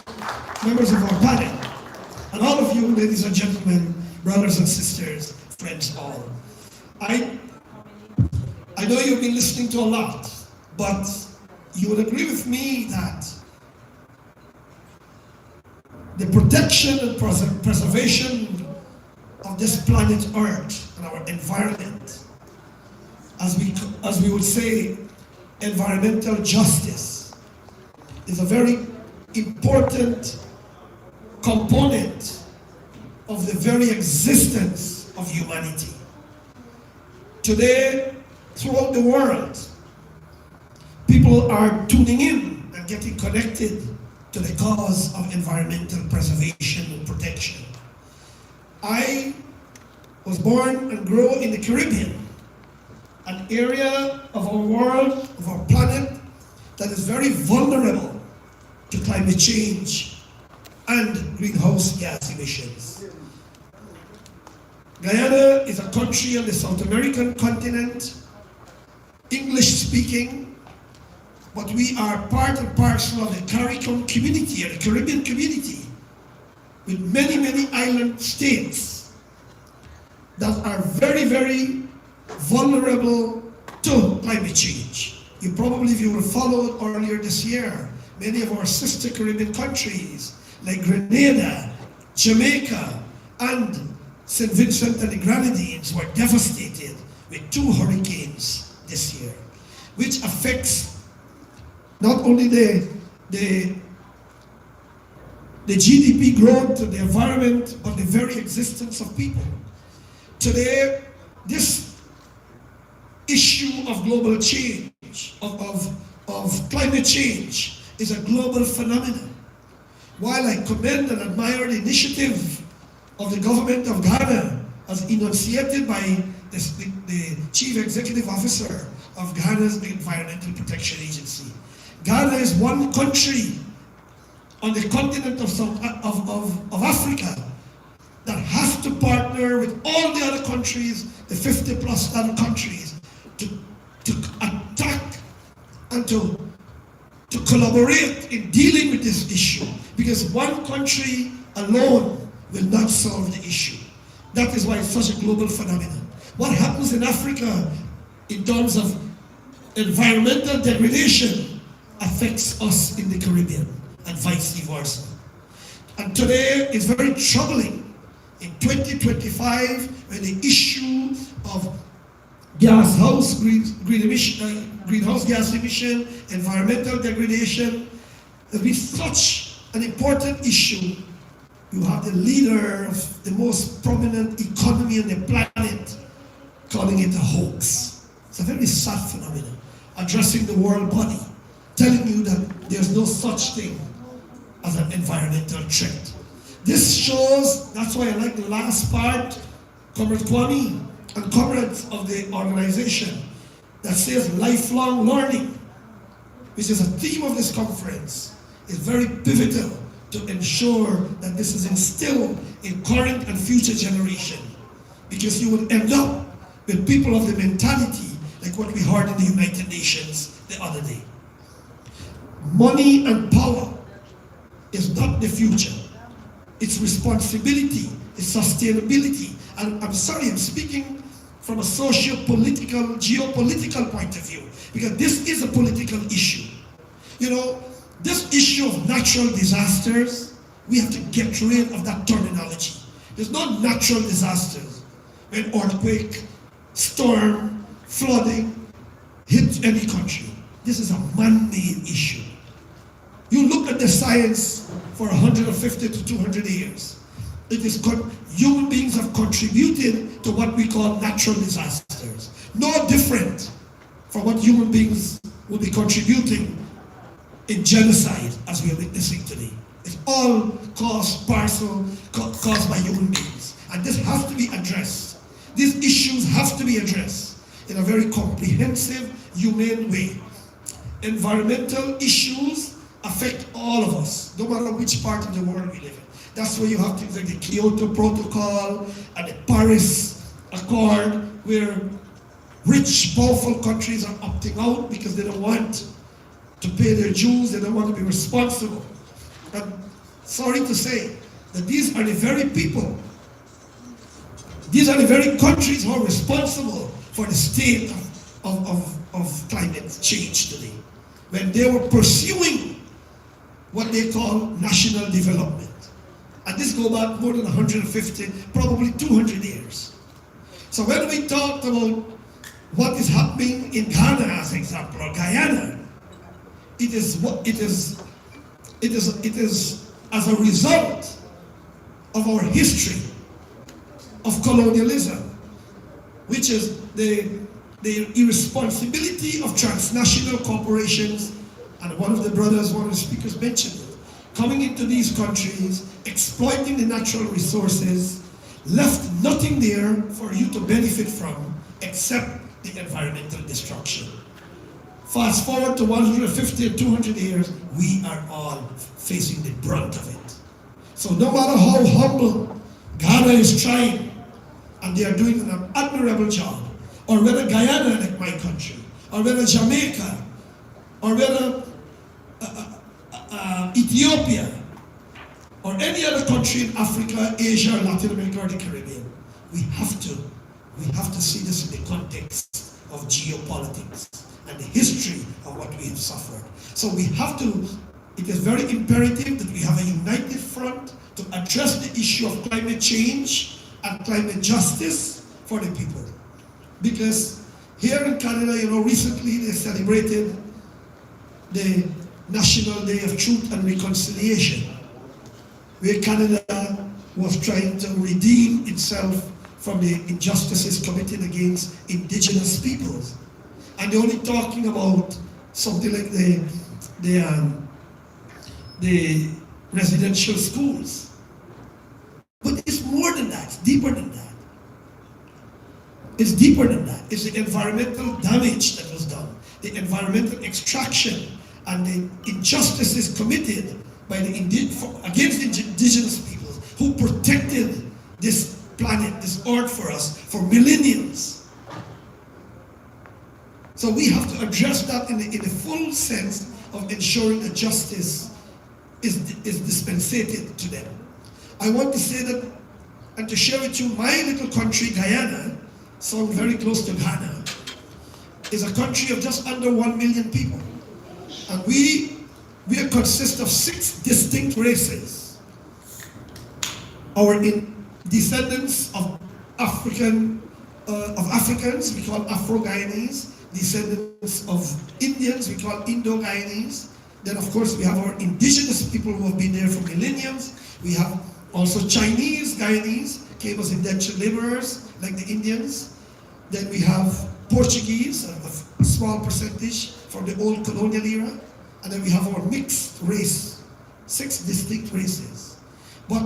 members of our panel. And all of you, ladies and gentlemen, brothers and sisters, friends all. I know you've been listening to a lot, but you would agree with me that the protection and preservation of this planet Earth and our environment, as we would say, environmental justice, is a very important component of the very existence of humanity. Today, throughout the world, people are tuning in and getting connected to the cause of environmental preservation and protection. I was born and grew in the Caribbean, an area of our world, of our planet, that is very vulnerable to climate change and greenhouse gas emissions. Guyana is a country on the South American continent, English-speaking, but we are part and parcel of the CARICOM community, or the Caribbean community, with many, many island states that are very, very vulnerable to climate change. You probably, if you were followed earlier this year, many of our sister Caribbean countries like Grenada, Jamaica, and St. Vincent and the Grenadines were devastated with 2 hurricanes this year, which affects not only the GDP growth, the environment, but the very existence of people. Today, this issue of global change, of climate change, is a global phenomenon. While I commend and admire the initiative of the government of Ghana as enunciated by the Chief Executive Officer of Ghana's Environmental Protection Agency, Ghana is one country on the continent of Africa that has to partner with all the other countries, the 50 plus other countries, to attack and to collaborate in dealing with this issue, because one country alone will not solve the issue. That is why it's such a global phenomenon. What happens in Africa in terms of environmental degradation affects us in the Caribbean, and vice versa. And today is very troubling. In 2025, when the issue of greenhouse gas emission, environmental degradation, will be such an important issue. You have the leader of the most prominent economy on the planet calling it a hoax. It's a very sad phenomenon, addressing the world body, telling you that there's no such thing as an environmental threat. This shows, that's why I like the last part, Comrade Kwame and comrades of the organization, that says lifelong learning, which is a theme of this conference, is very pivotal to ensure that this is instilled in current and future generation. Because you will end up with people of the mentality like what we heard in the United Nations the other day. Money and power is not the future. It's responsibility, it's sustainability. And I'm sorry, I'm speaking from a socio-political, geopolitical point of view, because this is a political issue. You know, this issue of natural disasters, we have to get rid of that terminology. There's no natural disasters. When earthquake, storm, flooding hit any country, this is a man-made issue. You look at the science for 150 to 200 years. It is human beings have contributed to what we call natural disasters. No different from what human beings will be contributing in genocide as we are witnessing today. It's all caused by human beings. And this has to be addressed. These issues have to be addressed in a very comprehensive, humane way. Environmental issues affect all of us, no matter which part of the world we live in. That's where you have things like the Kyoto Protocol and the Paris Accord, where rich, powerful countries are opting out because they don't want to pay their dues, they don't want to be responsible. And sorry to say that these are the very people, these are the very countries who are responsible for the state of climate change today, when they were pursuing what they call national development. And this goes back more than 150, probably 200 years. So when we talked about what is happening in Ghana, as an example, or Guyana, it is as a result of our history of colonialism, which is the irresponsibility of transnational corporations. And one of the speakers mentioned it, coming into these countries, exploiting the natural resources, left nothing there for you to benefit from except the environmental destruction. Fast forward to 150 or 200 years, we are all facing the brunt of it. So no matter how humble Ghana is trying, and they are doing an admirable job, or whether Guyana, like my country, or whether Jamaica, or whether Ethiopia, or any other country in Africa, Asia, Latin America, or the Caribbean, we have to see this in the context of geopolitics and the history of what we have suffered. So we have to, it is very imperative that we have a united front to address the issue of climate change and climate justice for the people. Because here in Canada, recently they celebrated the National Day of Truth and Reconciliation, where Canada was trying to redeem itself from the injustices committed against Indigenous peoples. And they're only talking about something like the residential schools. But it's more than that, it's deeper than that. It's deeper than that. It's the environmental damage that was done, the environmental extraction and the injustices committed by against Indigenous peoples who protected this planet, this earth for us for millenniums. So we have to address that in the full sense of ensuring that justice is dispensated to them. I want to say that, and to share with you, my little country, Guyana, so very close to Ghana, is a country of just under 1 million people. And we consist of 6 distinct races. Our descendants of Africans, we call Afro-Guyanese. Descendants of Indians, we call Indo-Guyanese. Then of course we have our indigenous people who have been there for millenniums. We have also Chinese Guyanese, came as indentured laborers like the Indians. Then we have Portuguese, a small percentage from the old colonial era. And then we have our mixed race, 6 distinct races. But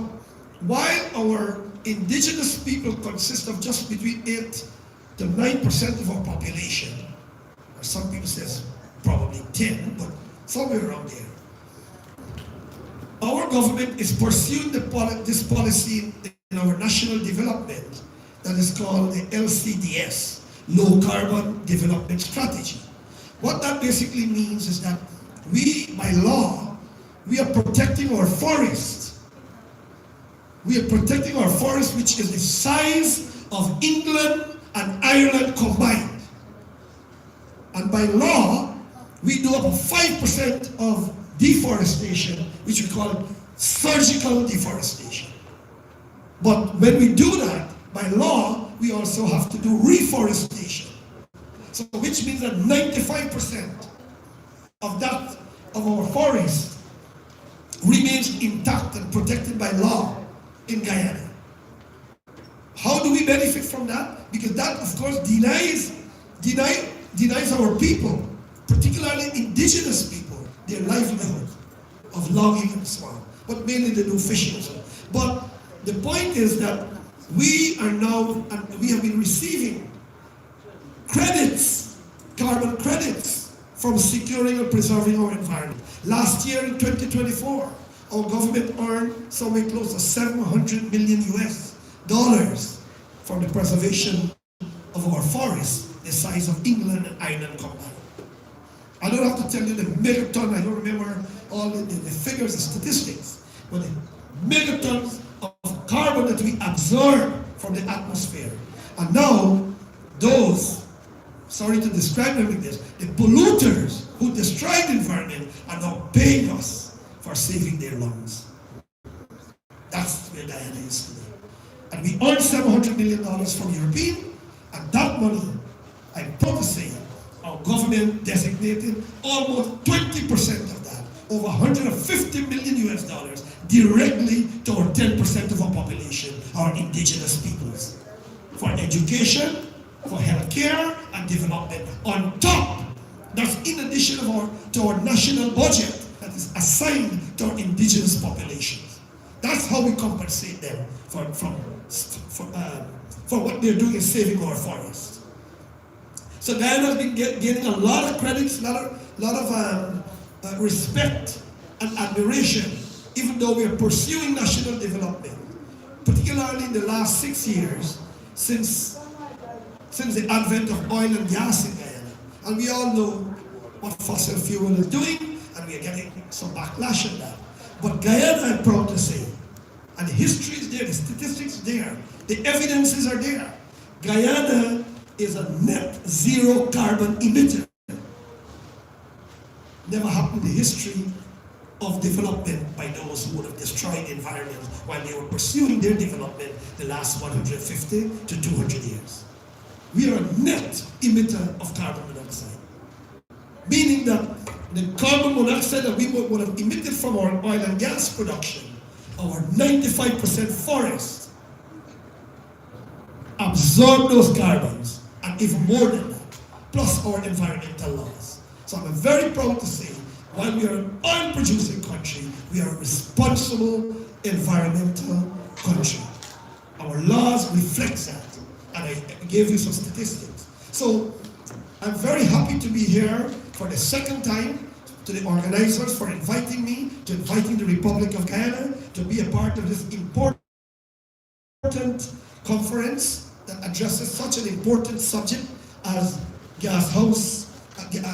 while our indigenous people consist of just between 8 to 9% of our population, or some people say probably 10, but somewhere around there, our government is pursuing this policy in our national development that is called the LCDS, Low Carbon Development Strategy. What that basically means is that we, by law, we are protecting our forests. We are protecting our forest, which is the size of England and Ireland combined. And by law, we do up to 5% of deforestation, which we call surgical deforestation. But when we do that, by law, we also have to do reforestation. So, which means that 95% of our forest remains intact and protected by law in Guyana. How do we benefit from that? Because that, of course, denies our people, particularly indigenous people, their livelihood of logging and so on. But mainly they do fishing as well. But the point is that we are now, and we have been receiving credits, carbon credits, from securing and preserving our environment. Last year in 2024, our government earned somewhere close to $700 million from the preservation of our forests, the size of England and Ireland combined. I don't have to tell you the megaton, I don't remember all the figures and statistics, but the megatons of carbon that we absorb from the atmosphere. And now, those, sorry to describe them like this, the polluters who destroy the environment are now paying us for saving their lungs. That's where Guyana is today. And we earned $700 million from European, and that money, I'm proud to say, our government designated almost 20% of that, over $150 million directly to our 10% of our population, our indigenous peoples, for education, for healthcare and development. On top, that's in addition to our national budget that is assigned to our indigenous populations. That's how we compensate them for what they're doing in saving our forests. So Guyana has been getting a lot of credits, a lot of respect and admiration, even though we are pursuing national development, particularly in the last 6 years since the advent of oil and gas in Guyana. And we all know what fossil fuel is doing, and we are getting some backlash on that. But Guyana, I'm proud to say, and the history is there, the statistics are there, the evidences are there. Guyana is a net zero carbon emitter. never happened in the history of development by those who would have destroyed the environment while they were pursuing their development the last 150 to 200 years. We are a net emitter of carbon monoxide, meaning that the carbon monoxide that we would have emitted from our oil and gas production, our 95% forest, absorb those carbons, and even more than that, plus our environmental laws. So I'm very proud to say, while we are an oil-producing country, we are a responsible environmental country. Our laws reflect that, and I gave you some statistics. So I'm very happy to be here for the second time, to the organizers for inviting me, to inviting the Republic of Guyana to be a part of this important conference that addresses such an important subject as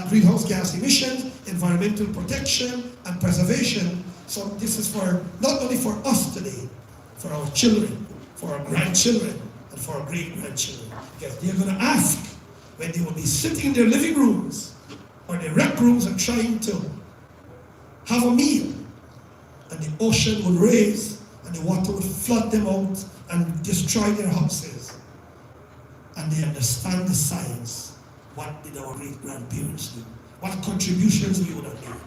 greenhouse gas emissions, environmental protection, and preservation. So this is for not only for us today, for our children, for our grandchildren, and for our great-grandchildren. Because they're going to ask when they will be sitting in their living rooms or their rec rooms and trying to have a meal, and the ocean will raise and the water will flood them out and destroy their houses. And they understand the science. What did our great-grandparents do? What contributions we would have made?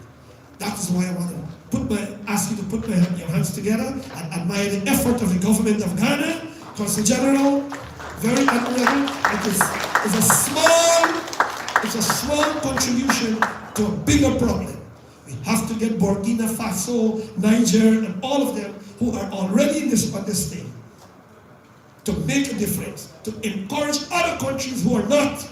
That's why I want to ask you to put your hands together and admire the effort of the government of Ghana, Consul General, very admirable. It's a small contribution to a bigger problem. We have to get Burkina Faso, Niger, and all of them who are already in this thing to make a difference, to encourage other countries who are not,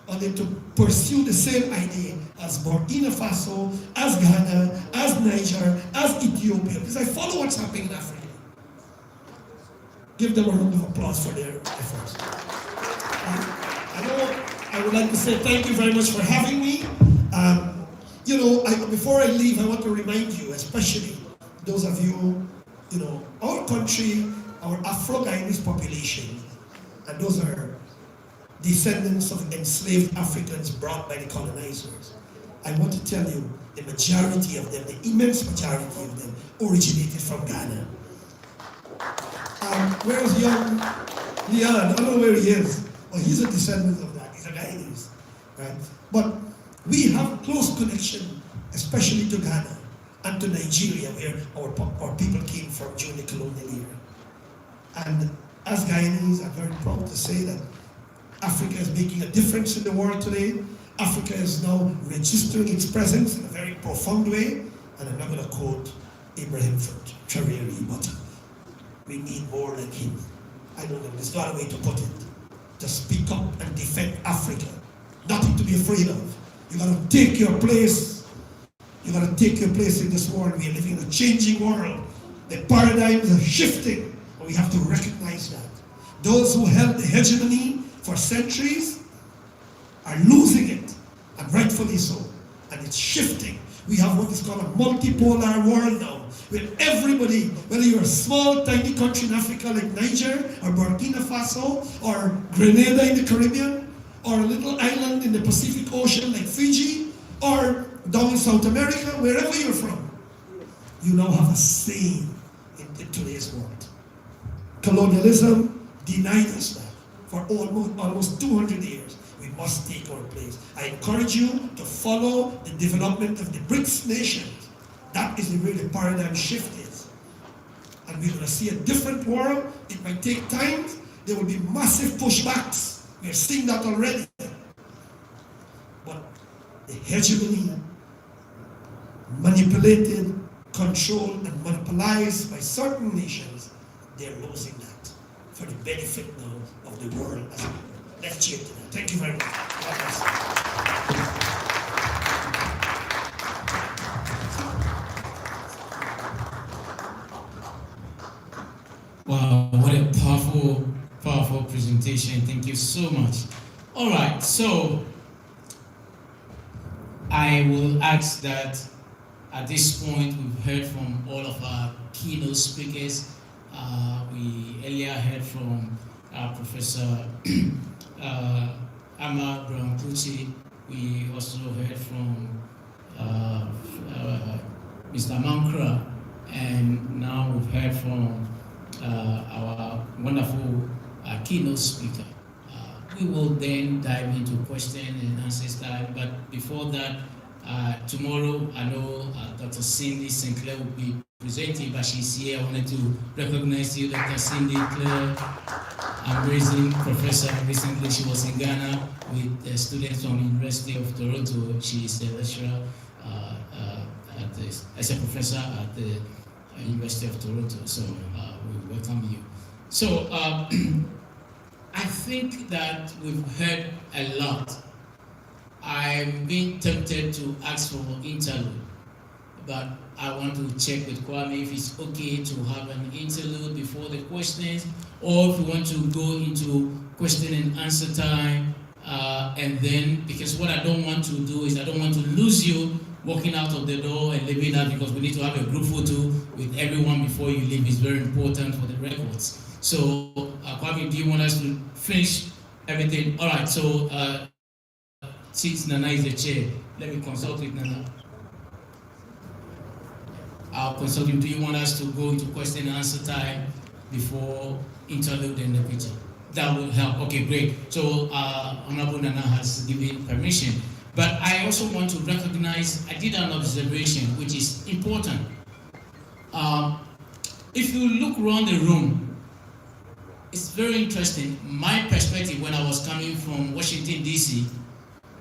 and then to pursue the same idea as Burkina Faso, as Ghana, as Niger, as Ethiopia, because I follow what's happening in Africa. Give them a round of applause for their efforts. I would like to say thank you very much for having me. Before I leave, I want to remind you, especially those of you, our country, our Afro-Guyanese population, and those are descendants of enslaved Africans brought by the colonizers. I want to tell you, the majority of them, the immense majority of them, originated from Ghana. Where's young Leon? I don't know where he is. Well, he's a descendant of that. He's a Guyanese, right? But we have close connection, especially to Ghana and to Nigeria, where our people came from during the colonial era. And as Guyanese, I'm very proud to say that Africa is making a difference in the world today. Africa is now registering its presence in a very profound way. And I'm not going to quote Abraham Traore, but we need more like him. I don't know, there's not a way to put it. To speak up and defend Africa. Nothing to be afraid of. You got to take your place. You got to take your place in this world. We are living in a changing world. The paradigms are shifting, and we have to recognize that. Those who held the hegemony for centuries are losing it, and rightfully so. And it's shifting. We have what is called a multipolar world now, where everybody, whether you're a small, tiny country in Africa like Niger, or Burkina Faso, or Grenada in the Caribbean, or a little island in the Pacific Ocean like Fiji, or down in South America, wherever you're from, you now have a say in today's world. Colonialism denied us that for almost 200 years. We must take our place. I encourage you to follow the development of the BRICS nations. That is where the paradigm shift is. And we're going to see a different world. It might take time. There will be massive pushbacks. We're seeing that already. But the hegemony, manipulated, controlled, and monopolized by certain nations, they're losing that for the benefit now of the world as a whole. Let's cheer to that. Thank you very much. God bless. Wow, what a powerful, powerful presentation. Thank you so much. All right, so I will ask that at this point we've heard from all of our keynote speakers. We earlier heard from Professor Ama Brown-Kuti. We also heard from Mr. Mankra, and now we've heard from our wonderful keynote speaker. We will then dive into question and answers time, but before that, tomorrow I know Dr. Cindy Sinclair will be presenting, but she's here. I wanted to recognize you, Dr. Cindy Claire. Amazing professor. Recently she was in Ghana with students from the University of Toronto. She is a lecturer as a professor at the University of Toronto. So we welcome you. So I think that we've heard a lot. I'm being tempted to ask for interlude, but I want to check with Kwame if it's okay to have an interlude before the questions, or if we want to go into question and answer time, and then, because what I don't want to do is I don't want to lose you walking out of the door and leaving out, because we need to have a group photo with everyone before you leave. It's very important for the records. So Kwame, do you want us to finish everything? All right, so since Nana is the chair, let me consult with Nana. I'll consult him. Do you want us to go into question and answer time before interlude and the picture? That will help. Okay, great. So Honorable Nana has given permission. But I also want to recognize, I did an observation which is important. If you look around the room, it's very interesting. My perspective when I was coming from Washington, D.C.,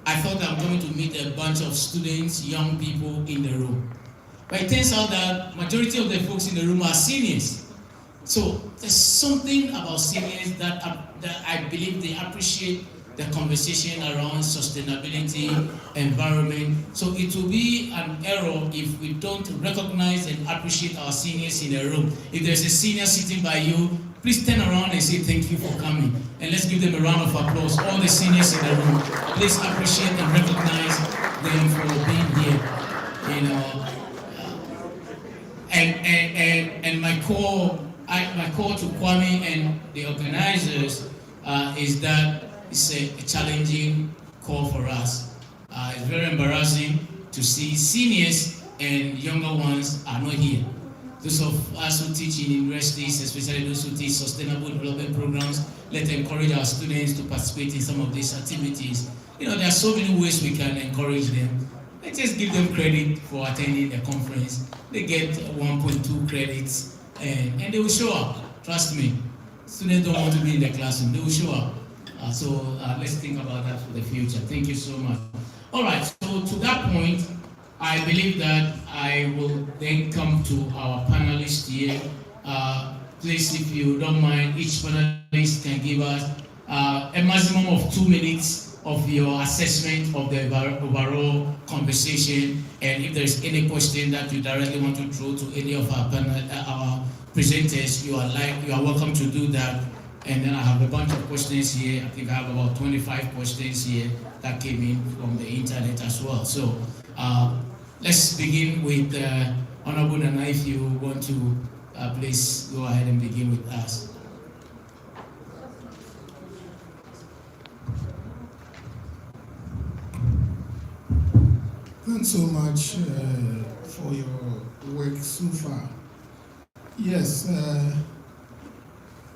I thought I'm going to meet a bunch of students, young people in the room. But it turns out that majority of the folks in the room are seniors. So there's something about seniors that I believe they appreciate the conversation around sustainability, environment. So it will be an error if we don't recognize and appreciate our seniors in the room. If there's a senior sitting by you, please turn around and say thank you for coming. And let's give them a round of applause. All the seniors in the room, please appreciate and recognize them for being here. You know, and my call to Kwame and the organizers is that it's a challenging call for us. It's very embarrassing to see seniors and younger ones are not here. Those of us who teach in universities, especially those who teach sustainable development programs, let's encourage our students to participate in some of these activities. You know, there are so many ways we can encourage them. Let's just give them credit for attending the conference. They get 1.2 credits and they will show up. Trust me. Students don't want to be in the classroom. They will show up. So let's think about that for the future. Thank you so much. All right, so to that point, I believe that I will then come to our panelists here. Please, if you don't mind, each panelist can give us a maximum of 2 minutes of your assessment of the overall conversation. And if there's any question that you directly want to throw to any of our presenters, you are welcome to do that. And then I have a bunch of questions here. I think I have about 25 questions here that came in from the internet as well. So let's begin with Honorable Nana. If you want to please go ahead and begin with us. Thanks so much for your work so far. Yes,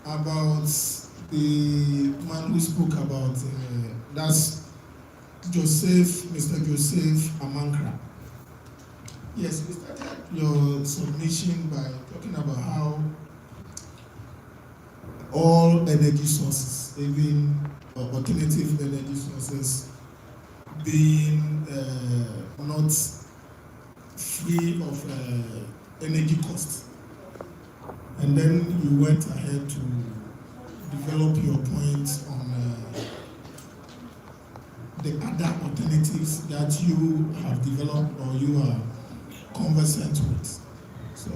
about the man who spoke about, that's Mr. Joseph Amankra. Yes, we started your submission by talking about how all energy sources, even alternative energy sources, being not free of energy costs. And then you went ahead to develop your points on the other alternatives that you have developed or you are conversant with. So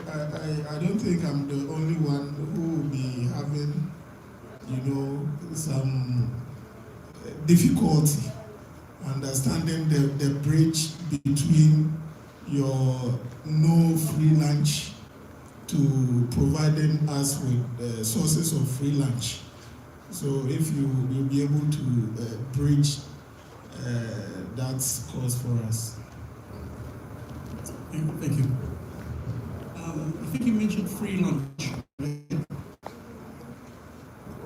I don't think I'm the only one who will be having, some difficulty understanding the bridge between your no free lunch to providing us with sources of free lunch. So if you'll be able to bridge that course for us. Thank you. I think you mentioned free lunch.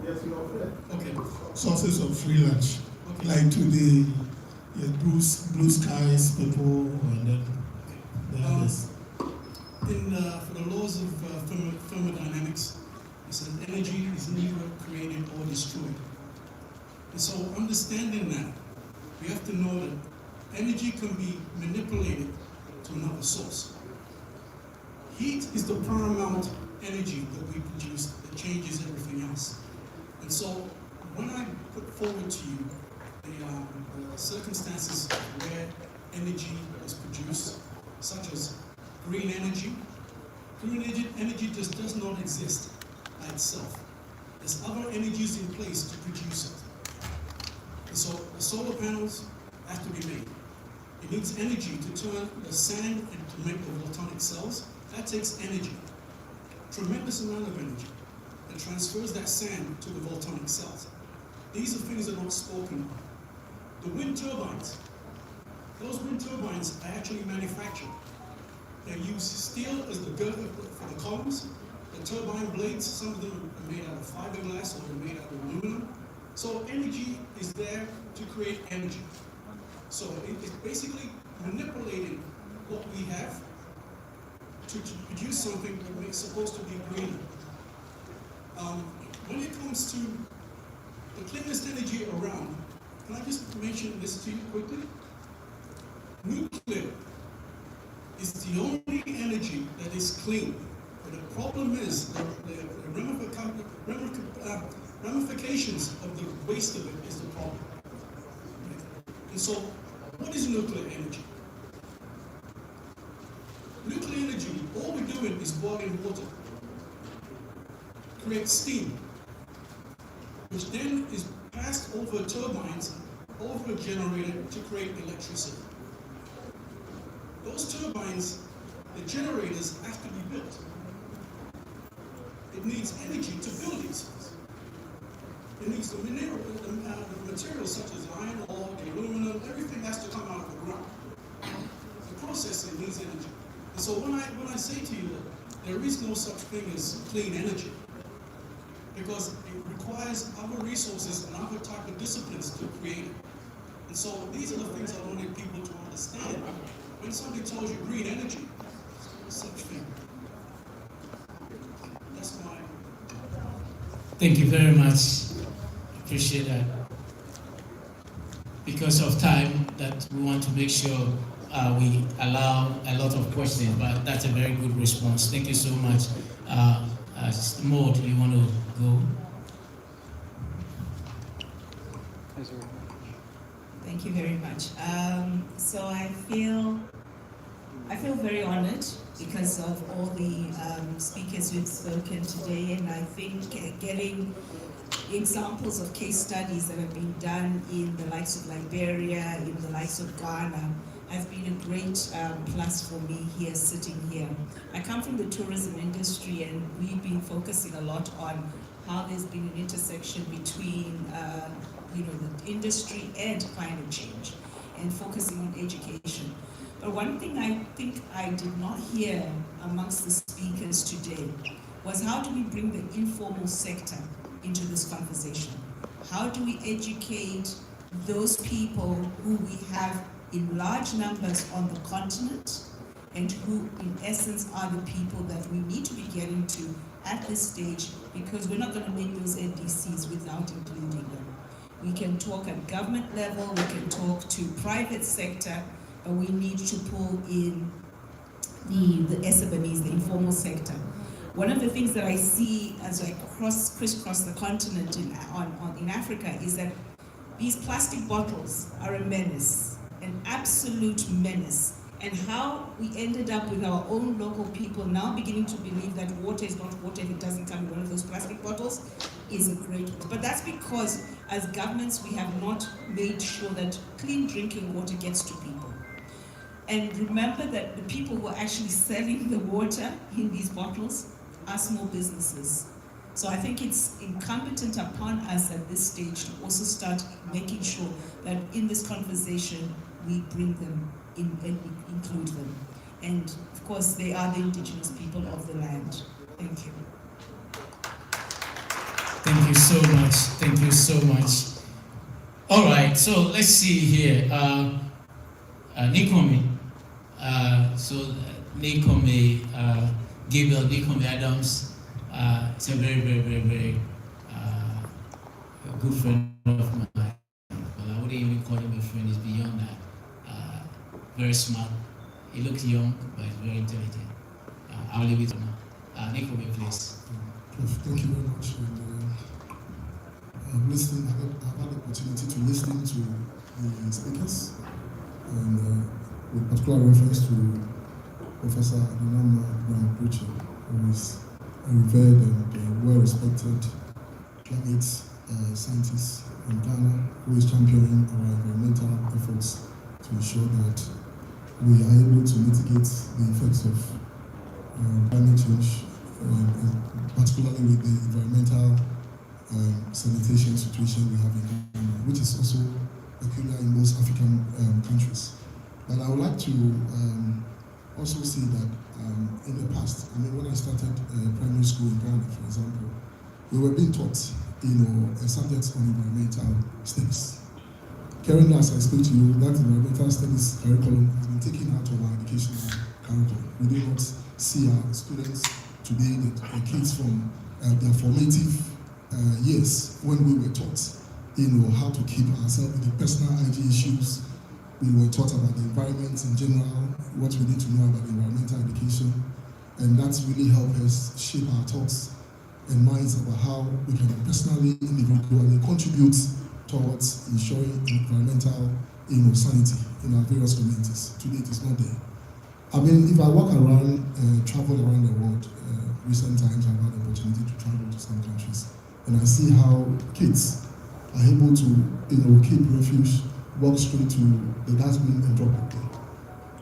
Yes, you offer. Okay. Sources of free lunch, like to the blue skies people, and then the others. For the laws of thermodynamics, it says energy is neither created or destroyed. And so understanding that, we have to know that energy can be manipulated to another source. Heat is the paramount energy that we produce that changes everything else. And so when I put forward to you the circumstances where energy is produced, such as green energy just does not exist by itself. There's other energies in place to produce it. And so the solar panels have to be made. It needs energy to turn the sand and to make the voltaic cells. That takes energy, tremendous amount of energy, that transfers that sand to the voltaic cells. These are things that are not spoken of. The wind turbines, those wind turbines are actually manufactured. They use steel as the girder for the columns. The turbine blades, some of them are made out of fiberglass or they're made out of aluminum. So energy is there to create energy. So it's basically manipulating what we have to produce something that is supposed to be greener. When it comes to the cleanest energy around, can I just mention this to you quickly? Nuclear is the only energy that is clean. But the problem is the ramifications of the waste of it is the problem. And so, what is nuclear energy? Nuclear energy, all we're doing is boiling water, create steam, which then is passed over turbines, over a generator to create electricity. Those turbines, the generators have to be built. It needs energy to build these things. It needs the materials such as iron ore, the aluminum, everything has to come out of the ground. The processing needs energy. And so when I say to you that there is no such thing as clean energy, because it requires other resources and other type of disciplines to create it. And so these are the things I wanted people to understand. When somebody tells you green energy, there's no such thing. That's my... Thank you very much. Appreciate that. Because of time, that we want to make sure we allow a lot of questions, but that's a very good response. Thank you so much. Maud, you want to go? Thank you very much. So I feel very honored because of all the speakers who've spoken today, and I think getting examples of case studies that have been done in the likes of Liberia, in the likes of Ghana, has been a great plus for me here, sitting here. I come from the tourism industry, and we've been focusing a lot on how there's been an intersection between the industry and climate change, and focusing on education. But one thing I think I did not hear amongst the speakers today was, how do we bring the informal sector into this conversation? How do we educate those people who we have in large numbers on the continent, and who in essence are the people that we need to be getting to at this stage, because we're not going to make those NDCs without including them. We can talk at government level, we can talk to private sector, but we need to pull in the SMEs, the informal sector. One of the things that I see as I crisscross the continent in Africa is that these plastic bottles are a menace, an absolute menace. And how we ended up with our own local people now beginning to believe that water is not water if it doesn't come in one of those plastic bottles is a great one. But that's because as governments we have not made sure that clean drinking water gets to people. And remember that the people who are actually selling the water in these bottles are small businesses. So I think it's incumbent upon us at this stage to also start making sure that in this conversation we bring them in and include them. And of course, they are the indigenous people of the land. Thank you. Thank you so much. Thank you so much. All right, so let's see here. Nikome. Nikome, Gabriel Nikome Adams. It's a very, very, very, very good friend of mine. Well, I wouldn't even call him a friend, he's beyond that. Very smart. He looks young, but he's very intelligent. I'll leave it now. Nikome, please. Thank you very much. I've had the opportunity to listen to the speakers, and with particular reference to Professor Adonama Brown-Okwuchi, who is a revered and well-respected climate scientist in Ghana, who is championing our environmental efforts to ensure that we are able to mitigate the effects of climate change, particularly with the environmental sanitation situation we have in Ghana, which is also peculiar in most African countries. But I would like to also see that in the past, when I started primary school in Ghana, for example, we were being taught, subjects on environmental studies. Currently, as I speak to you, that environmental studies curriculum has been taken out of our educational curriculum. We do not see our students today, the kids from their formative years when we were taught, how to keep ourselves with the personal hygiene issues. We were taught about the environment in general, what we need to know about environmental education, and that's really helped us shape our thoughts and minds about how we can personally, individually contribute towards ensuring environmental, sanity in our various communities. Today it is not there. If I walk around, travel around the world, recent times I've had the opportunity to travel to some countries, and I see how kids are able to, keep refuge, walk straight to the dustbin and drop it there.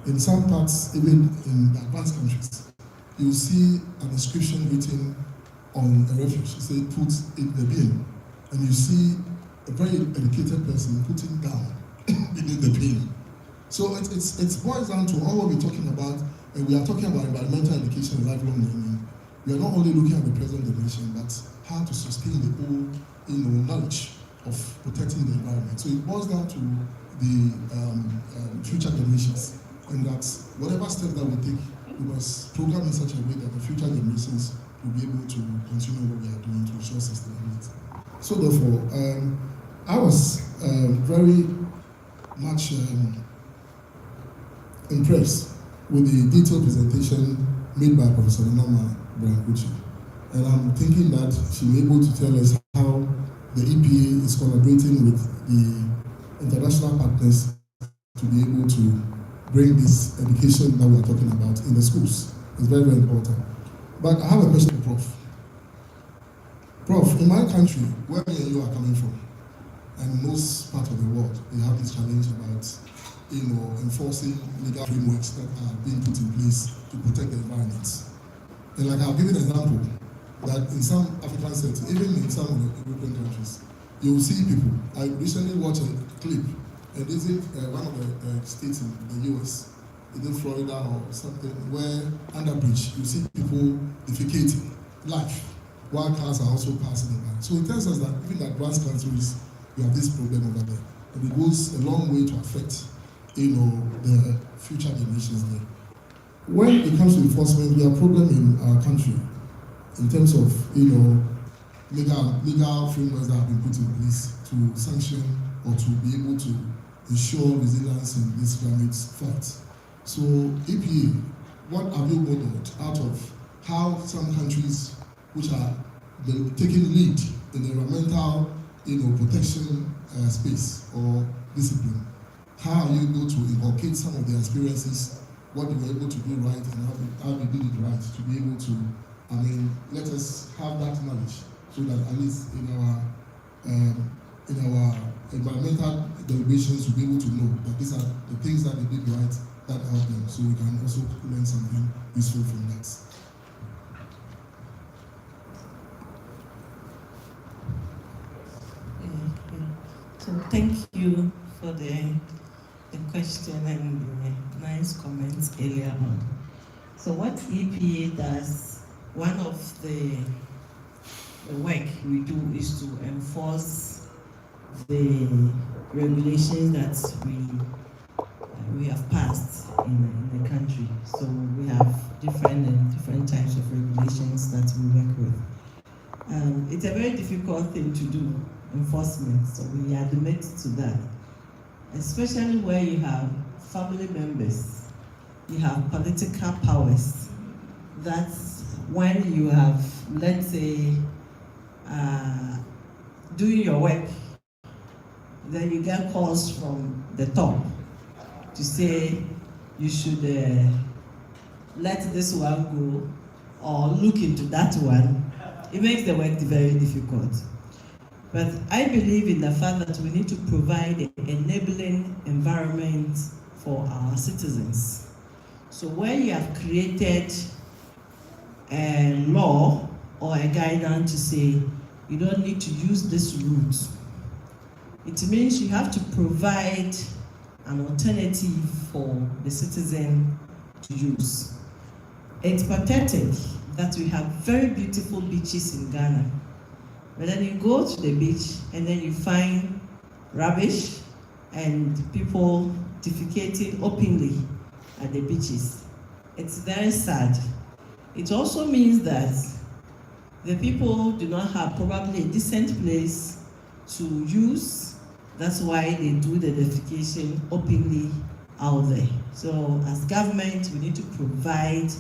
In some parts, even in the advanced countries, you see an inscription written on a refuge. It says, put in the bin. And you see a very educated person putting down in the bin. So it boils down to all what we're talking about, and we are talking about environmental education and lifelong learning. We are not only looking at the present generation, but how to sustain the whole, knowledge of protecting the environment. So it boils down to the future generations, and that whatever steps that we take, we must program in such a way that the future generations will be able to continue what we are doing to ensure sustainability. So therefore, I was very much impressed with the detailed presentation made by Professor Adonama Brown-Okwuchi. And I'm thinking that she'll be able to tell us how the EPA is collaborating with the international partners to be able to bring this education that we are talking about in the schools. It's very, very important. But I have a question for Prof. Prof, in my country, where me and you are coming from, and most parts of the world, they have this challenge about enforcing legal frameworks that are being put in place to protect the environment. And like I'll give you an example, that in some African states, even in some of the European countries, you will see people. I recently watched a clip, and this is one of the states in the US, either Florida or something, where under bridge, you see people defecating live, while cars are also passing by. So it tells us that even in advanced countries, we have this problem over there. And it goes a long way to affect, the future generations there. When it comes to enforcement, we have a problem in our country in terms of, legal frameworks that have been put in place to sanction or to be able to ensure resilience in this climate fight. So EPA, what have you modeled out of how some countries which are taking lead in the environmental, protection space or discipline, how are you able to inculcate some of their experiences, what they were able to do right and how they did it right, to be able to, let us have that knowledge so that at least in our environmental deliberations we'll be able to know that these are the things that they did right that help them, so we can also learn something useful from that. So thank you for the the question and the nice comments earlier on. So what EPA does, one of the work we do is to enforce the regulations that we have passed in the country. So we have different types of regulations that we work with. It's a very difficult thing to do, enforcement, so we admit to that. Especially where you have family members, you have political powers. That's when you have, let's say, doing your work, then you get calls from the top to say you should let this one go or look into that one. It makes the work very difficult. But I believe in the fact that we need to provide an enabling environment for our citizens. So where you have created a law or a guideline to say you don't need to use this route, it means you have to provide an alternative for the citizen to use. It's pathetic that we have very beautiful beaches in Ghana, but then you go to the beach and then you find rubbish and people defecating openly at the beaches. It's very sad. It also means that the people do not have probably a decent place to use. That's why they do the defecation openly out there. So as government, we need to provide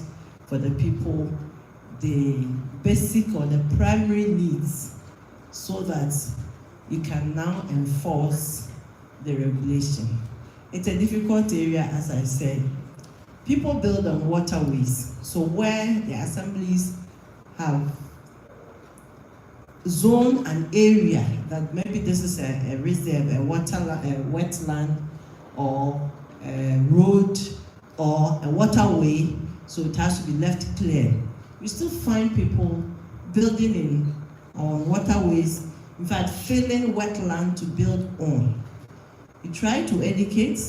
for the people the basic or the primary needs so that you can now enforce the regulation. It's a difficult area, as I said. People build on waterways. So where the assemblies have zoned an area that maybe this is a reserve, a wetland, or a road, or a waterway, so it has to be left clear. You still find people building on waterways, in fact, filling wetland to build on. You try to educate,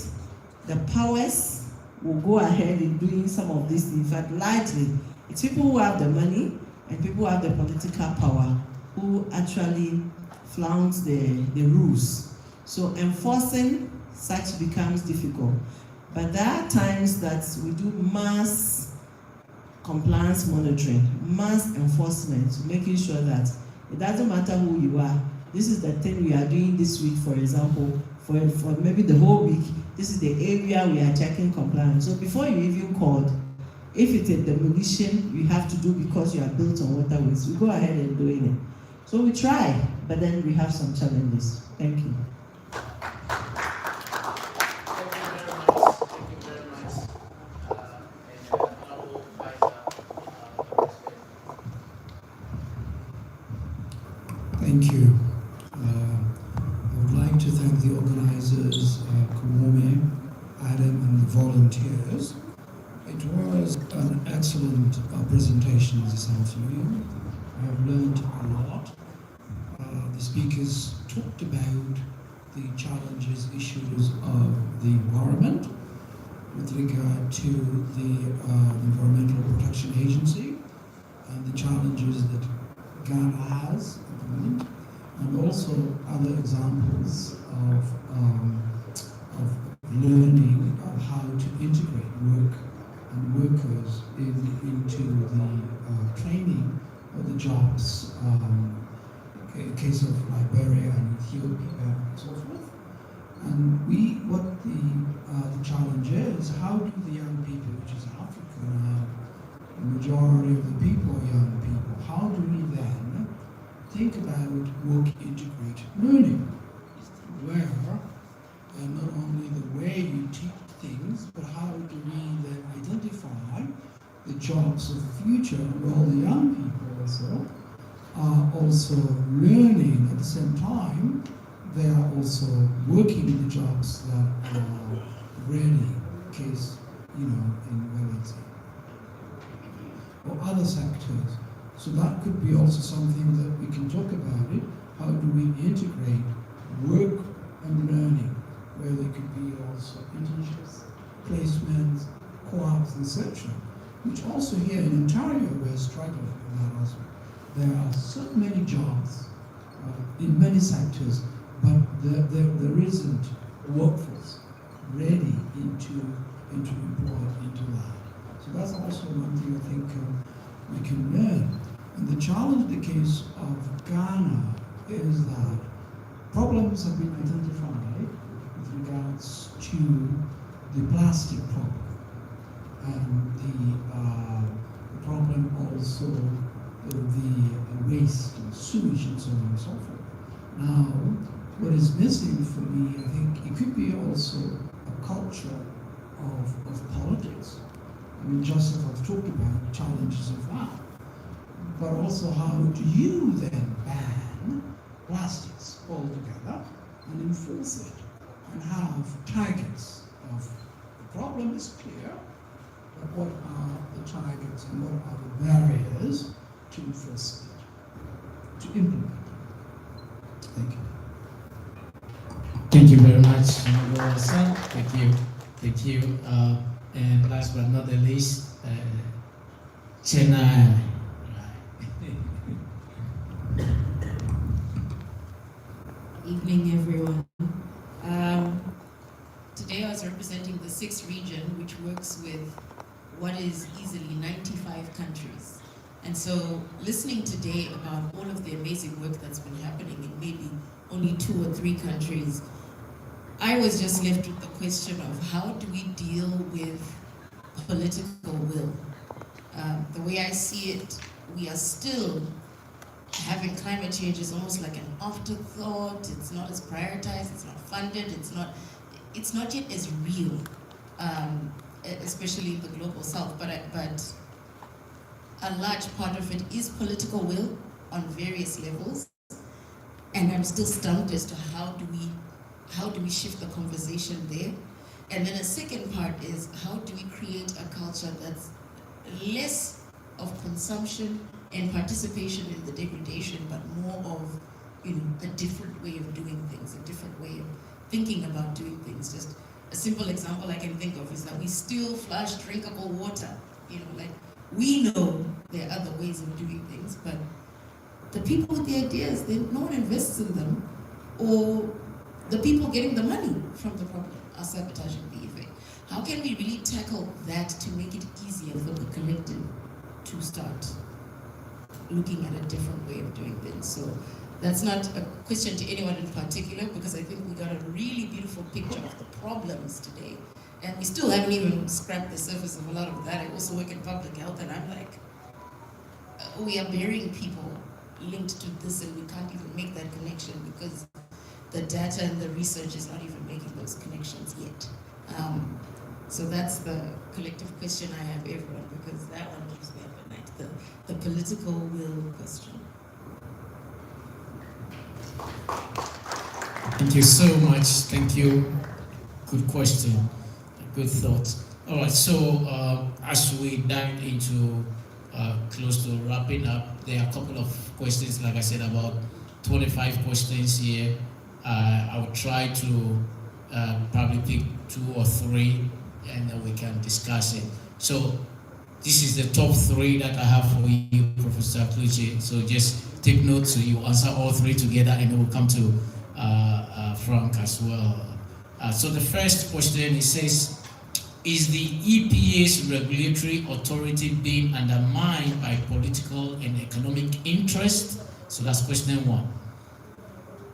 the powers will go ahead in doing some of these things. In fact, largely, it's people who have the money and people who have the political power who actually flounce the rules. So enforcing such becomes difficult. But there are times that we do mass compliance monitoring, mass enforcement, making sure that it doesn't matter who you are. This is the thing we are doing this week, for example, for maybe the whole week. This is the area we are checking compliance. So before you even called, if it's a demolition you have to do because you are built on waterways, we go ahead and doing it. So we try, but then we have some challenges. Thank you. Thank you. I would like to thank the organizers, Kumome, Adam, and the volunteers. It was an excellent presentation this afternoon. I have learned a lot. The speakers talked about the challenges, issues of the environment with regard to the Environmental Protection Agency and the challenges that Ghana has at the moment, and also other examples of learning of how to integrate work and workers into the training of the jobs, in case of Liberia and Ethiopia and so forth. And what the challenge is, how do the young people, which is Africa now, the majority of the people are young people, how do we then think about work integrated learning, where not only the way you teach things, but how do we then identify the jobs of the future, where all the young people also are also learning at the same time. They are also working in the jobs that are ready, in case, in Wellington or other sectors. So that could be also something that we can talk about it. How do we integrate work and learning where there could be also internships, placements, co-ops, etc. Which also here in Ontario we're struggling with that also. There are so many jobs in many sectors, but there isn't a workforce ready into employed into that. So that's also one thing I think we can learn. And the challenge in the case of Ghana is that problems have been identified with regards to the plastic problem and the problem also the waste and sewage and so on and so forth. Now, what is missing for me, I think it could be also a culture of politics. I mean, Joseph has talked about the challenges of that. But also, how do you then ban plastics altogether and enforce it and have targets of the problem is clear, but what are the targets and what are the barriers to enforce it, to implement it? Thank you. Thank you very much, Honorable Hassan. Thank you. Thank you. And last but not the least, Chena. Evening, everyone. Today I was representing the 6th region, which works with what is easily 95 countries. And so listening today about all of the amazing work that's been happening in maybe only 2 or 3 countries, I was just left with the question of how do we deal with political will? The way I see it, we are still having climate change is almost like an afterthought. It's not as prioritized, it's not funded, it's not yet as real, especially in the global south, but a large part of it is political will on various levels. And I'm still stumped as to how do we shift the conversation there? And then a second part is how do we create a culture that's less of consumption and participation in the degradation, but more of, a different way of doing things, a different way of thinking about doing things. Just a simple example I can think of is that we still flush drinkable water. Like we know there are other ways of doing things, but the people with the ideas, no one invests in them, or the people getting the money from the problem are sabotaging the effect. How can we really tackle that to make it easier for the collective to start looking at a different way of doing things? So that's not a question to anyone in particular, because I think we got a really beautiful picture of the problems today. And we still haven't even scratched the surface of a lot of that. I also work in public health, and I'm like, we are burying people linked to this, and we can't even make that connection because the data and the research is not even making those connections yet. So that's the collective question I have, everyone, because that one keeps me up at night, the political will question. Thank you so much. Thank you. Good question. Good thought. All right, so as we dive into close to wrapping up, there are a couple of questions, like I said, about 25 questions here. I will try to probably pick 2 or 3 and then we can discuss it. So this is the top 3 that I have for you, Professor Kluge. So just take notes so you answer all 3 together, and then we'll come to Frank as well. So the first question, it says, is the EPA's regulatory authority being undermined by political and economic interest? So that's question 1.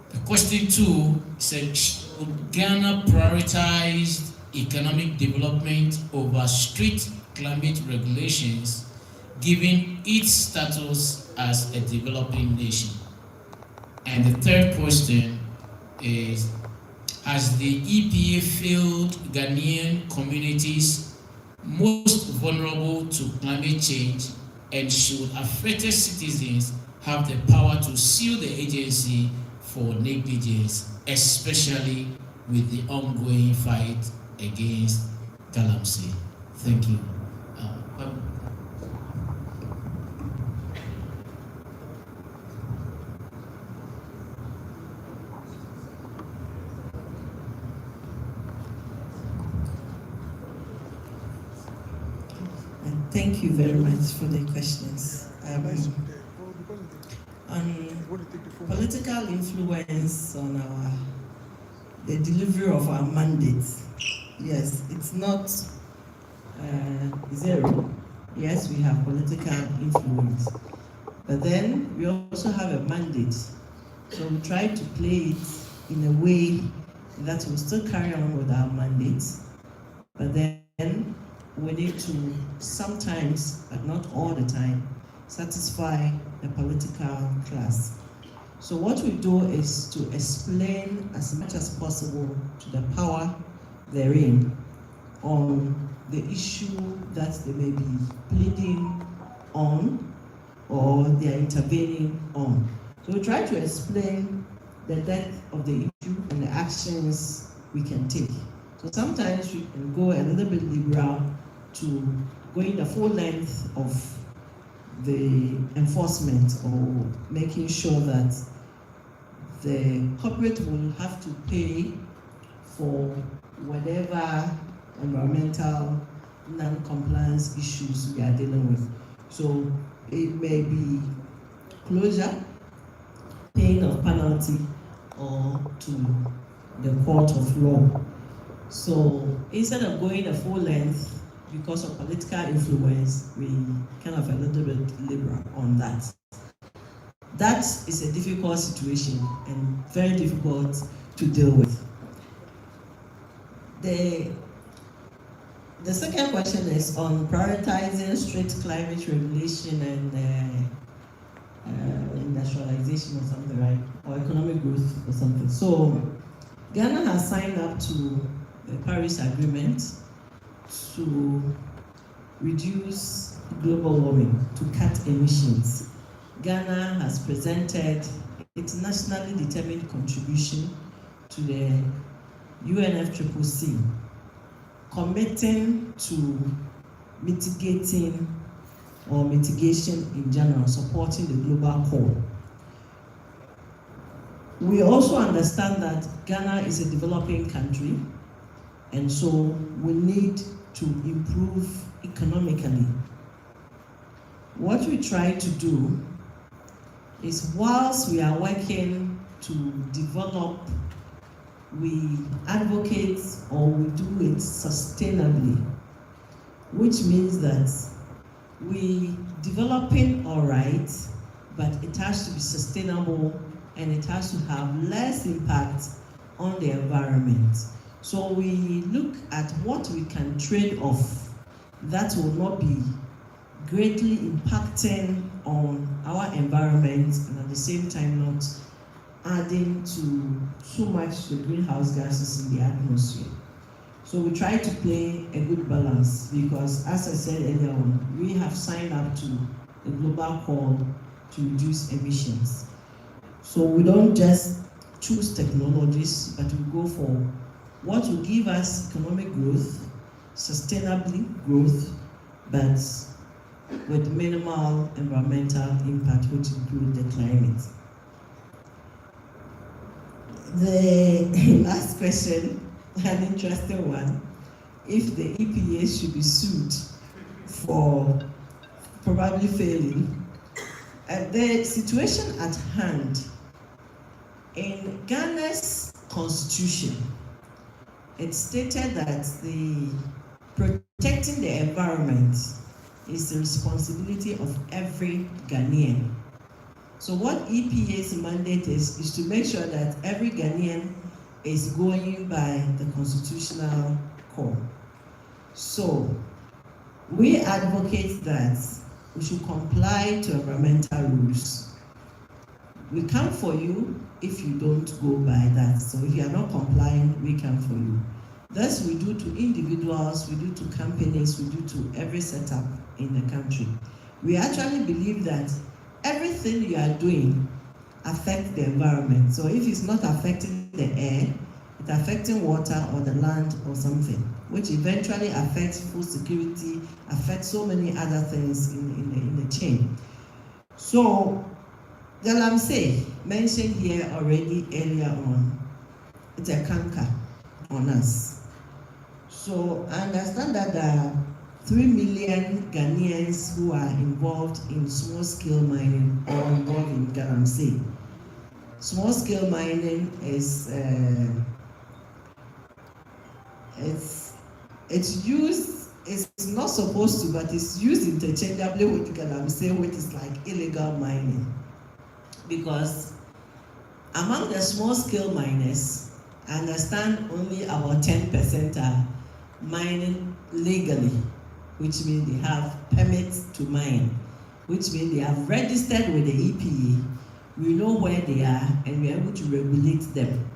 The question 2 says, should Ghana prioritize economic development over strict climate regulations, given its status as a developing nation? And the third question is, has the EPA failed Ghanaian communities most vulnerable to climate change, and should affected citizens have the power to sue the agency for negligence, especially with the ongoing fight against galamsey? Thank you. Thank you very much for the questions. On political influence on the delivery of our mandates, yes, it's not zero. Yes, we have political influence, but then we also have a mandate. So we try to play it in a way that will still carry on with our mandates, but then we need to sometimes, but not all the time, satisfy the political class. So what we do is to explain as much as possible to the power therein on the issue that they may be pleading on or they are intervening on. So we try to explain the depth of the issue and the actions we can take. So sometimes we can go a little bit liberal to going the full length of the enforcement or making sure that the corporate will have to pay for whatever environmental non-compliance issues we are dealing with. So it may be closure, paying of penalty, or to the court of law. So instead of going the full length, because of political influence, we kind of a little bit liberal on that. That is a difficult situation and very difficult to deal with. The second question is on prioritizing strict climate regulation and industrialization or something, right? Or economic growth or something. So Ghana has signed up to the Paris Agreement to reduce global warming, to cut emissions. Ghana has presented its nationally determined contribution to the UNFCCC, committing to mitigating or mitigation in general, supporting the global core. We also understand that Ghana is a developing country, and so we need to improve economically. What we try to do is, whilst we are working to develop, we advocate or we do it sustainably, which means that we developing all right, but it has to be sustainable and it has to have less impact on the environment. So we look at what we can trade off that will not be greatly impacting on our environment and at the same time not adding to too much the greenhouse gases in the atmosphere. So we try to play a good balance because, as I said earlier on, we have signed up to the global call to reduce emissions. So we don't just choose technologies, but we go for what will give us economic growth, sustainably growth, but with minimal environmental impact, which include the climate. The last question, an interesting one. If the EPA should be sued for probably failing, the situation at hand in Ghana's constitution, it stated that protecting the environment is the responsibility of every Ghanaian. So what EPA's mandate is to make sure that every Ghanaian is going by the constitutional core. So we advocate that we should comply to environmental rules. We come for you if you don't go by that. So if you are not complying, we come for you. Thus we do to individuals, we do to companies, we do to every setup in the country. We actually believe that everything you are doing affects the environment. So if it's not affecting the air, it's affecting water or the land or something, which eventually affects food security, affects so many other things in the chain. So the Galamsey mentioned here already earlier on, it's a canker on us. So I understand that 3 million Ghanaians who are involved in small-scale mining or involved in Galamsey. Small-scale mining is it's used. It's not supposed to, but it's used interchangeably with Galamsey, which is like illegal mining, because among the small-scale miners, I understand only about 10% are mining legally, which means they have permits to mine, which means they have registered with the EPA. We know where they are and we are able to regulate them.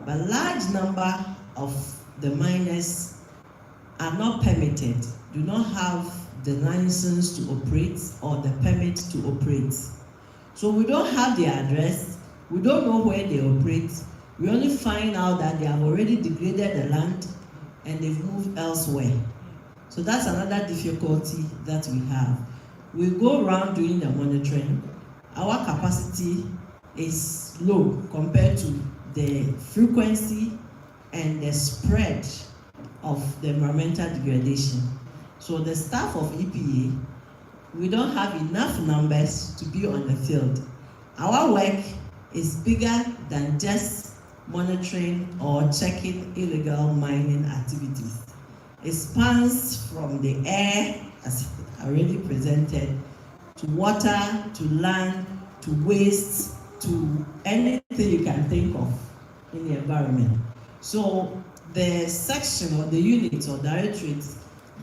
But large number of the miners are not permitted, do not have the license to operate or the permit to operate. So we don't have their address, we don't know where they operate. We only find out that they have already degraded the land and they've moved elsewhere. So that's another difficulty that we have. We go around doing the monitoring. Our capacity is low compared to the frequency and the spread of the environmental degradation. So the staff of EPA, we don't have enough numbers to be on the field. Our work is bigger than just monitoring or checking illegal mining activities. It spans from the air, as already presented, to water, to land, to waste, to anything you can think of in the environment. So the section or the unit or directorate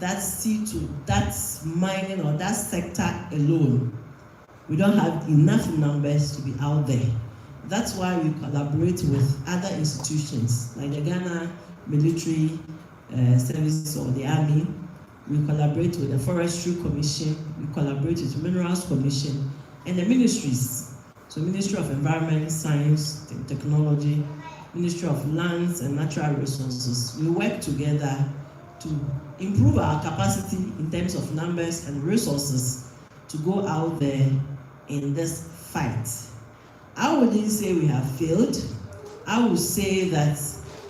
that see to that mining or that sector alone, we don't have enough numbers to be out there. That's why we collaborate with other institutions like the Ghana Military Service or the Army. We collaborate with the Forestry Commission, we collaborate with the Minerals Commission and the ministries. So Ministry of Environment, Science and Technology, Ministry of Lands and Natural Resources. We work together to improve our capacity in terms of numbers and resources to go out there in this fight. I wouldn't say we have failed. I would say that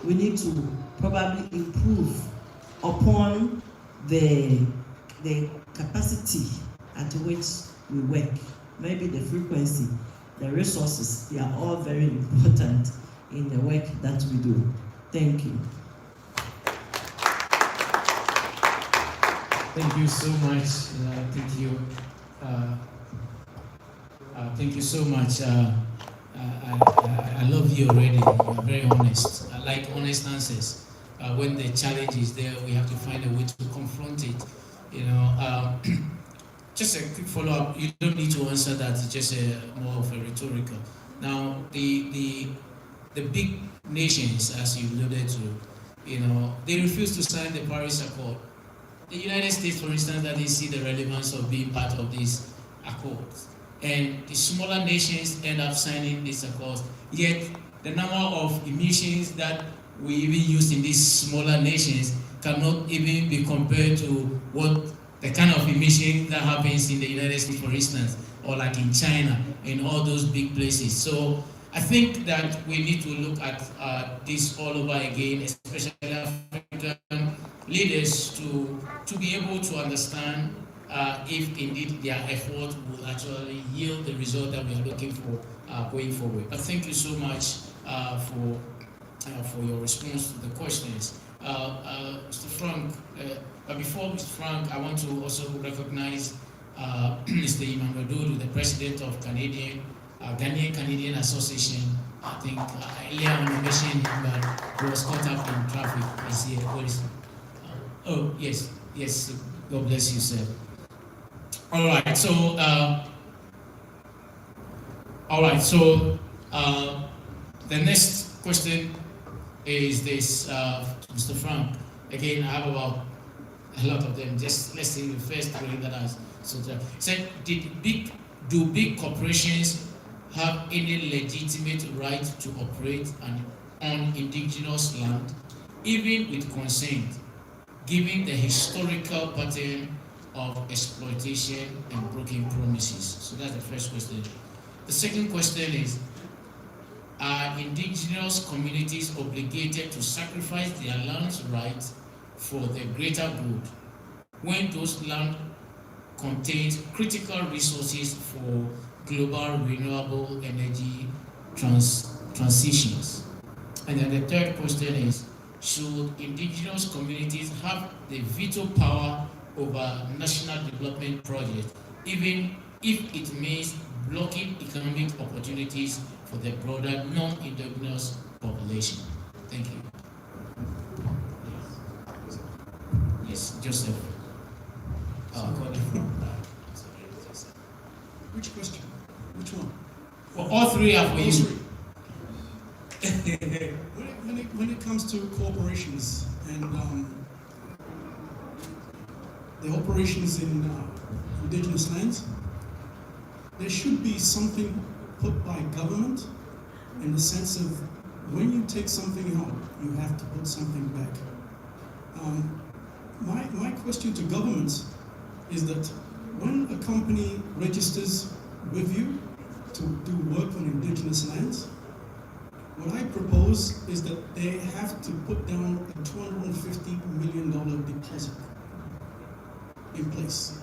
we need to probably improve upon the capacity at which we work. Maybe the frequency, the resources, they are all very important in the work that we do. Thank you. Thank you so much. Thank you. Thank you so much. I love you already. You're very honest. I like honest answers. When the challenge is there, we have to find a way to confront it. You know, just a quick follow-up. You don't need to answer that. It's just more of a rhetorical. Now, the big nations, as you alluded to, you know, they refuse to sign the Paris Accord. The United States, for instance, that they see the relevance of being part of these accords. And the smaller nations end up signing these accords, yet the number of emissions that we even use in these smaller nations cannot even be compared to what the kind of emission that happens in the United States, for instance, or like in China, in all those big places. So I think that we need to look at this all over again, especially African leaders, to be able to understand if indeed their effort will actually yield the result that we are looking for going forward. But thank you so much for your response to the questions. Mr. Frank, but before Mr. Frank, I want to also recognize Mr. Emmanuel Dodo, the president of Ghanaian Canadian Association. I think earlier on you mentioned him, but he was caught up in traffic. Is here? What is? Oh yes, yes. God bless you, sir. All right. So, the next question is this, Mr. Frank. Again, I have about a lot of them. Just let's say the first three that I said. Do big corporations have any legitimate right to operate on indigenous land, even with consent, given the historical pattern of exploitation and broken promises? So that's the first question. The second question is, are indigenous communities obligated to sacrifice their land's rights for the greater good? when those land contains critical resources for global renewable energy transitions? And then the third question is, should indigenous communities have the veto power over national development projects, even if it means blocking economic opportunities for the broader non-indigenous population? Thank you. Yes, Joseph. Which question? Which one? Well, all three are for you. When it comes to corporations and the operations in indigenous lands, there should be something put by government in the sense of when you take something out, you have to put something back. My question to governments is that when a company registers with you to do work on indigenous lands, what I propose is that they have to put down a $250 million deposit in place.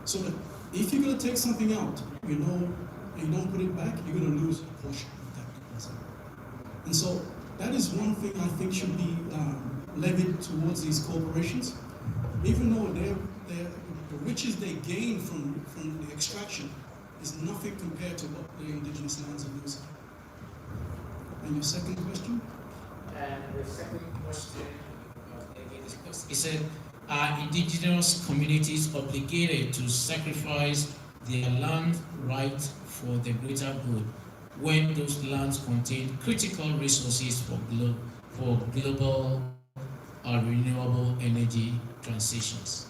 So that if you're going to take something out, you know, and you don't put it back, you're going to lose a portion of that deposit. And so that is one thing I think should be levied towards these corporations, even though the riches they gain from the extraction is nothing compared to what the indigenous lands are losing. And your second question? And the second question, it said, are indigenous communities obligated to sacrifice their land right for the greater good when those lands contain critical resources for global renewable energy transitions?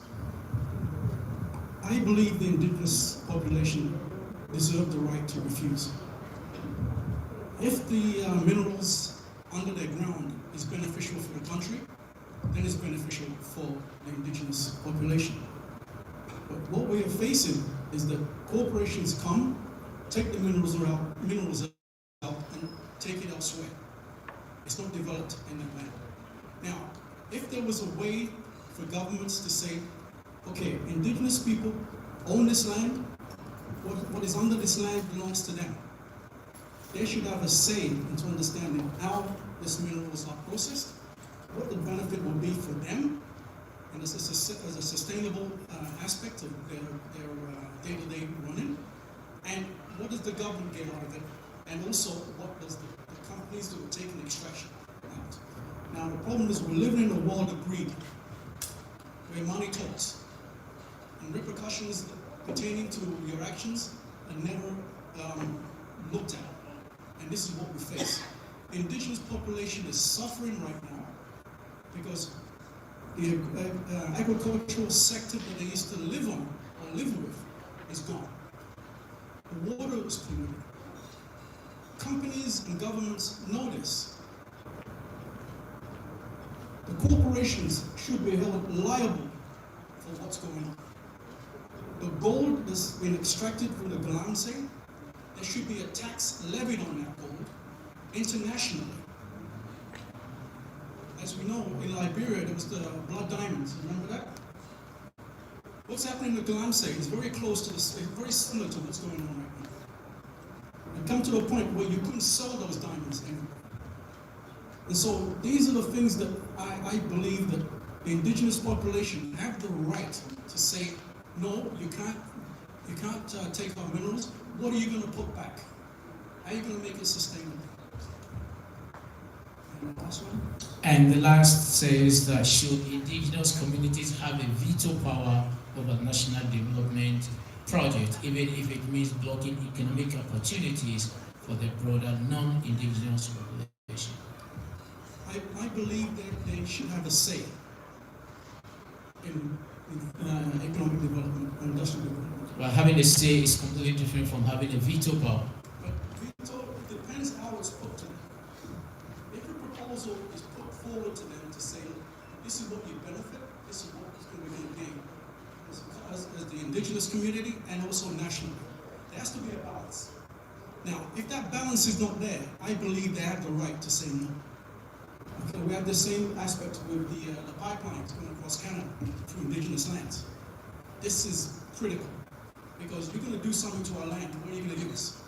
I believe the indigenous population deserve the right to refuse. If the minerals under the ground is beneficial for the country, then it's beneficial for the indigenous population. But what we are facing is that corporations come, take the minerals out, and take it elsewhere. It's not developed in that land. Now, if there was a way for governments to say, okay, indigenous people own this land, what is under this land belongs to them. They should have a say into understanding how these minerals are processed, what the benefit will be for them, and as a sustainable aspect of their day-to-day running, and what does the government get out of it, and also what does the companies do taking extraction out. Now the problem is we're living in a world of greed, where money talks, and repercussions pertaining to your actions are never looked at. And this is what we face. The indigenous population is suffering right now because the agricultural sector that they used to live on or live with is gone. The water is polluted. Companies and governments know this. The corporations should be held liable for what's going on. The gold that's been extracted from the Galamsey, there should be a tax levied on that gold internationally. As we know, in Liberia, there was the blood diamonds. Remember that? What's happening in the Galamsey is very close to this, very similar to what's going on right now. And come to a point where you couldn't sell those diamonds anymore. And so these are the things that I believe that the indigenous population have the right to say, no, you can't take our minerals. What are you going to put back? How are you going to make it sustainable? And the last one? And the last says that should indigenous communities have a veto power over national development projects, even if it means blocking economic opportunities for the broader non-indigenous population? I believe that they should have a say in economic development and industrial development. Well, having a say is completely different from having a veto power. But veto depends how it's put to them. If a proposal is put forward to them to say, this is what you benefit, this is what we're going to gain, as the indigenous community and also nationally, there has to be a balance. Now, if that balance is not there, I believe they have the right to say no. Okay, we have the same aspect with the pipelines going across Canada through indigenous lands. This is critical because you're going to do something to our land. What are you going to give us?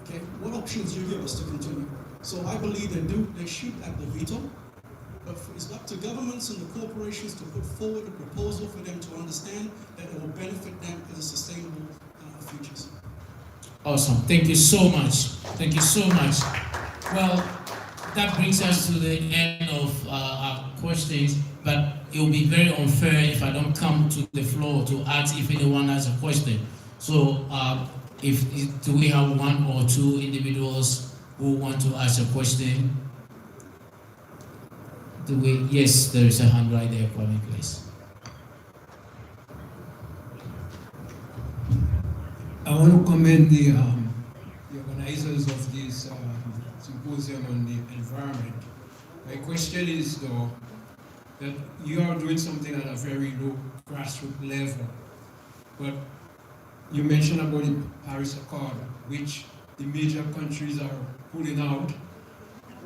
Okay, what options do you give us to continue? So I believe they shoot at the veto, but it's up to governments and the corporations to put forward a proposal for them to understand that it will benefit them as a sustainable futures. Awesome. Thank you so much. Thank you so much. Well, that brings us to the end of our questions, but it will be very unfair if I don't come to the floor to ask if anyone has a question. So, do we have one or two individuals who want to ask a question? Yes, there is a hand right there, Kwame, please. I want to commend the organizers of this symposium on the environment. My question is, though, that you are doing something at a very low grassroots level, but you mentioned about the Paris Accord, which the major countries are pulling out,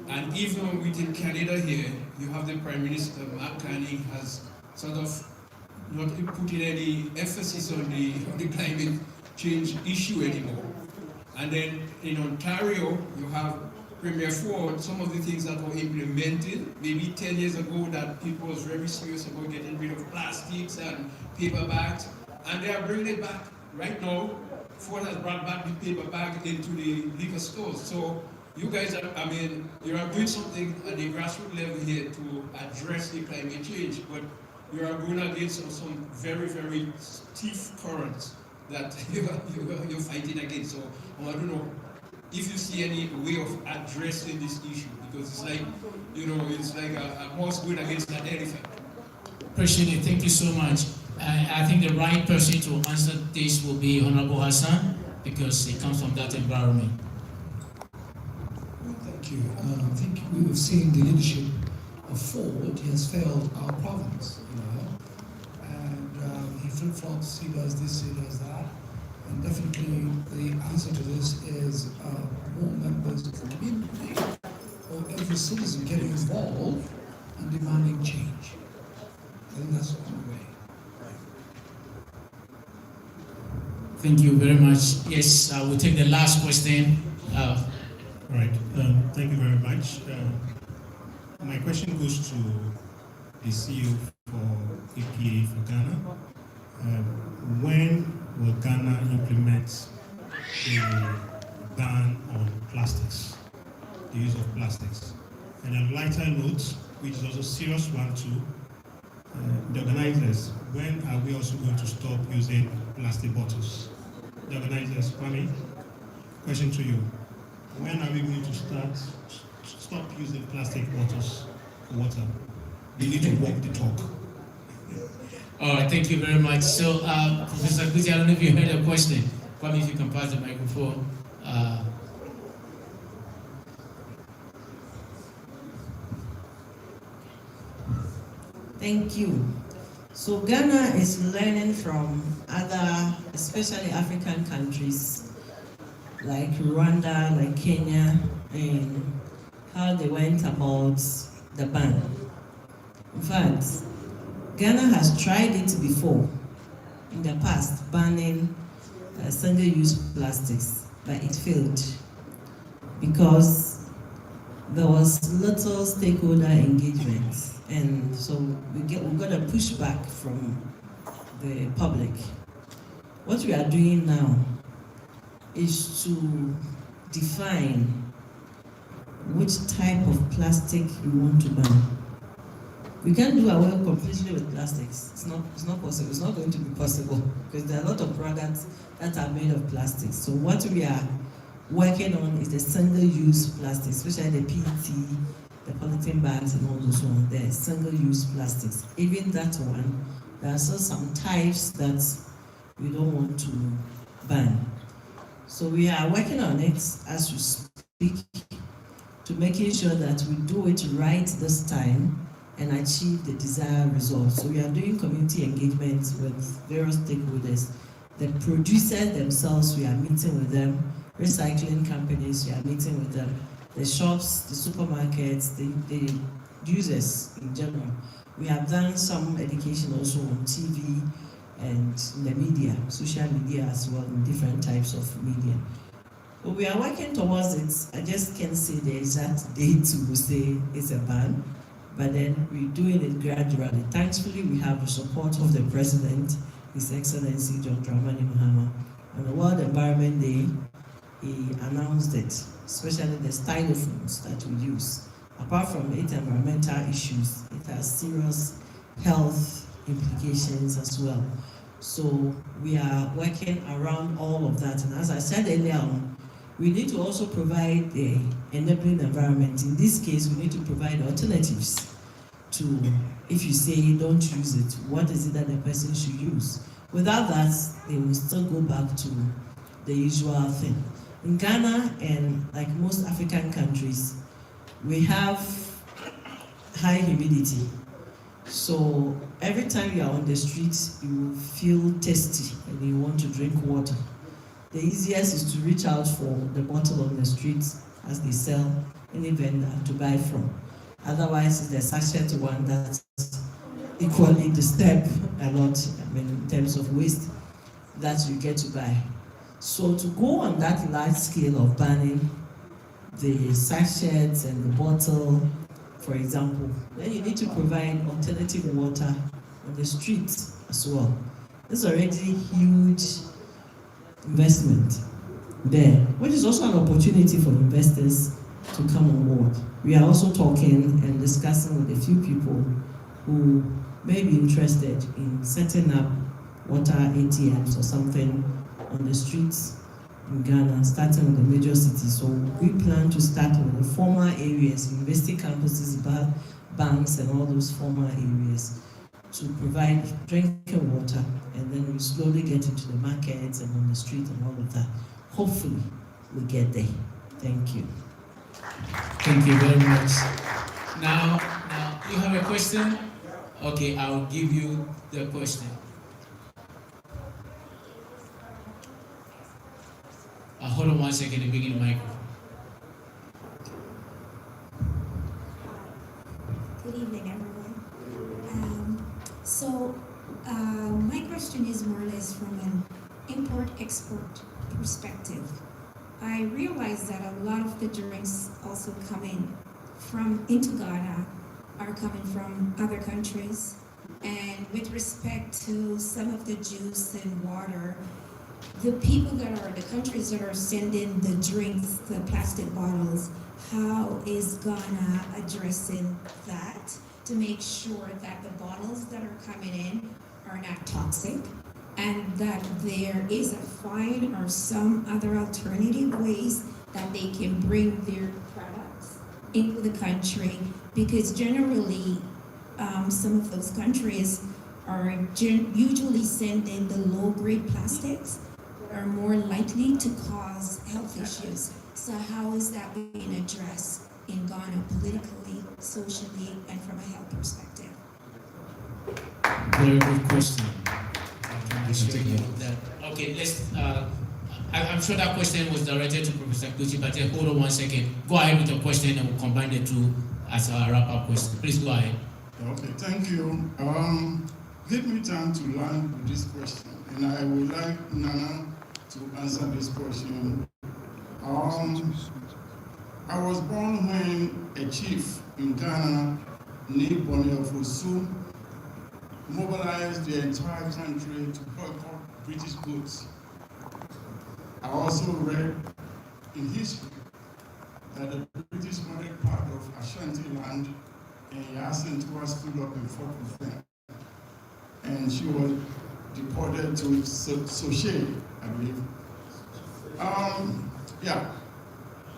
and even within Canada here, you have the Prime Minister, Mark Carney, has sort of not putting any emphasis on the climate change issue anymore. And then in Ontario, you have Premier Ford, some of the things that were implemented maybe 10 years ago that people was very serious about getting rid of plastics and paper bags, and they are bringing it back. Right now, Ford has brought back the paper bag into the liquor stores. So you guys are, you are doing something at the grassroots level here to address the climate change, but you are going against some very, very stiff currents that you're fighting against. So I want to know if you see any way of addressing this issue, because it's like, it's like a horse going against an elephant. Appreciate it. Thank you so much. I think the right person to answer this will be Honorable Hassan, because he comes from that environment. Thank you. I think we've seen the leadership of Ford. He has failed our province, and he flip-flops, he does this, he does that. And definitely the answer to this is more members of the community or every citizen getting involved and demanding change. I think that's the only way. Thank you very much. Yes, I will take the last question. Right. Thank you very much. My question goes to the CEO for EPA for Ghana. When will Ghana implement a ban on plastics, the use of plastics? And a lighter note, which is also a serious one too, the organizers, when are we also going to stop using plastic bottles? The organizers, Kwame, question to you. When are we going to stop using plastic bottles for water? We need to walk the talk. All right, thank you very much. So, Professor Kuti, I don't know if you heard a question. Kwame, if you can pass the microphone. Thank you. So Ghana is learning from other, especially African countries, like Rwanda, like Kenya, and how they went about the ban. In fact, Ghana has tried it before, in the past, banning single-use plastics, but it failed because there was little stakeholder engagement, and so we got a pushback from the public. What we are doing now is to define which type of plastic we want to ban. We can't do away completely with plastics. It's not possible. It's not going to be possible because there are a lot of products that are made of plastics. So what we are working on is the single-use plastics, especially the PET, the polythene bags, and all those ones. The single-use plastics. Even that one, there are still some types that we don't want to ban. So we are working on it as we speak to making sure that we do it right this time and achieve the desired results. So we are doing community engagement with various stakeholders. The producers themselves, we are meeting with them. Recycling companies, we are meeting with them. The shops, the supermarkets, the users in general. We have done some education also on TV and in the media, social media as well, in different types of media. But we are working towards it. I just can't say the exact date to say it's a ban, but then we're doing it gradually. Thankfully, we have the support of the President, His Excellency John Dramani Mahama. On the World Environment Day, he announced it, especially the stylophones that we use. Apart from its environmental issues, it has serious health implications as well. So we are working around all of that. And as I said earlier on, we need to also provide the enabling environment. In this case, we need to provide alternatives to, if you say don't use it, what is it that the person should use? Without that, they will still go back to the usual thing. In Ghana and like most African countries, we have high humidity. So every time you are on the streets, you will feel thirsty and you want to drink water. The easiest is to reach out for the bottle on the streets as they sell any vendor to buy from. Otherwise, it's the sachet one that's equally disturbed a lot, in terms of waste that you get to buy. So to go on that large scale of banning the sachets and the bottle, for example, then you need to provide alternative water on the streets as well. It's already huge investment there, which is also an opportunity for investors to come on board. We are also talking and discussing with a few people who may be interested in setting up water ATMs or something on the streets in Ghana, starting with the major cities. So we plan to start with the former areas, university campuses, banks, and all those former areas to provide drinking water, and then we slowly get into the markets and on the street and all of that. Hopefully, we get there. Thank you. Thank you very much. Now, you have a question? Okay, I'll give you the question. Hold on 1 second and begin the microphone. Good evening, everyone. My question is more or less from an import-export perspective. I realize that a lot of the drinks also coming into Ghana are coming from other countries. And with respect to some of the juice and water, the countries that are sending the drinks, the plastic bottles, how is Ghana addressing that to make sure that the bottles that are coming in are not toxic, and that there is a fine or some other alternative ways that they can bring their products into the country? Because generally, some of those countries are usually sending the low-grade plastics that are more likely to cause health issues. So how is that being addressed in Ghana politically, socially, and from a health perspective? Very good question. Okay, I'm sure that question was directed to Professor Gucci, but hold on 1 second. Go ahead with the question and we'll combine the two as a wrap-up question. Please go ahead. Okay, thank you. Give me time to land with this question, and I would like Nana to answer this question. I was born when a chief in Ghana, named Bonnie Ofosu, mobilized the entire country to boycott British goods. I also read in history that the British wanted part of Ashanti land, and Yasintua stood up and fought with them. And she was deported to Soche, I believe.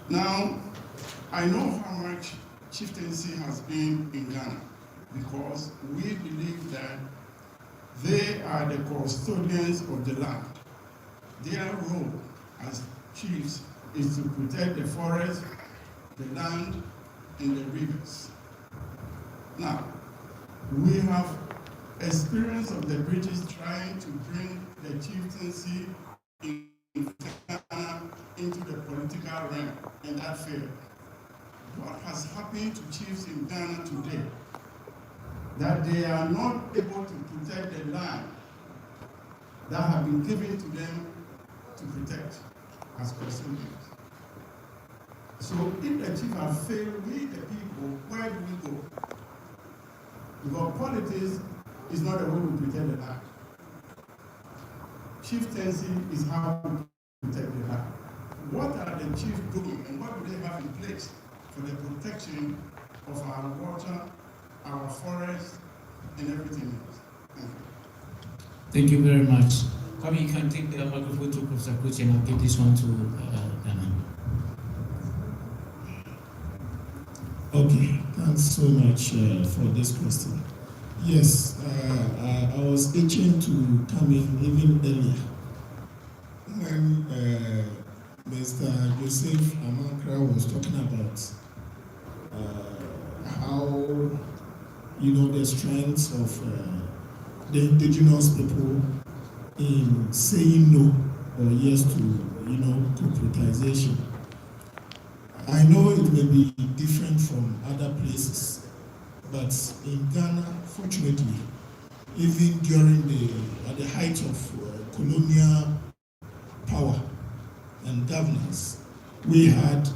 Now, I know how much chieftaincy has been in Ghana, because we believe that they are the custodians of the land. Their role as chiefs is to protect the forest, the land, and the rivers. Now, we have experience of the British trying to bring the chieftaincy in Ghana into the political realm, and that failed. what has happened to chiefs in Ghana today, that they are not able to protect the land that have been given to them to protect as custodians. So if the chief has failed, we the people, where do we go? Because politics is not the way we protect the land. Chieftaincy is how we protect the land. What are the chiefs doing and what do they have in place for the protection of our water, our forests, and everything else? Thank you. Thank you very much. Kwame, you can take the microphone to Professor Kuti and I'll give this one to Ghana. Okay, thanks so much for this question. Yes, I was itching to come in even earlier when Mr. Joseph Amankra was talking about how, the strengths of the indigenous people in saying no or yes to, corporatization. I know it may be different from other places, but in Ghana, fortunately, even during at the height of colonial power and governance, we had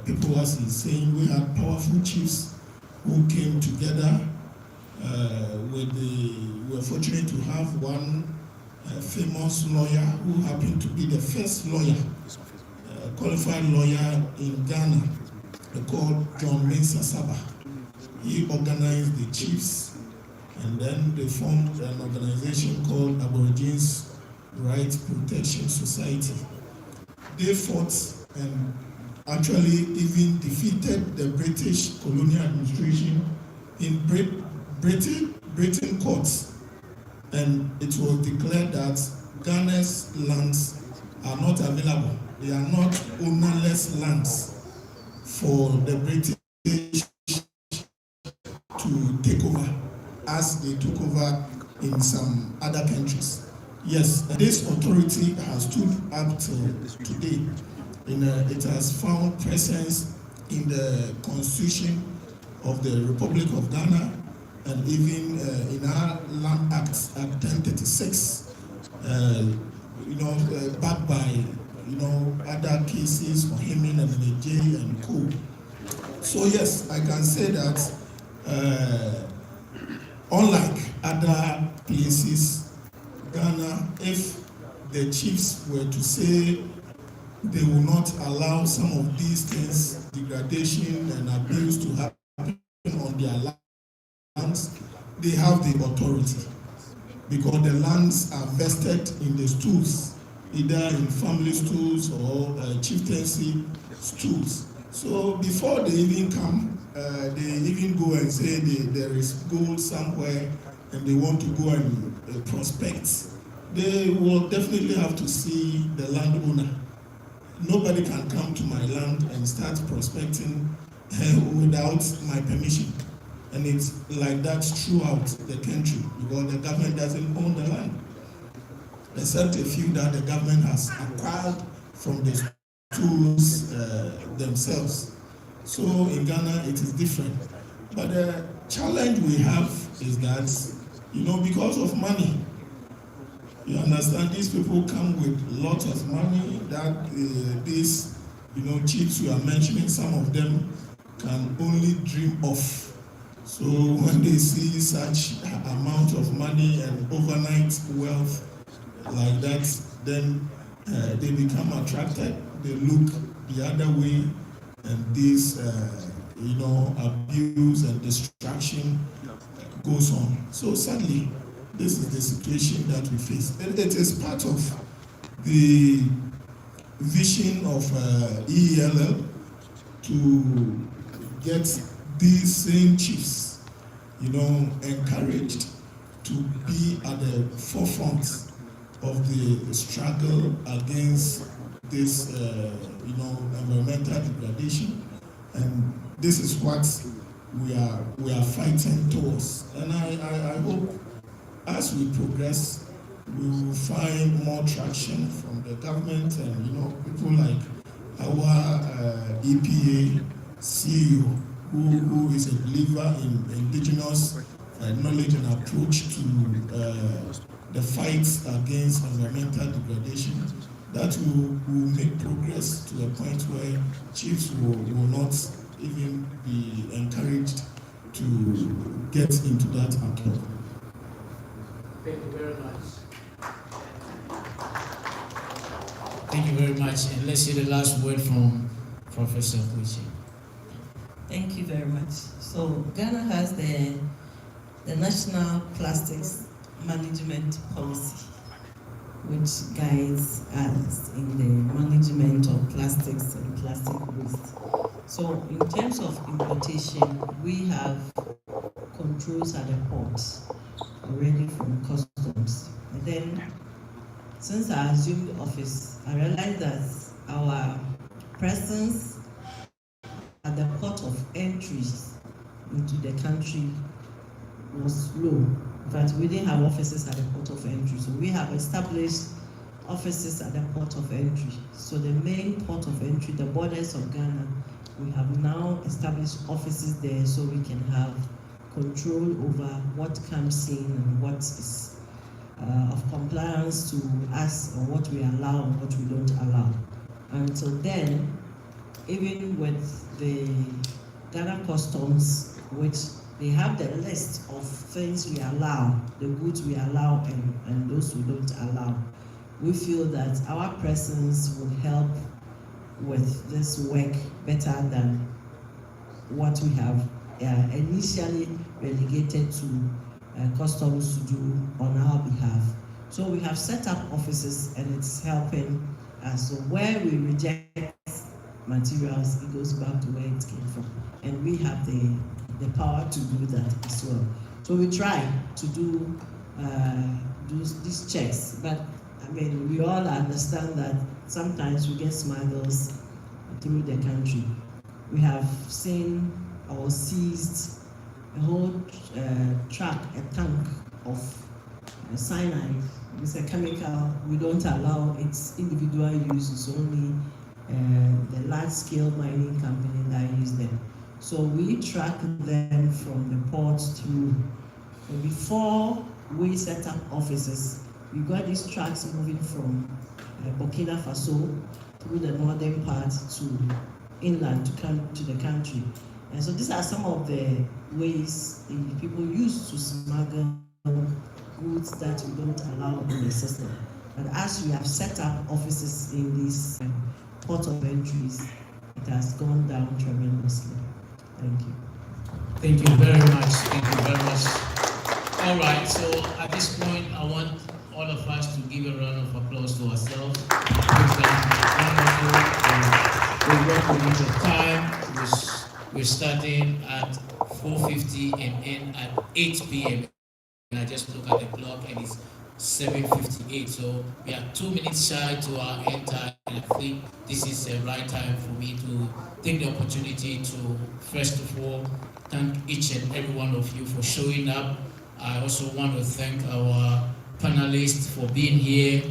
people, as he's saying, we had powerful chiefs who came together. We were fortunate to have one famous lawyer who happened to be the first lawyer, qualified lawyer in Ghana, called John Mensah Saba. He organized the chiefs, and then they formed an organization called Aborigines Rights Protection Society. They fought and actually even defeated the British colonial administration in Britain courts, and it was declared that Ghana's lands are not available. They are not ownerless lands for the British to take over, as they took over in some other countries. Yes, this authority has stood up till today. It has found presence in the Constitution of the Republic of Ghana, and even in our Land Act, Act 1036, backed by other cases for Hemin and Nigeria and Co. So yes, I can say that unlike other places, Ghana, if the chiefs were to say they will not allow some of these things, degradation and abuse, to happen on their lands, they have the authority, because the lands are vested in the stools, either in family stools or chieftaincy stools. So before they even come, they even go and say there is gold somewhere and they want to go and prospect. They will definitely have to see the landowner. Nobody can come to my land and start prospecting without my permission. And it's like that throughout the country, because the government doesn't own the land, except a few that the government has acquired from the stools themselves. So in Ghana, it is different. But the challenge we have is that, because of money, you understand, these people come with lots of money that these, chiefs you are mentioning, some of them can only dream of. So when they see such amount of money and overnight wealth like that, then they become attracted, they look the other way, and this, abuse and distraction goes on. So sadly, this is the situation that we face. And it is part of the vision of EELL to get these same chiefs, encouraged to be at the forefront of the struggle against this, environmental degradation, and this is what we are fighting towards. And I hope as we progress, we will find more traction from the government and people like our EPA CEO who is a believer in indigenous knowledge and approach to the fights against environmental degradation. That will make progress to a point where chiefs will not even be encouraged to get into that at all. Thank you very much. Thank you very much. And let's hear the last word from Professor Kwechi. Thank you very much. So Ghana has the National Plastics Management Policy, which guides us in the management of plastics and plastic waste. So in terms of importation, we have controls at the ports already from customs. And then since I assumed office, I realized that our presence at the port of entries into the country was low. In fact, we didn't have offices at the port of entry. So we have established offices at the port of entry. So the main port of entry, the borders of Ghana, we have now established offices there so we can have control over what comes in and what is of compliance to us, or what we allow and what we don't allow. Until then, even with the Ghana Customs, which they have the list of things we allow, the goods we allow and those we don't allow, we feel that our presence will help with this work better than what we have initially relegated to customs to do on our behalf. So we have set up offices and it's helping us. So where we reject materials, it goes back to where it came from. And we have the power to do that as well. So we try to do these checks, but I mean, we all understand that sometimes we get smugglers through the country. We have seen or seized a whole truck, a tank of cyanide. It's a chemical we don't allow its individual use. It's only the large-scale mining company that use them. So we track them from the ports through. So before we set up offices, we got these trucks moving from Burkina Faso through the northern part to inland to come to the country. And so these are some of the ways people use to smuggle goods that we don't allow in the system. But as we have set up offices in these port of entries, it has gone down tremendously. Thank you. Thank you very much. Thank you very much. All right, so at this point, I want all of us to give a round of applause to ourselves. We've done wonderful. We're working with the time. We're starting at 4:50 and end at 8 p.m. And I just look at the clock and it's 7:58. So we are 2 minutes shy to our end time. And I think this is the right time for me to take the opportunity to, first of all, thank each and every one of you for showing up. I also want to thank our panelists for being here,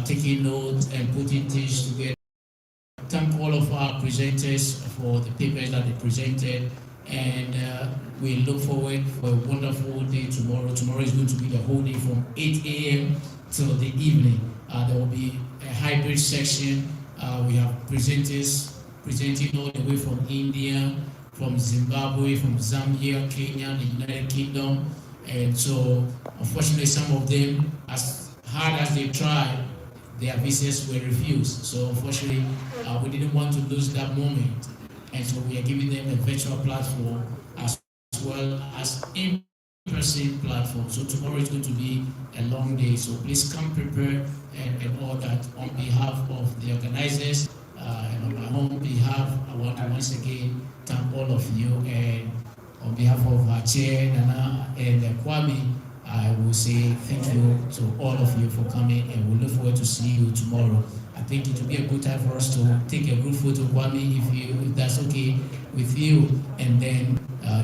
taking notes and putting things together. Thank all of our presenters for the papers that they presented, and we look forward for a wonderful day tomorrow. Tomorrow is going to be the whole day from 8 a.m. till the evening. There will be a hybrid section. We have presenters presenting all the way from India, from Zimbabwe, from Zambia, Kenya, the United Kingdom. And so, unfortunately, some of them, as hard as they tried, their visas were refused. So, unfortunately, we didn't want to lose that moment. And so, we are giving them a virtual platform as well as in-person platform. So, tomorrow is going to be a long day. So, please come prepared and all that. On behalf of the organizers and on my own behalf, I want to once again thank all of you. And on behalf of our chair, Nana, and Kwame, I will say thank you to all of you for coming, and we look forward to seeing you tomorrow. I think it will be a good time for us to take a group photo, Kwame, if that's okay with you. And then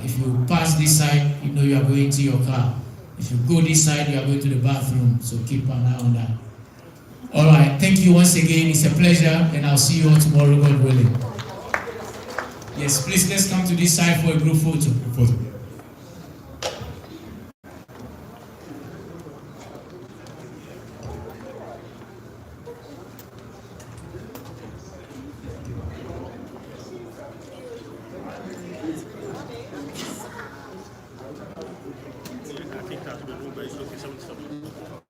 if you pass this side, you know you are going to your car. If you go this side, you are going to the bathroom. So keep an eye on that. All right, thank you once again. It's a pleasure, and I'll see you all tomorrow, God willing. Yes, please, let's come to this side for a group photo. I think that's been very